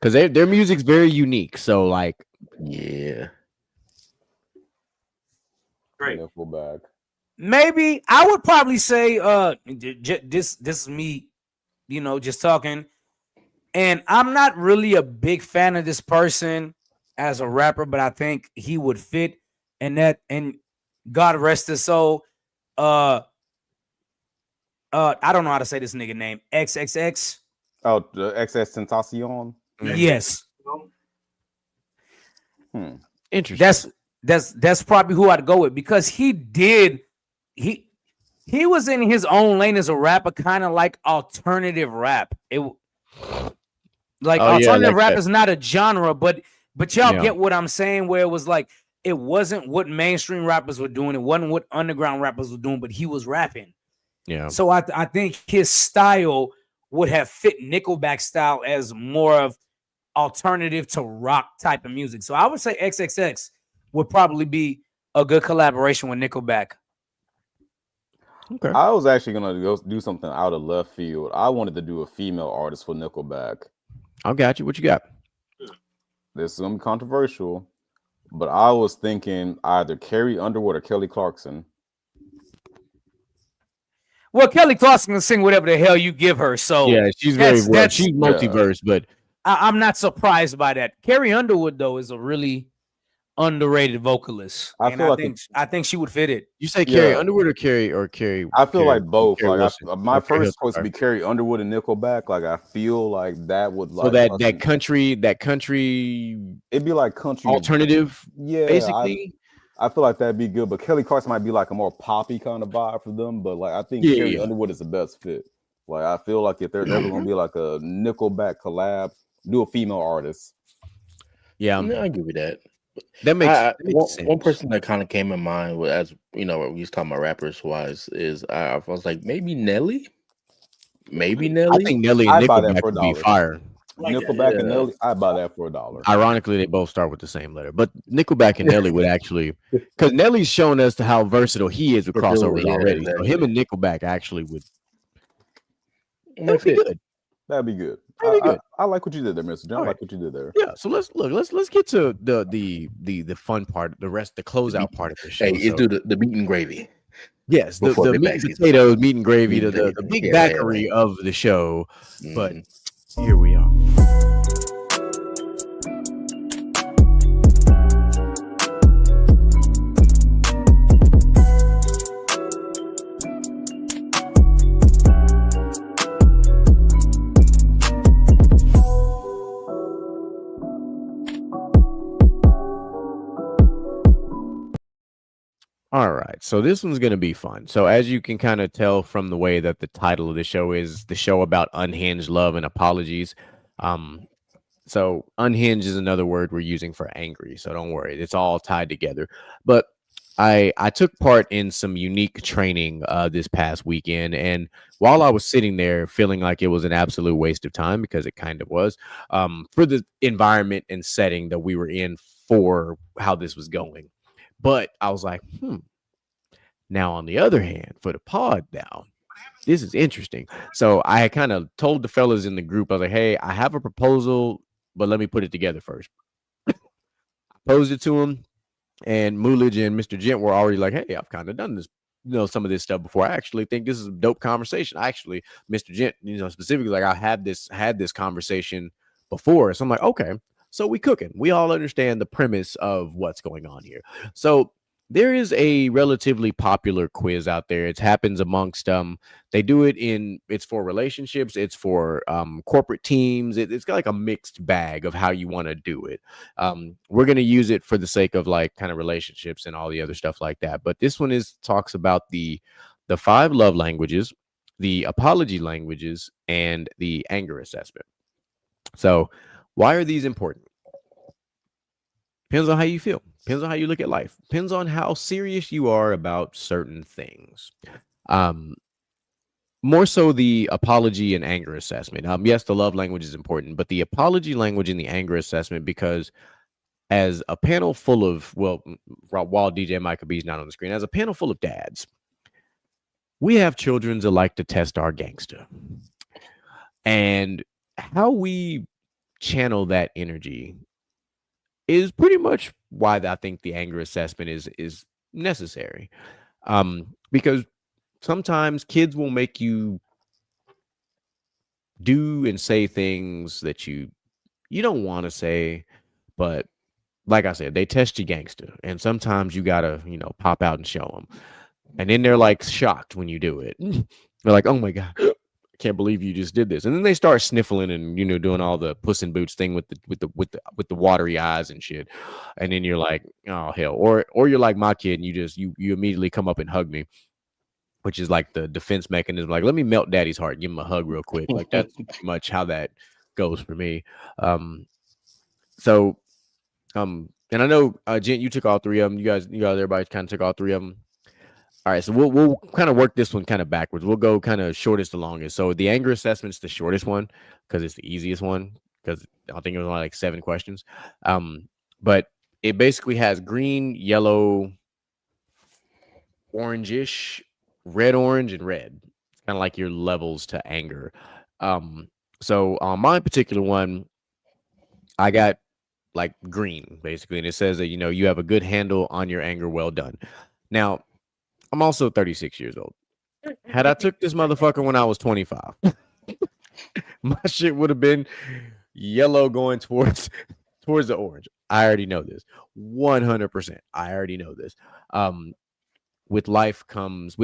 because their music's very unique. So like, yeah, Great. Nickelback. maybe I would probably say this is me, just talking, and I'm not really a big fan of this person as a rapper, but I think he would fit, and God rest his soul. I don't know how to say this nigga name. XXX. Oh, the XS Tentacion. Yes. interesting. That's probably who I'd go with, because he was in his own lane as a rapper, kind of like alternative rap. Alternative rap is not a genre, but y'all get what I'm saying, where it was like it wasn't what mainstream rappers were doing, it wasn't what underground rappers were doing, but he was rapping. Yeah. So I think his style would have fit Nickelback style as more of alternative to rock type of music. So I would say XXX would probably be a good collaboration with Nickelback. Okay. I was actually gonna go do something out of left field. I wanted to do a female artist for Nickelback. I got you. What you got? This is gonna be controversial, but I was thinking either Carrie Underwood or Kelly Clarkson. Well, Kelly Clarkson can sing whatever the hell you give her. So Yeah, she's she's multiverse, but I'm not surprised by that. Carrie Underwood, though, is a really underrated vocalist. I think she would fit it. you say Carrie Underwood or Carrie I feel like both. Carrie Like Wilson. my Okay, first choice would be Carrie Underwood and Nickelback. Like I feel like that would so that country it'd be like country alternative, yeah, basically. I feel like that'd be good, but Kelly Clarkson might be like a more poppy kind of vibe for them. But like I think Carrie Underwood is the best fit. Like I feel like if there's ever gonna be like a Nickelback collab, do a female artist. Yeah, I give you that. That makes sense. One person that kind of came in mind with, as we was talking about rappers wise, is I was like maybe Nelly. I think Nelly and Nickelback would be fire. Nickelback and Nelly, I'd buy that for $1. Ironically, they both start with the same letter, but Nickelback and Nelly would actually, because Nelly's shown us how versatile he is with crossovers already. So him and Nickelback actually would. That'd be good. That'd be good. I like what you did there, Mr. John. I like what you did there. Yeah. So let's get to the fun part, the closeout part of the show. Hey, let's do the meat and gravy. Yes, the meat and potatoes, meat and gravy, the big backery of the show. But here we are. All right, so this one's going to be fun. So as you can kind of tell from the way that the title of the show is, the show about unhinged love and apologies. So unhinged is another word we're using for angry. So don't worry, it's all tied together. But I took part in some unique training this past weekend, and while I was sitting there feeling like it was an absolute waste of time, because it kind of was, for the environment and setting that we were in for how this was going. But I was like, now on the other hand, for the pod now, this is interesting. So I kind of told the fellas in the group, I was like, hey, I have a proposal, but let me put it together first. Posed it to him, and Moolage and Mr. Gent were already like, hey, I've kind of done this, some of this stuff before. I actually think this is a dope conversation. Actually, Mr. Gent, specifically, like, I had this conversation before. So I'm like, okay, so we cooking. We all understand the premise of what's going on here. So there is a relatively popular quiz out there. It happens amongst they do it it's for relationships, it's for corporate teams. It's got like a mixed bag of how you want to do it. We're going to use it for the sake of like kind of relationships and all the other stuff like that, but this one is talks about the 5 love languages, the apology languages, and the anger assessment. So why are these important? Depends on how you feel. Depends on how you look at life. Depends on how serious you are about certain things. Um, More so the apology and anger assessment. Yes, the love language is important, but the apology language and the anger assessment, because as a panel full of, well, while DJ Micah B's not on the screen, as a panel full of dads, we have children that like to test our gangster. And how we channel that energy is pretty much why I think the anger assessment is necessary. Because sometimes kids will make you do and say things that you don't want to say, but like I said, they test you gangster, and sometimes you gotta pop out and show them, and then they're like shocked when you do it. They're like, "Oh my god, I can't believe you just did this," and then they start sniffling and doing all the Puss in Boots thing with the watery eyes and shit, and then you're like, "Oh hell," or you're like my kid, and you immediately come up and hug me, which is like the defense mechanism. Like, let me melt daddy's heart, give him a hug real quick. Like, that's pretty much how that goes for me. So, and I know, Gent, you took all 3 of them. You guys, everybody kind of took all 3 of them. All right, so we'll kind of work this one kind of backwards. We'll go kind of shortest to longest. So the anger assessment's the shortest one because it's the easiest one, because I think it was only like 7 questions. But it basically has green, yellow, orangish, red, orange, and red. Kind of like your levels to anger. So on my particular one, I got like green basically, and it says that you have a good handle on your anger. Well done. Now, I'm also 36 years old. Had I took this motherfucker when I was 25, my shit would have been yellow going towards the orange. I already know this. 100%. I already know this. With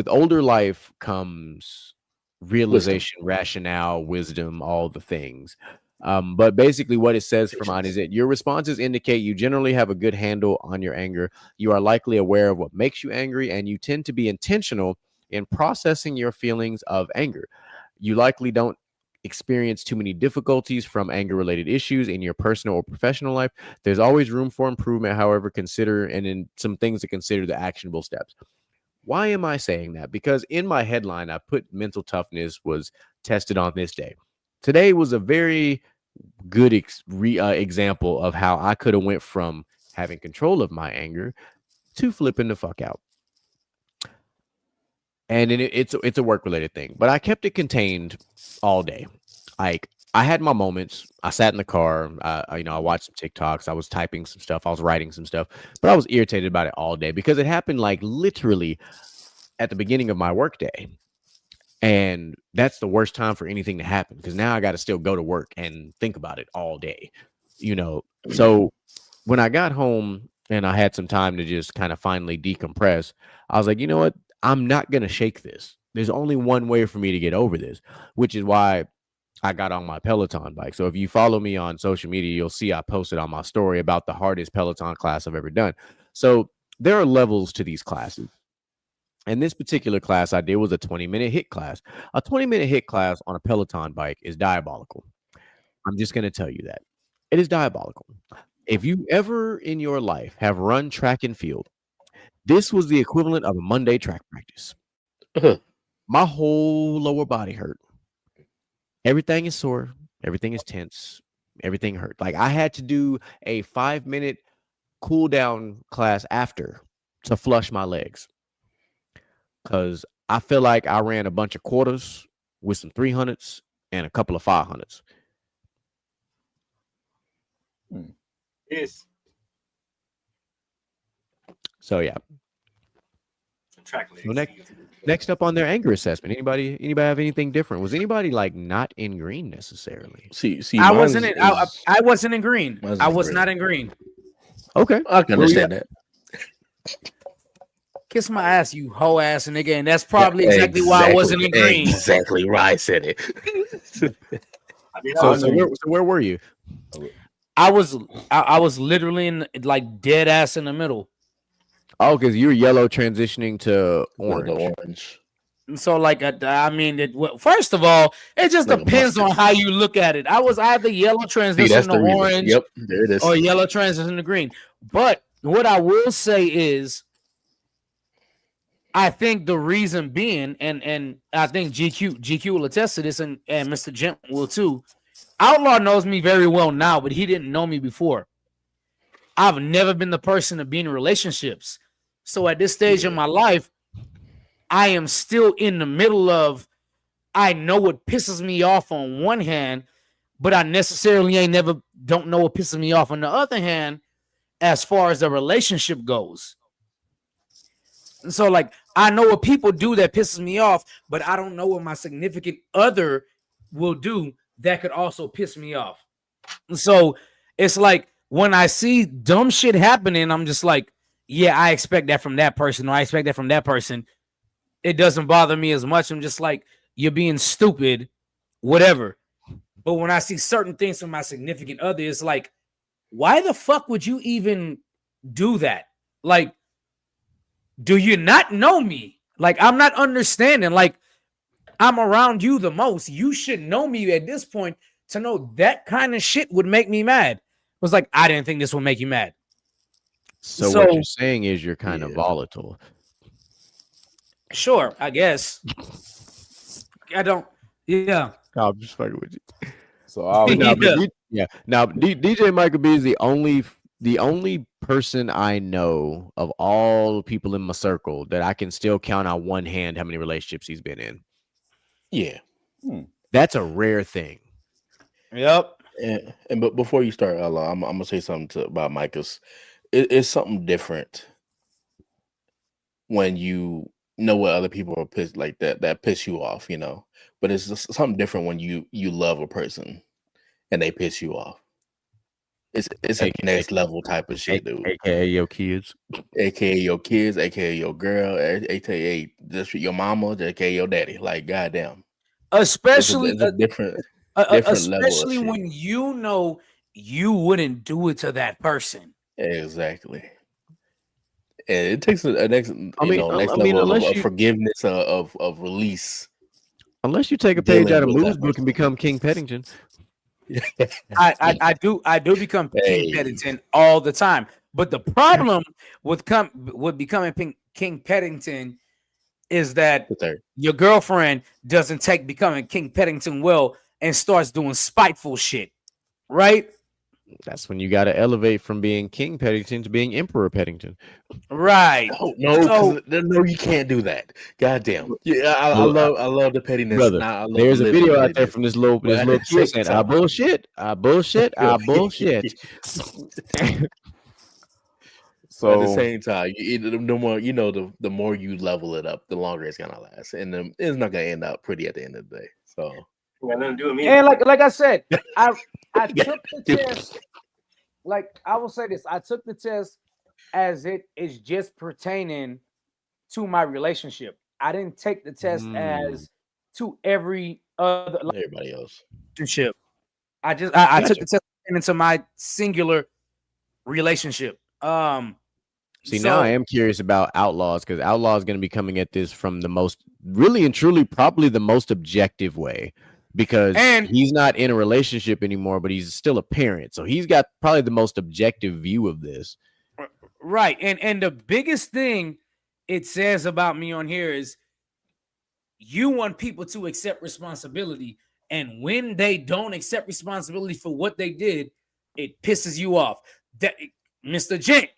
older life comes realization, rationale, wisdom, all the things. But basically what it says for mine is that your responses indicate you generally have a good handle on your anger. You are likely aware of what makes you angry, and you tend to be intentional in processing your feelings of anger. You likely don't experience too many difficulties from anger-related issues in your personal or professional life. There's always room for improvement, however, in some things to consider the actionable steps. Why am I saying that? Because in my headline, I put mental toughness was tested on this day. Today was a very good example of how I could have went from having control of my anger to flipping the fuck out. And it's a work related thing, but I kept it contained all day. Like, I had my moments. I sat in the car. I watched some TikToks. I was typing some stuff. I was writing some stuff, but I was irritated about it all day because it happened like literally at the beginning of my workday. And that's the worst time for anything to happen, because now I got to still go to work and think about it all day, So when I got home and I had some time to just kind of finally decompress, I was like, you know what? I'm not going to shake this. There's only one way for me to get over this, which is why I got on my Peloton bike. So if you follow me on social media, you'll see I posted on my story about the hardest Peloton class I've ever done. So there are levels to these classes. And this particular class I did was a 20-minute HIIT class. A 20-minute HIIT class on a Peloton bike is diabolical. I'm just going to tell you that. It is diabolical. If you ever in your life have run track and field, this was the equivalent of a Monday track practice. My whole lower body hurt. Everything is sore. Everything is tense. Everything hurt. Like, I had to do a 5-minute cool down class after to flush my legs, because I feel like I ran a bunch of quarters with some 300s and a couple of 500s. Yes. So yeah. Track So next up on their anger assessment, anybody have anything different? Was anybody like not in green necessarily? See, I mine wasn't in. is I wasn't in green. mine's I in was green. not in green. Okay, I can understand that. Kiss my ass, you hoe ass nigga, and that's probably exactly why I wasn't in green. Exactly why I said it. I mean, so where were you? I was literally in like dead ass in the middle. Oh, because you're yellow transitioning to orange. The orange. And so, like, I mean, first of all, it just Like a depends on mustard. how you look at it. I was either yellow See, transition that's to the reason. orange, Yep, there it is. or yellow transition to green. But what I will say is, I think the reason being, and I think GQ will attest to this, and Mr. Gent will too. Outlaw knows me very well now, but he didn't know me before. I've never been the person to be in relationships. So at this stage in my life, I am still in the middle of, I know what pisses me off on one hand, but I necessarily don't know what pisses me off on the other hand as far as the relationship goes. And so, like, I know what people do that pisses me off, but I don't know what my significant other will do that could also piss me off. And so it's like when I see dumb shit happening, I'm just like, yeah, I expect that from that person, or I expect that from that person. It doesn't bother me as much. I'm just like, you're being stupid, whatever. But when I see certain things from my significant other, it's like, why the fuck would you even do that? Like, do you not know me? Like, I'm not understanding. Like, I'm around you the most. You should know me at this point to know that kind of shit would make me mad. It was like, I didn't think this would make you mad. So what you're saying is you're kind of volatile. Sure, I guess. I don't. Yeah. No, I'm just fucking with you. So I'll Now DJ Michael B is the only person I know of all people in my circle that I can still count on one hand how many relationships he's been in. Yeah. That's a rare thing. Yep. But before you start, Allah, I'm gonna say something about Micah's. It's something different when you know what other people are pissed like that piss you off, you know. But it's just something different when you love a person and they piss you off. It's a next level type of shit, dude. AKA your kids, AKA your kids, AKA your girl, AKA just your mama, AKA your daddy. Like, goddamn. Especially it's a different especially level of shit. when you know you wouldn't do it to that person. Exactly. And it takes a next level of forgiveness, of release. Unless you take a page out of Moo's book and become King Pettington. I do become King Pettington all the time. But the problem with becoming King Pettington is that your girlfriend doesn't take becoming King Pettington well and starts doing spiteful shit, right? That's when you got to elevate from being King Pettington to being Emperor Pettington. Right. No, you can't do that. Goddamn. Yeah, I love the pettiness. Brother, there's a video out there from this little kid saying, I bullshit. So at the same time, the more you level it up, the longer it's gonna last, and it's not gonna end up pretty at the end of the day. So got nothing to do with me. And like I said, I took the test. Like I will say this, I took the test as it is just pertaining to my relationship. I didn't take the test as to every other everybody else relationship. I took the test into my singular relationship. Now I am curious about Outlaws, because Outlaw is going to be coming at this from the most really and truly probably the most objective way, because he's not in a relationship anymore, but he's still a parent. So he's got probably the most objective view of this. Right. And the biggest thing it says about me on here is you want people to accept responsibility. And when they don't accept responsibility for what they did, it pisses you off. That Mr. Gent,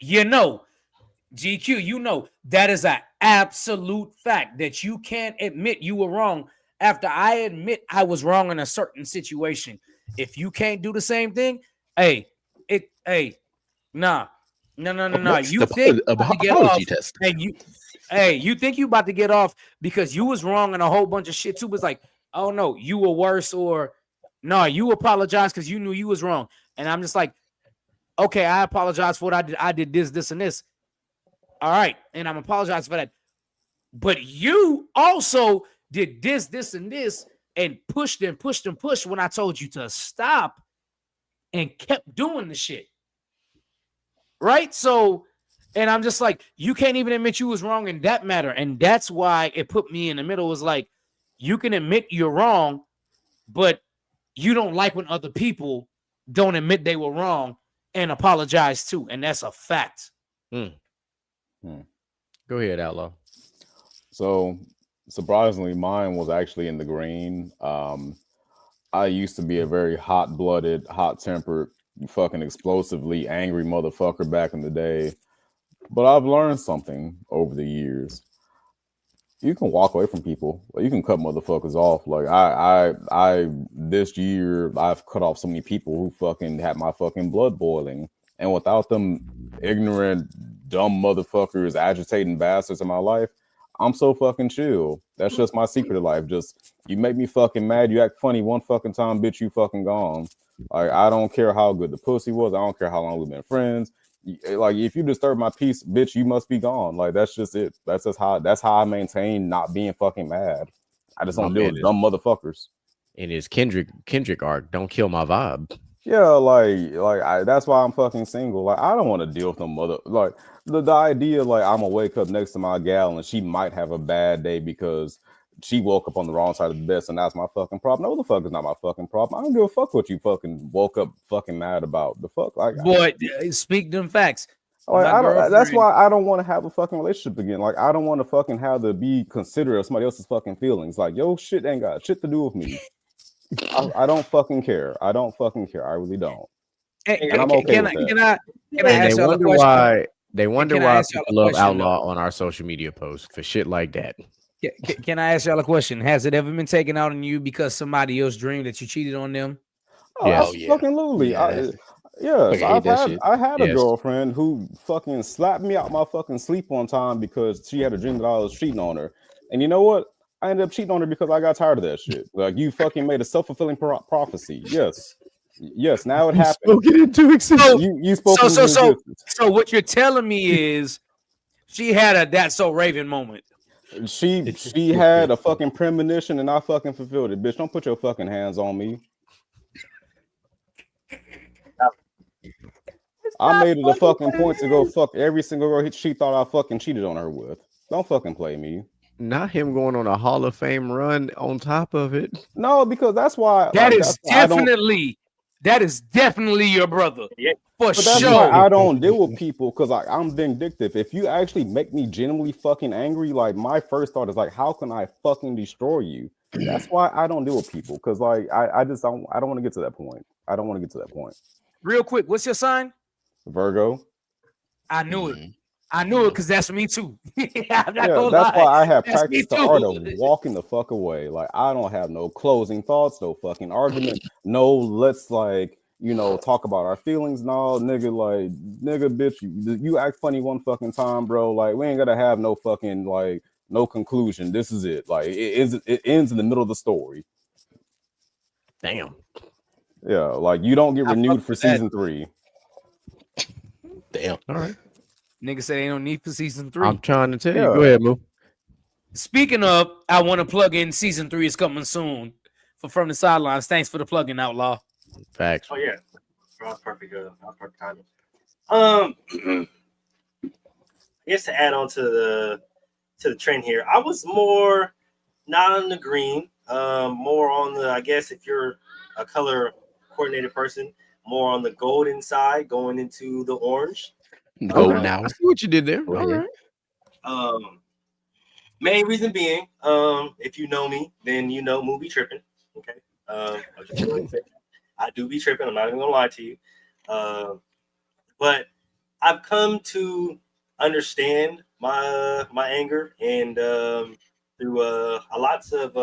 GQ, you know that is an absolute fact that you can't admit you were wrong after I admit I was wrong in a certain situation. If you can't do the same thing, nah, no. Next, You think you about to get apology off, test. and you think you about to get off because you was wrong in a whole bunch of shit too. It's like, oh no, you were worse, or no, you apologize because you knew you was wrong. And I'm just like, okay, I apologize for what I did. I did this, and this. All right, and I'm apologizing for that. But you also did this, and this, and pushed when I told you to stop, and kept doing the shit. Right? So, and I'm just like, you can't even admit you was wrong in that matter. And that's why it put me in the middle. It was like, you can admit you're wrong, but you don't like when other people don't admit they were wrong and apologize too. And that's a fact. Go ahead, Outlaw. So surprisingly, mine was actually in the green. I used to be a very hot-blooded, hot-tempered, fucking explosively angry motherfucker back in the day. But I've learned something over the years. You can walk away from people. You can cut motherfuckers off. Like I this year I've cut off so many people who fucking had my fucking blood boiling. And without them ignorant, dumb motherfuckers, agitating bastards in my life, I'm so fucking chill. That's just my secret of life. Just you make me fucking mad, you act funny one fucking time, bitch, you fucking gone. Like I don't care how good the pussy was, I don't care how long we've been friends. Like if you disturb my peace, bitch, you must be gone. Like that's just it. That's how I maintain not being fucking mad. I just don't deal with dumb motherfuckers. In his Kendrick arc, don't kill my vibe. Yeah, that's why I'm fucking single. Like I don't want to deal with them like the idea like I'm gonna wake up next to my gal and she might have a bad day because she woke up on the wrong side of the bed, and that's my fucking problem. No, the fuck is not my fucking problem. I don't give a fuck what you fucking woke up fucking mad about. The fuck, like, boy, speak them facts. Like, that's why I don't want to have a fucking relationship again. Like, I don't want to fucking have to be considerate of somebody else's fucking feelings. Like, yo, shit ain't got shit to do with me. I don't fucking care. I don't fucking care. I really don't. And I'm okay with that. Can I ask y'all a question? They wonder why people love Outlaw on our social media posts for shit like that. Can I ask y'all a question? Has it ever been taken out on you because somebody else dreamed that you cheated on them? Oh, yes. Absolutely. Yes, I had a girlfriend who fucking slapped me out my fucking sleep one time because she had a dream that I was cheating on her. And you know what? I ended up cheating on her because I got tired of that shit. Like you fucking made a self-fulfilling prophecy. Yes. Now it happened. Spoken into existence. You spoke into existence. So what you're telling me is she had a "That's So Raven" moment. She had a fucking premonition and I fucking fulfilled it. Bitch, don't put your fucking hands on me. I made it a fucking point to go fuck every single girl she thought I fucking cheated on her with. Don't fucking play me. Not him going on a Hall of Fame run on top of it. No, because that's why that is definitely your brother. Yeah. For that's sure. why I don't deal with people because I'm vindictive. If you actually make me genuinely fucking angry, like my first thought is like, how can I fucking destroy you? That's why I don't deal with people because like I don't want to get to that point. I don't want to get to that point. Real quick, what's your sign? Virgo. I knew it. I knew it because that's me too. That's why I have practiced the art of walking the fuck away. Like I don't have no closing thoughts, no fucking argument, no let's like talk about our feelings. No, nigga, bitch, you act funny one fucking time, bro. Like we ain't gotta have no fucking like no conclusion. This is it. Like it ends in the middle of the story. Damn. Yeah, like you don't get renewed for season 3. Damn. All right. Nigga said ain't no need for season 3. I'm trying to tell you. Go ahead, Moo. Speaking of, I want to plug in season 3 is coming soon for From the Sidelines. Thanks for the plug-in, Outlaw. Facts. Oh yeah, that was perfect. That was perfect timing. I guess to add on to the trend here, I was more not on the green, more on the. I guess if you're a color coordinated person, more on the golden side, going into the orange. Now. I see what you did there. All right. Main reason being, if you know me, then you know movie tripping. Okay. I do be tripping. I'm not even gonna lie to you. But I've come to understand my anger, and through lots of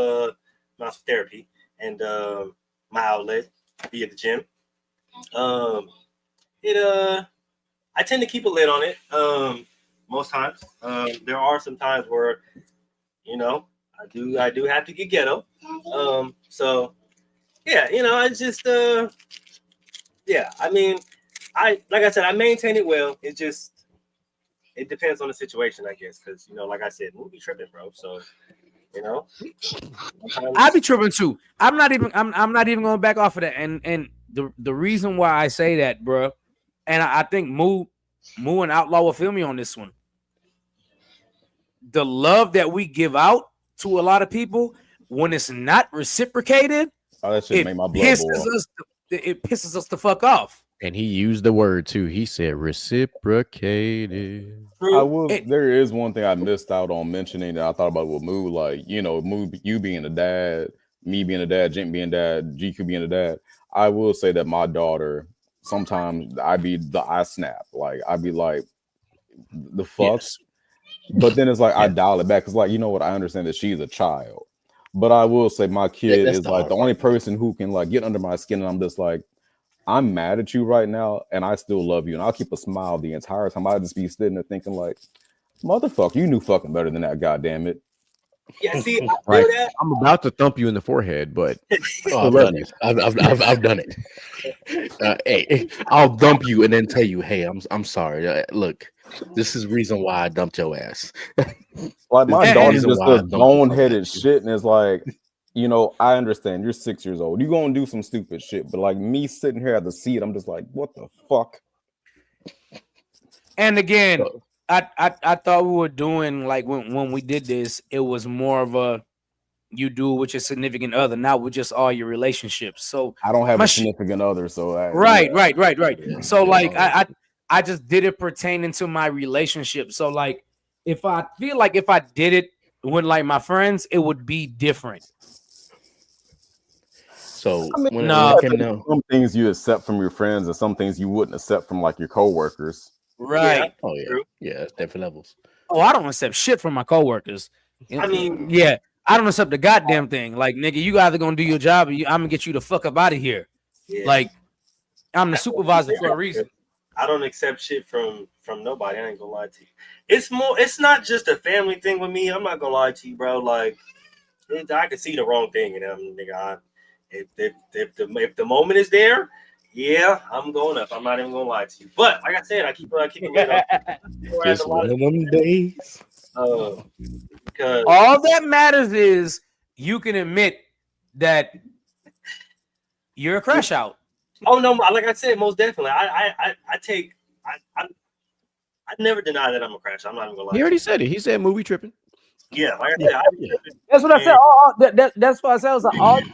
my therapy and my outlet via the gym. It I tend to keep a lid on it. Most times, there are some times where I do have to get ghetto. So yeah, I just yeah. I mean, like I said, I maintain it well. It depends on the situation, I guess, because like I said, we'll be tripping, bro. So I be tripping too. I'm not even going back off of that. And the reason why I say that, bro, and I think Moo and Outlaw will feel me on this one. The love that we give out to a lot of people, when it's not reciprocated, Oh, that shit make my blood boil. It pisses us the fuck off. And he used the word too. He said reciprocated. There is one thing I missed out on mentioning that I thought about with Moo, like, Moo, you being a dad, me being a dad, Jink being dad, GQ being a dad. I will say that my daughter, sometimes I snap. Like, I'd be like, the fuck? Yes. But then it's like, I dial it back. Because, like, you know what? I understand that she's a child. But I will say my kid is like the only person who can like get under my skin. And I'm just like, I'm mad at you right now, and I still love you, and I'll keep a smile the entire time. I'll just be sitting there thinking, like, motherfucker, you knew fucking better than that, goddamn it. Yeah, see, I Like, feel that. I'm about to thump you in the forehead, but I've done it. I've done it. Hey, I'll dump you and then tell you, hey, I'm sorry. Look, this is the reason why I dumped your ass. Like, my daughter just does dumped boneheaded shit, and it's like, I understand you're 6 years old. You're gonna do some stupid shit, but like me sitting here at the seat, I'm just like, what the fuck? And again, I thought we were doing like when we did this, it was more of a you do with your significant other, not with just all your relationships. So I don't have a significant other, so right. Yeah, So like I just did it pertaining to my relationship. So like if I feel like if I did it with like my friends, it would be different. So when no, it came down, some things you accept from your friends and some things you wouldn't accept from like your coworkers. Right. Yeah. Oh yeah, it's different levels. Oh, I don't accept shit from my coworkers. I mean, yeah, I don't accept the goddamn thing. Like, nigga, you either gonna do your job or I'm gonna get you the fuck up out of here. Yeah. Like, I'm the supervisor for a reason. I don't accept shit from nobody. I ain't gonna lie to you. It's not just a family thing with me. I'm not gonna lie to you, bro. Like, I can see the wrong thing in them, nigga. If the moment is there, yeah, I'm going up. I'm not even gonna lie to you. But like I said, I keep kicking it up. It's one of them days. Because all that matters is you can admit that you're a crash out. Oh no, like I said, most definitely. I never deny that I'm a crash. I'm not even gonna lie. he already said it. He said movie tripping. Yeah, like I said, That's what I said. That's what I said. I was like,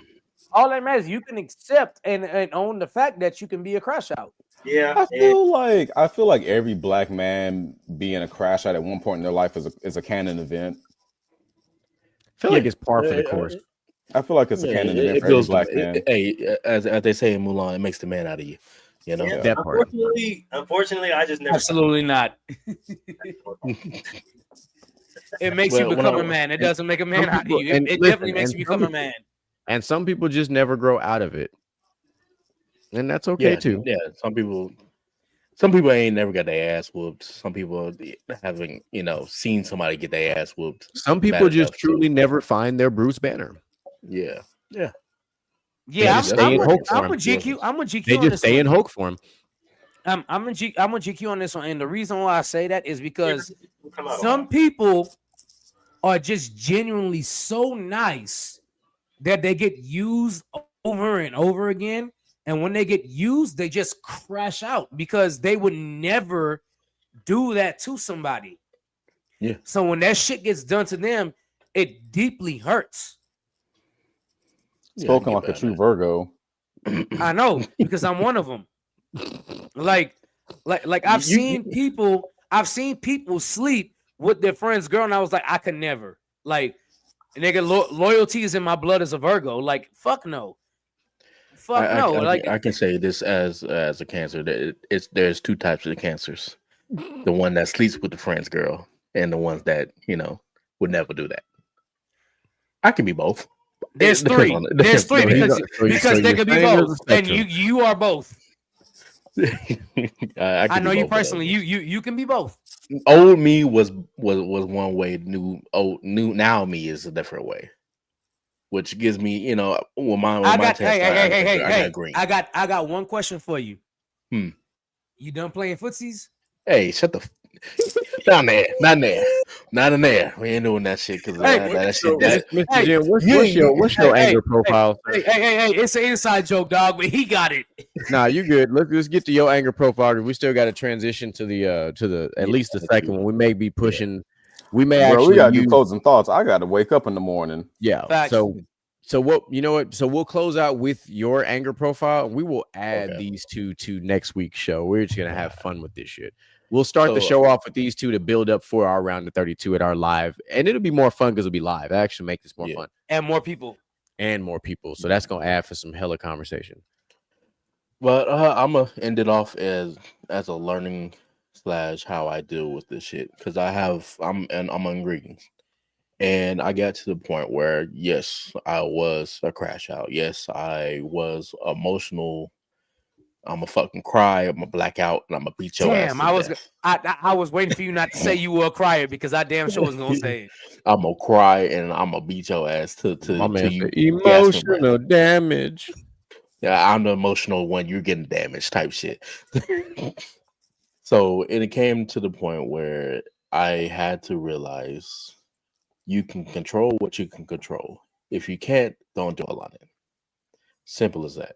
all that matters, you can accept and own the fact that you can be a crash out. Yeah, I feel like every black man being a crash out at one point in their life is a canon event. I feel like it's par for the course. I feel like it's a canon event for every black man. Hey, as they say in Mulan, it makes the man out of you. You know yeah, that part. Unfortunately, I just never. Absolutely not. It makes you become a man. It doesn't make a man out of you. It definitely makes you become a man. And some people just never grow out of it, and that's okay too. Yeah, some people ain't never got their ass whooped. Some people haven't, seen somebody get their ass whooped. Some people just truly never find their Bruce Banner. Yeah. I'm with GQ. I'm with GQ. They just stay in Hulk form. I'm with GQ on this one, and the reason why I say that is because some people are just genuinely so nice that they get used over and over again, and when they get used, they just crash out because they would never do that to somebody. Yeah. So when that shit gets done to them, it deeply hurts. Spoken like a true Virgo. I know, because I'm one of them. Like I've seen people sleep with their friend's girl, and I was like, I could never. Like, nigga, loyalty is in my blood as a Virgo. Like, fuck no. I can say this as a Cancer. There's two types of cancers. The one that sleeps with the friend's girl, and the ones that would never do that. I can be both. There's It depends three. on it. There's three So he's because a- so you- so because there you're could be saying there's both, a and spectrum. you are both. I I can know be you both of those. personally. You can be both. Old me was one way. New now me is a different way, which gives me when I my got test I got green. I got one question for you. Hmm. You done playing footsies? Hey, shut the down there, not in there, not in there. We ain't doing that shit because Hey, that So, shit. That Mr. Hey, Jim, what's you- your hey, anger profile? Hey, Sir? it's an inside joke, dog, but he got it. Nah, you good. Let's get to your anger profile. We still got to transition to the at Yeah, least the let's second do one. it. We may be pushing. We may Bro, we actually gotta do use. closing thoughts. I gotta wake up in the morning. Yeah. Facts. So what you know what? So we'll close out with your anger profile. We will add Okay. these two to next week's show. We're just gonna have fun with this shit. We'll start the So- show off with these two to build up for our round of 32 at our live, and it'll be more fun because it'll be live. Actually, make this more Yeah. fun And more people. and more people. So that's gonna add for some hella conversation. But I'm gonna end it off as a learning / how I deal with this shit because I'm on greetings, and I got to the point where yes, I was a crash out. Yes, I was emotional. I'm a fucking cry. I'm a blackout, and I'm a beat your ass. Damn, to I was death. I was waiting for you not to say you were a crier because I damn sure was gonna say it. I'm gonna cry and I'm gonna beat your ass to My man you said, gasping breath. emotional damage. Yeah, I'm the emotional one. You're getting damaged type shit. So it came to the point where I had to realize you can control what you can control. If you can't, don't dwell on it. Simple as that.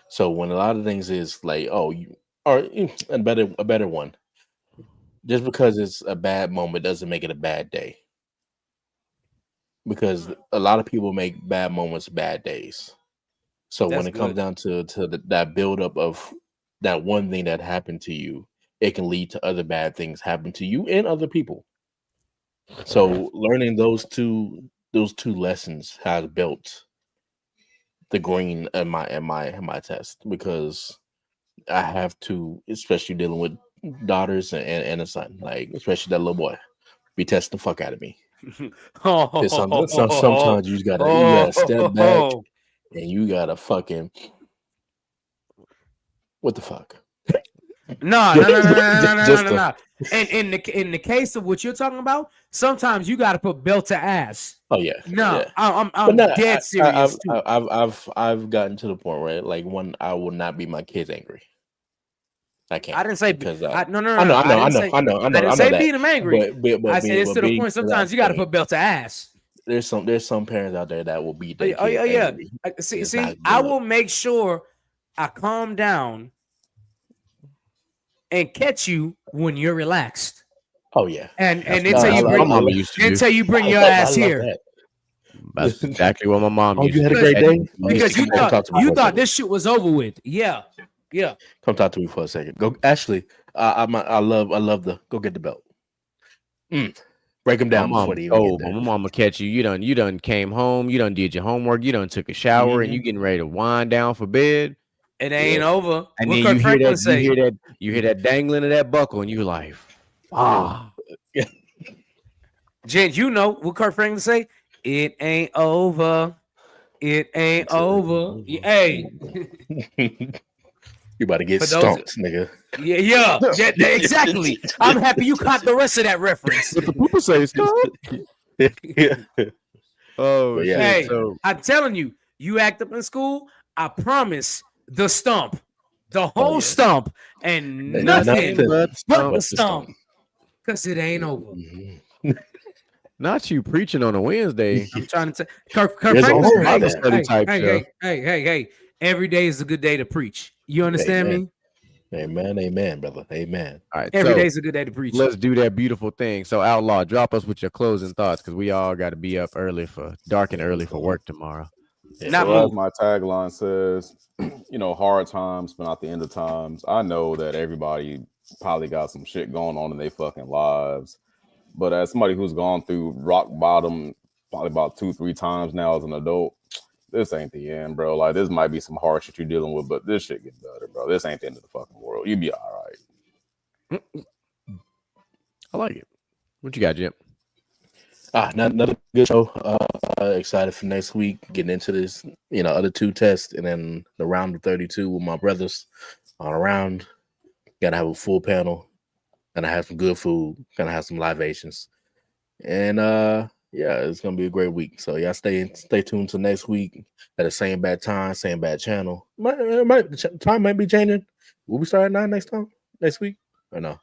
So when a lot of things is like, oh, you or a better one. Just because it's a bad moment doesn't make it a bad day. Because a lot of people make bad moments bad days. So when That's it comes good. down to that buildup of that one thing that happened to you, it can lead to other bad things happen to you and other people. So learning those two lessons has built the green in my test because I have to, especially dealing with daughters and a son, like especially that little boy, be testing the fuck out of me. Sometimes you gotta step back and you gotta fucking what the fuck? No. Just to- And in the case of what you're talking about, sometimes you got to put belt to ass. Oh yeah, No, yeah. I'm But no, dead serious too. I've gotten to the point where like when I will not be my kids angry. I can't. I didn't say because no. I know I didn't say that. being them angry. But I said it's to the being point. to that Sometimes you got to point, put belt to ass. there's some parents out there that will beat Oh, their yeah, kids yeah. angry. See, It's not I good. will make sure I calm down and catch you when you're relaxed, Oh yeah, and That's then what tell I you love- bring my mama used to do. until you bring your I ass love here. that. That's exactly what my mom Oh, used you to had a do. great day? Because you Come talk to me for a thought second. this shit was over with. Yeah. Come talk to me for a second. Go, Ashley. I love the go get the belt. Break them My down before mom they even get told there. my mama catch you. You done came home. You done did your homework. You done took a shower, and you getting ready to wind down for bed. It ain't over. And What then Kirk you hear Franklin that, say? you hear that dangling of that buckle, and you like, Jen, you know what Kirk Franklin say? It ain't over. It ain't over. Hey, You about to get For those- stomped, nigga. yeah, exactly. I'm happy you caught the rest of that reference. what the people say, stop. Oh, But yeah. shit. Hey, So I'm telling you, you act up in school, I promise the stump, the whole yeah. stump, and Nothing nothing but but stump. the stump. Because it ain't over. Not you preaching on a Wednesday. I'm trying to tell Kirk There's a Franklin whole said, Bible hey, study type hey, show. hey, every day is a good day to preach. You understand Amen. me? Amen, brother. Amen. All right, Every so day is a good day to preach. let's do that beautiful thing. So, Outlaw, drop us with your closing thoughts because we all got to be up early for dark and early for work tomorrow. Not So as move. my tagline says, hard times, but not the end of times. I know that everybody probably got some shit going on in their fucking lives. But as somebody who's gone through rock bottom probably about 2-3 times now as an adult, this ain't the end, bro. Like, this might be some hard shit you're dealing with, but this shit get better, bro. This ain't the end of the fucking world. You be all right. I like it. What you got, Jim? Another good show. Excited for next week. Getting into this, other 2 tests, and then the round of 32 with my brothers on around. Gotta have a full panel. Gonna have some good food. Gonna have some libations, and yeah, it's gonna be a great week. So y'all stay tuned to next week at the same bad time, same bad channel. Time might be changing. Will we start at 9 next week or no?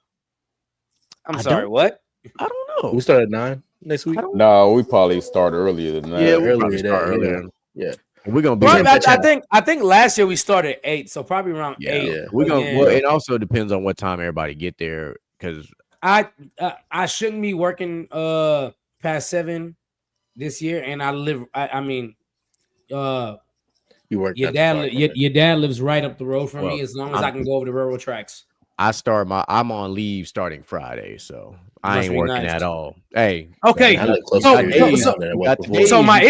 I'm sorry, what? I don't know. We start at 9 next week. No, we probably start earlier than that. Yeah, we'll earlier probably start that, earlier. Yeah. We're gonna be. Well, I think last year we started at 8, so probably around 8. Yeah. We're gonna. Again, Well, it also depends on what time everybody get there, because I shouldn't be working past 7 this year, and I live. I mean, You work. your dad lives right up the road from me. As long as I can go over the railroad tracks. I'm on leave starting Friday, so I Must ain't be working nice. at all. Hey, Okay, I live close so- to so- you. so- Than I you work got the before. days. so my you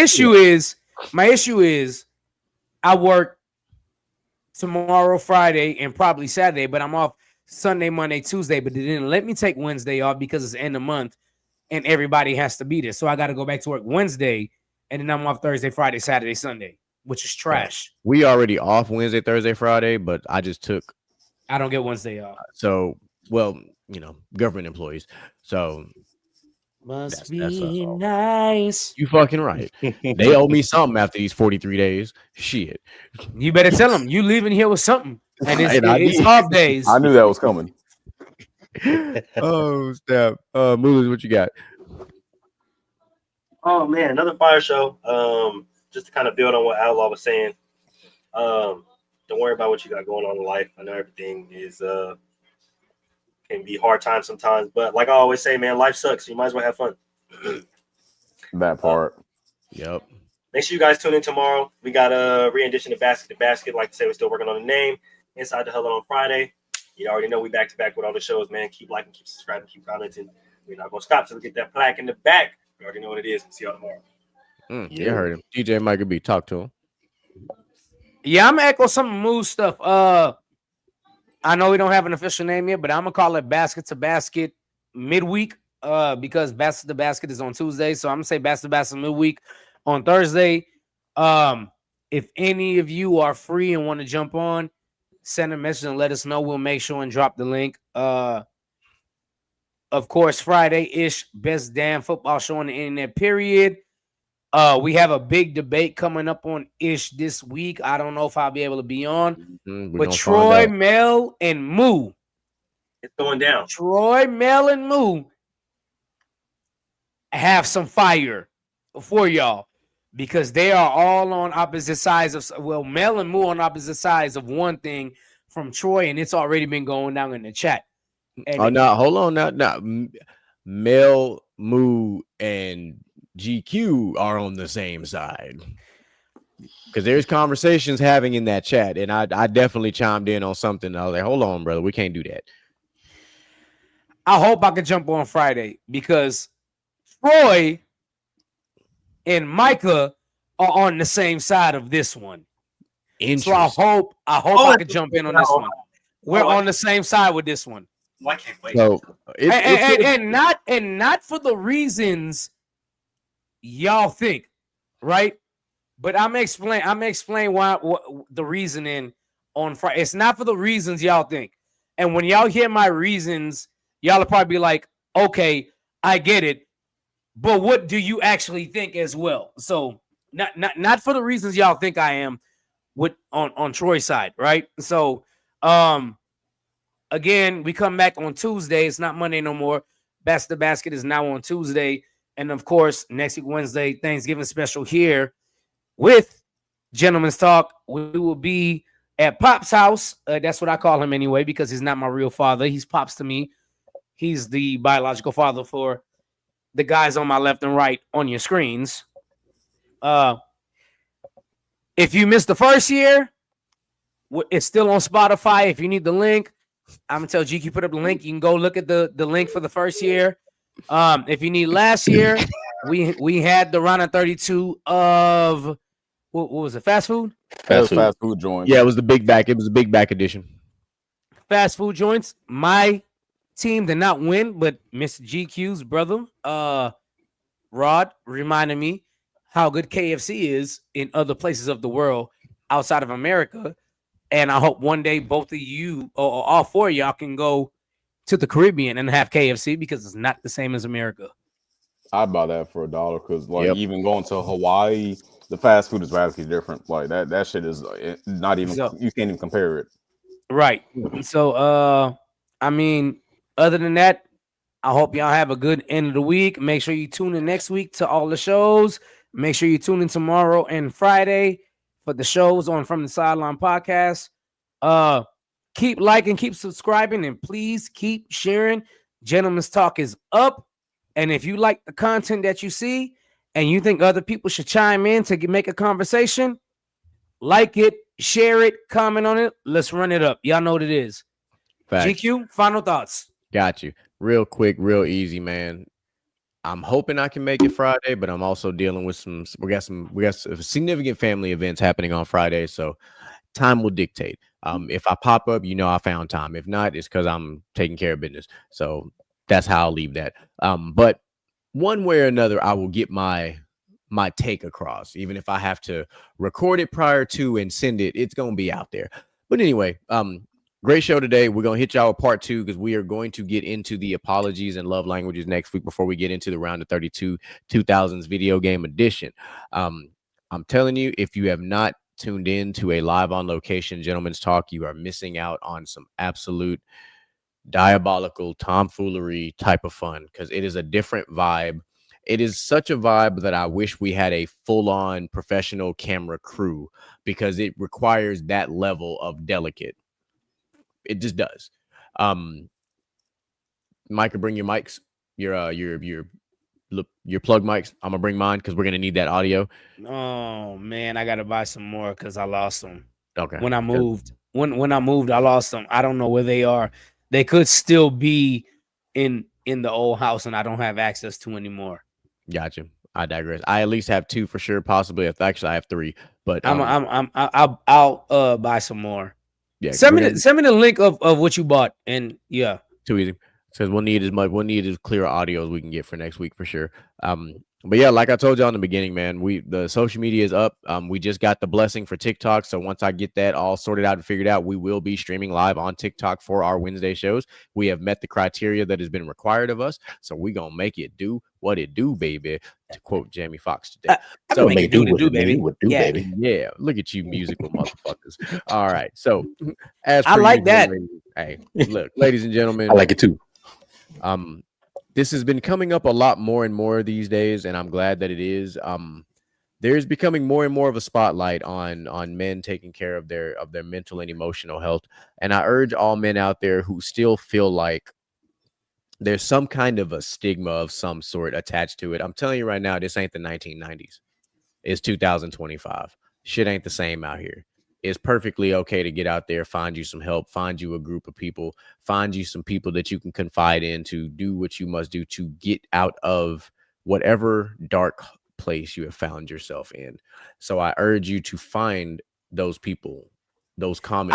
issue is I work tomorrow, Friday, and probably Saturday, but I'm off Sunday, Monday, Tuesday. But they didn't let me take Wednesday off because it's the end of the month and everybody has to be there. So I got to go back to work Wednesday, and then I'm off Thursday, Friday, Saturday, Sunday, which is trash. We already off Wednesday, Thursday, Friday, but I just took I don't get Wednesday off. government employees. So Must that's be all. nice. You fucking right. They owe me something after these 43 days. Shit. You better tell them you leaving here with something, and And I it's did. off days. I knew that was coming. Oh, snap. Moolers, what you got? Oh man, another fire show. Just to kind of build on what Outlaw was saying. Don't worry about what you got going on in life. I know everything is can be hard times sometimes, but like I always say, man, life sucks. You might as well have fun. That part. Yep. Make sure you guys tune in tomorrow. We got a re-edition of Basket to Basket. Like I say, we're still working on the name. Inside the Huddle on Friday. You already know we back to back with all the shows, man. Keep liking, keep subscribing, keep commenting. We're not gonna stop till we get that plaque in the back. You already know what it is. See y'all tomorrow. You heard him. DJ Michael B. Talk to him. Yeah, I'm gonna echo some Moose stuff. I know we don't have an official name yet, but I'm gonna call it Basket to Basket midweek. Because Basket to Basket is on Tuesday, so I'm gonna say Basket to Basket midweek on Thursday. If any of you are free and want to jump on, send a message and let us know. We'll make sure and drop the link. Of course, Friday-ish, best damn football show on the internet, period. We have a big debate coming up on Ish this week. I don't know if I'll be able to be on. But Troy, Mel, and Moo. It's going down. Troy, Mel, and Moo have some fire for y'all because they are all on opposite sides of Mel and Moo on opposite sides of one thing from Troy, and it's already been going down in the chat. And now hold on. Now Mel, Moo, and GQ are on the same side because there's conversations having in that chat, and I definitely chimed in on something. I was like, hold on, brother, we can't do that. I hope I can jump on Friday because Troy and Micah are on the same side of this one. So I hope I can jump in on this one. We're on the same side with this one. I can't wait. So and not for the reasons y'all think, right? But I'm gonna explain why the reasoning on Friday. It's not for the reasons y'all think. And when y'all hear my reasons, y'all will probably be like, okay, I get it. But what do you actually think as well? So not for the reasons y'all think I am with on Troy's side, right? So again, we come back on Tuesday. It's not Monday no more. Basket to Basket is now on Tuesday. And of course, next week, Wednesday, Thanksgiving special here with Gentleman's Talk. We will be at Pop's house. That's what I call him anyway, because he's not my real father. He's Pops to me. He's the biological father for the guys on my left and right on your screens. If you missed the first year, it's still on Spotify. If you need the link, I'm gonna tell GQ put up the link. You can go look at the link for the first year. If you need last year, we had the round of 32 of what was it? Fast food? Fast food joint. Yeah, it was the big back. It was a big back edition. Fast food joints. My team to not win, but Mr. GQ's brother, Rod, reminded me how good KFC is in other places of the world outside of America. And I hope one day both of you or all four of y'all can go to the Caribbean and have KFC because it's not the same as America. I'd buy that for $1 because, like, Yep. even going to Hawaii, the fast food is radically different. Like that shit is not even. So- You can't even compare it. Right. So, I mean, other than that, I hope y'all have a good end of the week. Make sure you tune in next week to all the shows. Make sure you tune in tomorrow and Friday for the shows on From the Sideline podcast. Keep liking, keep subscribing, and please keep sharing. Gentlemen's Talk is up. And if you like the content that you see and you think other people should chime in to make a conversation, like it, share it, comment on it. Let's run it up. Y'all know what it is. Facts. GQ, final thoughts. Got you. Real quick, real easy, man. I'm hoping I can make it Friday, but I'm also dealing with we got some significant family events happening on Friday, so time will dictate. If I pop up, I found time. If not, it's because I'm taking care of business. So that's how I'll leave that. But one way or another, I will get my take across. Even if I have to record it prior to and send it, it's gonna be out there. But anyway, great show today. We're gonna hit y'all with part 2 because we are going to get into the apologies and love languages next week before we get into the round of 32 2000s video game edition. I'm telling you, if you have not tuned in to a live on location Gentlemen's Talk, you are missing out on some absolute diabolical tomfoolery type of fun because it is a different vibe. It is such a vibe that I wish we had a full-on professional camera crew because it requires that level of delicate. It just does. Micah, bring your mics, your plug mics. I'm gonna bring mine because we're gonna need that audio. Oh man, I gotta buy some more because I lost them. Okay. When I moved, when I moved, I lost them. I don't know where they are. They could still be in the old house, and I don't have access to anymore. Gotcha. I digress. I at least have 2 for sure. Possibly, actually, I have 3. But I'll buy some more. Yeah. Send me the link of what you bought, and yeah, too easy. Because we'll need as clear audio as we can get for next week for sure. But yeah, like I told you in the beginning, man, the social media is up. We just got the blessing for TikTok. So once I get that all sorted out and figured out, we will be streaming live on TikTok for our Wednesday shows. We have met the criteria that has been required of us. So we're going to make it do what it do, baby, to quote Jamie Foxx today. So make it do, baby. Baby. Yeah, look at you musical motherfuckers. All right. So as I per like usual, that. Hey, look, ladies and gentlemen. I like it too. This has been coming up a lot more and more these days, and I'm glad that it is. There's becoming more and more of a spotlight on men taking care of their mental and emotional health. And I urge all men out there who still feel like there's some kind of a stigma of some sort attached to it. I'm telling you right now, this ain't the 1990s. It's 2025. Shit ain't the same out here. It's perfectly okay to get out there, find you some help, find you a group of people, find you some people that you can confide in to do what you must do to get out of whatever dark place you have found yourself in. So I urge you to find those people, those common.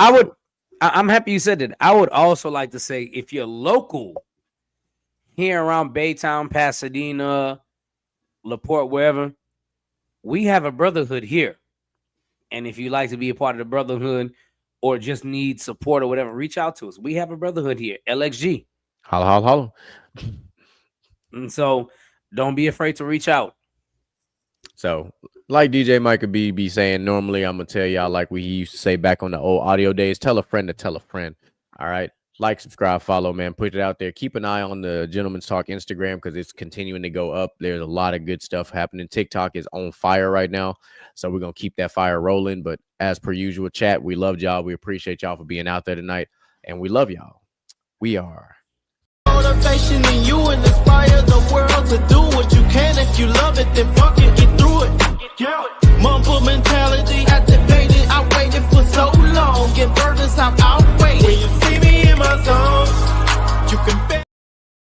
I'm happy you said that. I would also like to say, if you're local here around Baytown, Pasadena, LaPorte, wherever, we have a brotherhood here. And if you like to be a part of the brotherhood or just need support or whatever, reach out to us. We have a brotherhood here, LXG. Holla, holla, holla. And so don't be afraid to reach out. So like DJ Micah B be saying, normally I'm going to tell y'all like we used to say back on the old audio days, tell a friend to tell a friend. All right. Like, subscribe, follow, man. Put it out there. Keep an eye on the Gentlemen's Talk Instagram because it's continuing to go up. There's a lot of good stuff happening. TikTok is on fire right now. So we're going to keep that fire rolling. But as per usual, chat, we love y'all. We appreciate y'all for being out there tonight. And we love y'all. We are Motivation in you and inspire the world.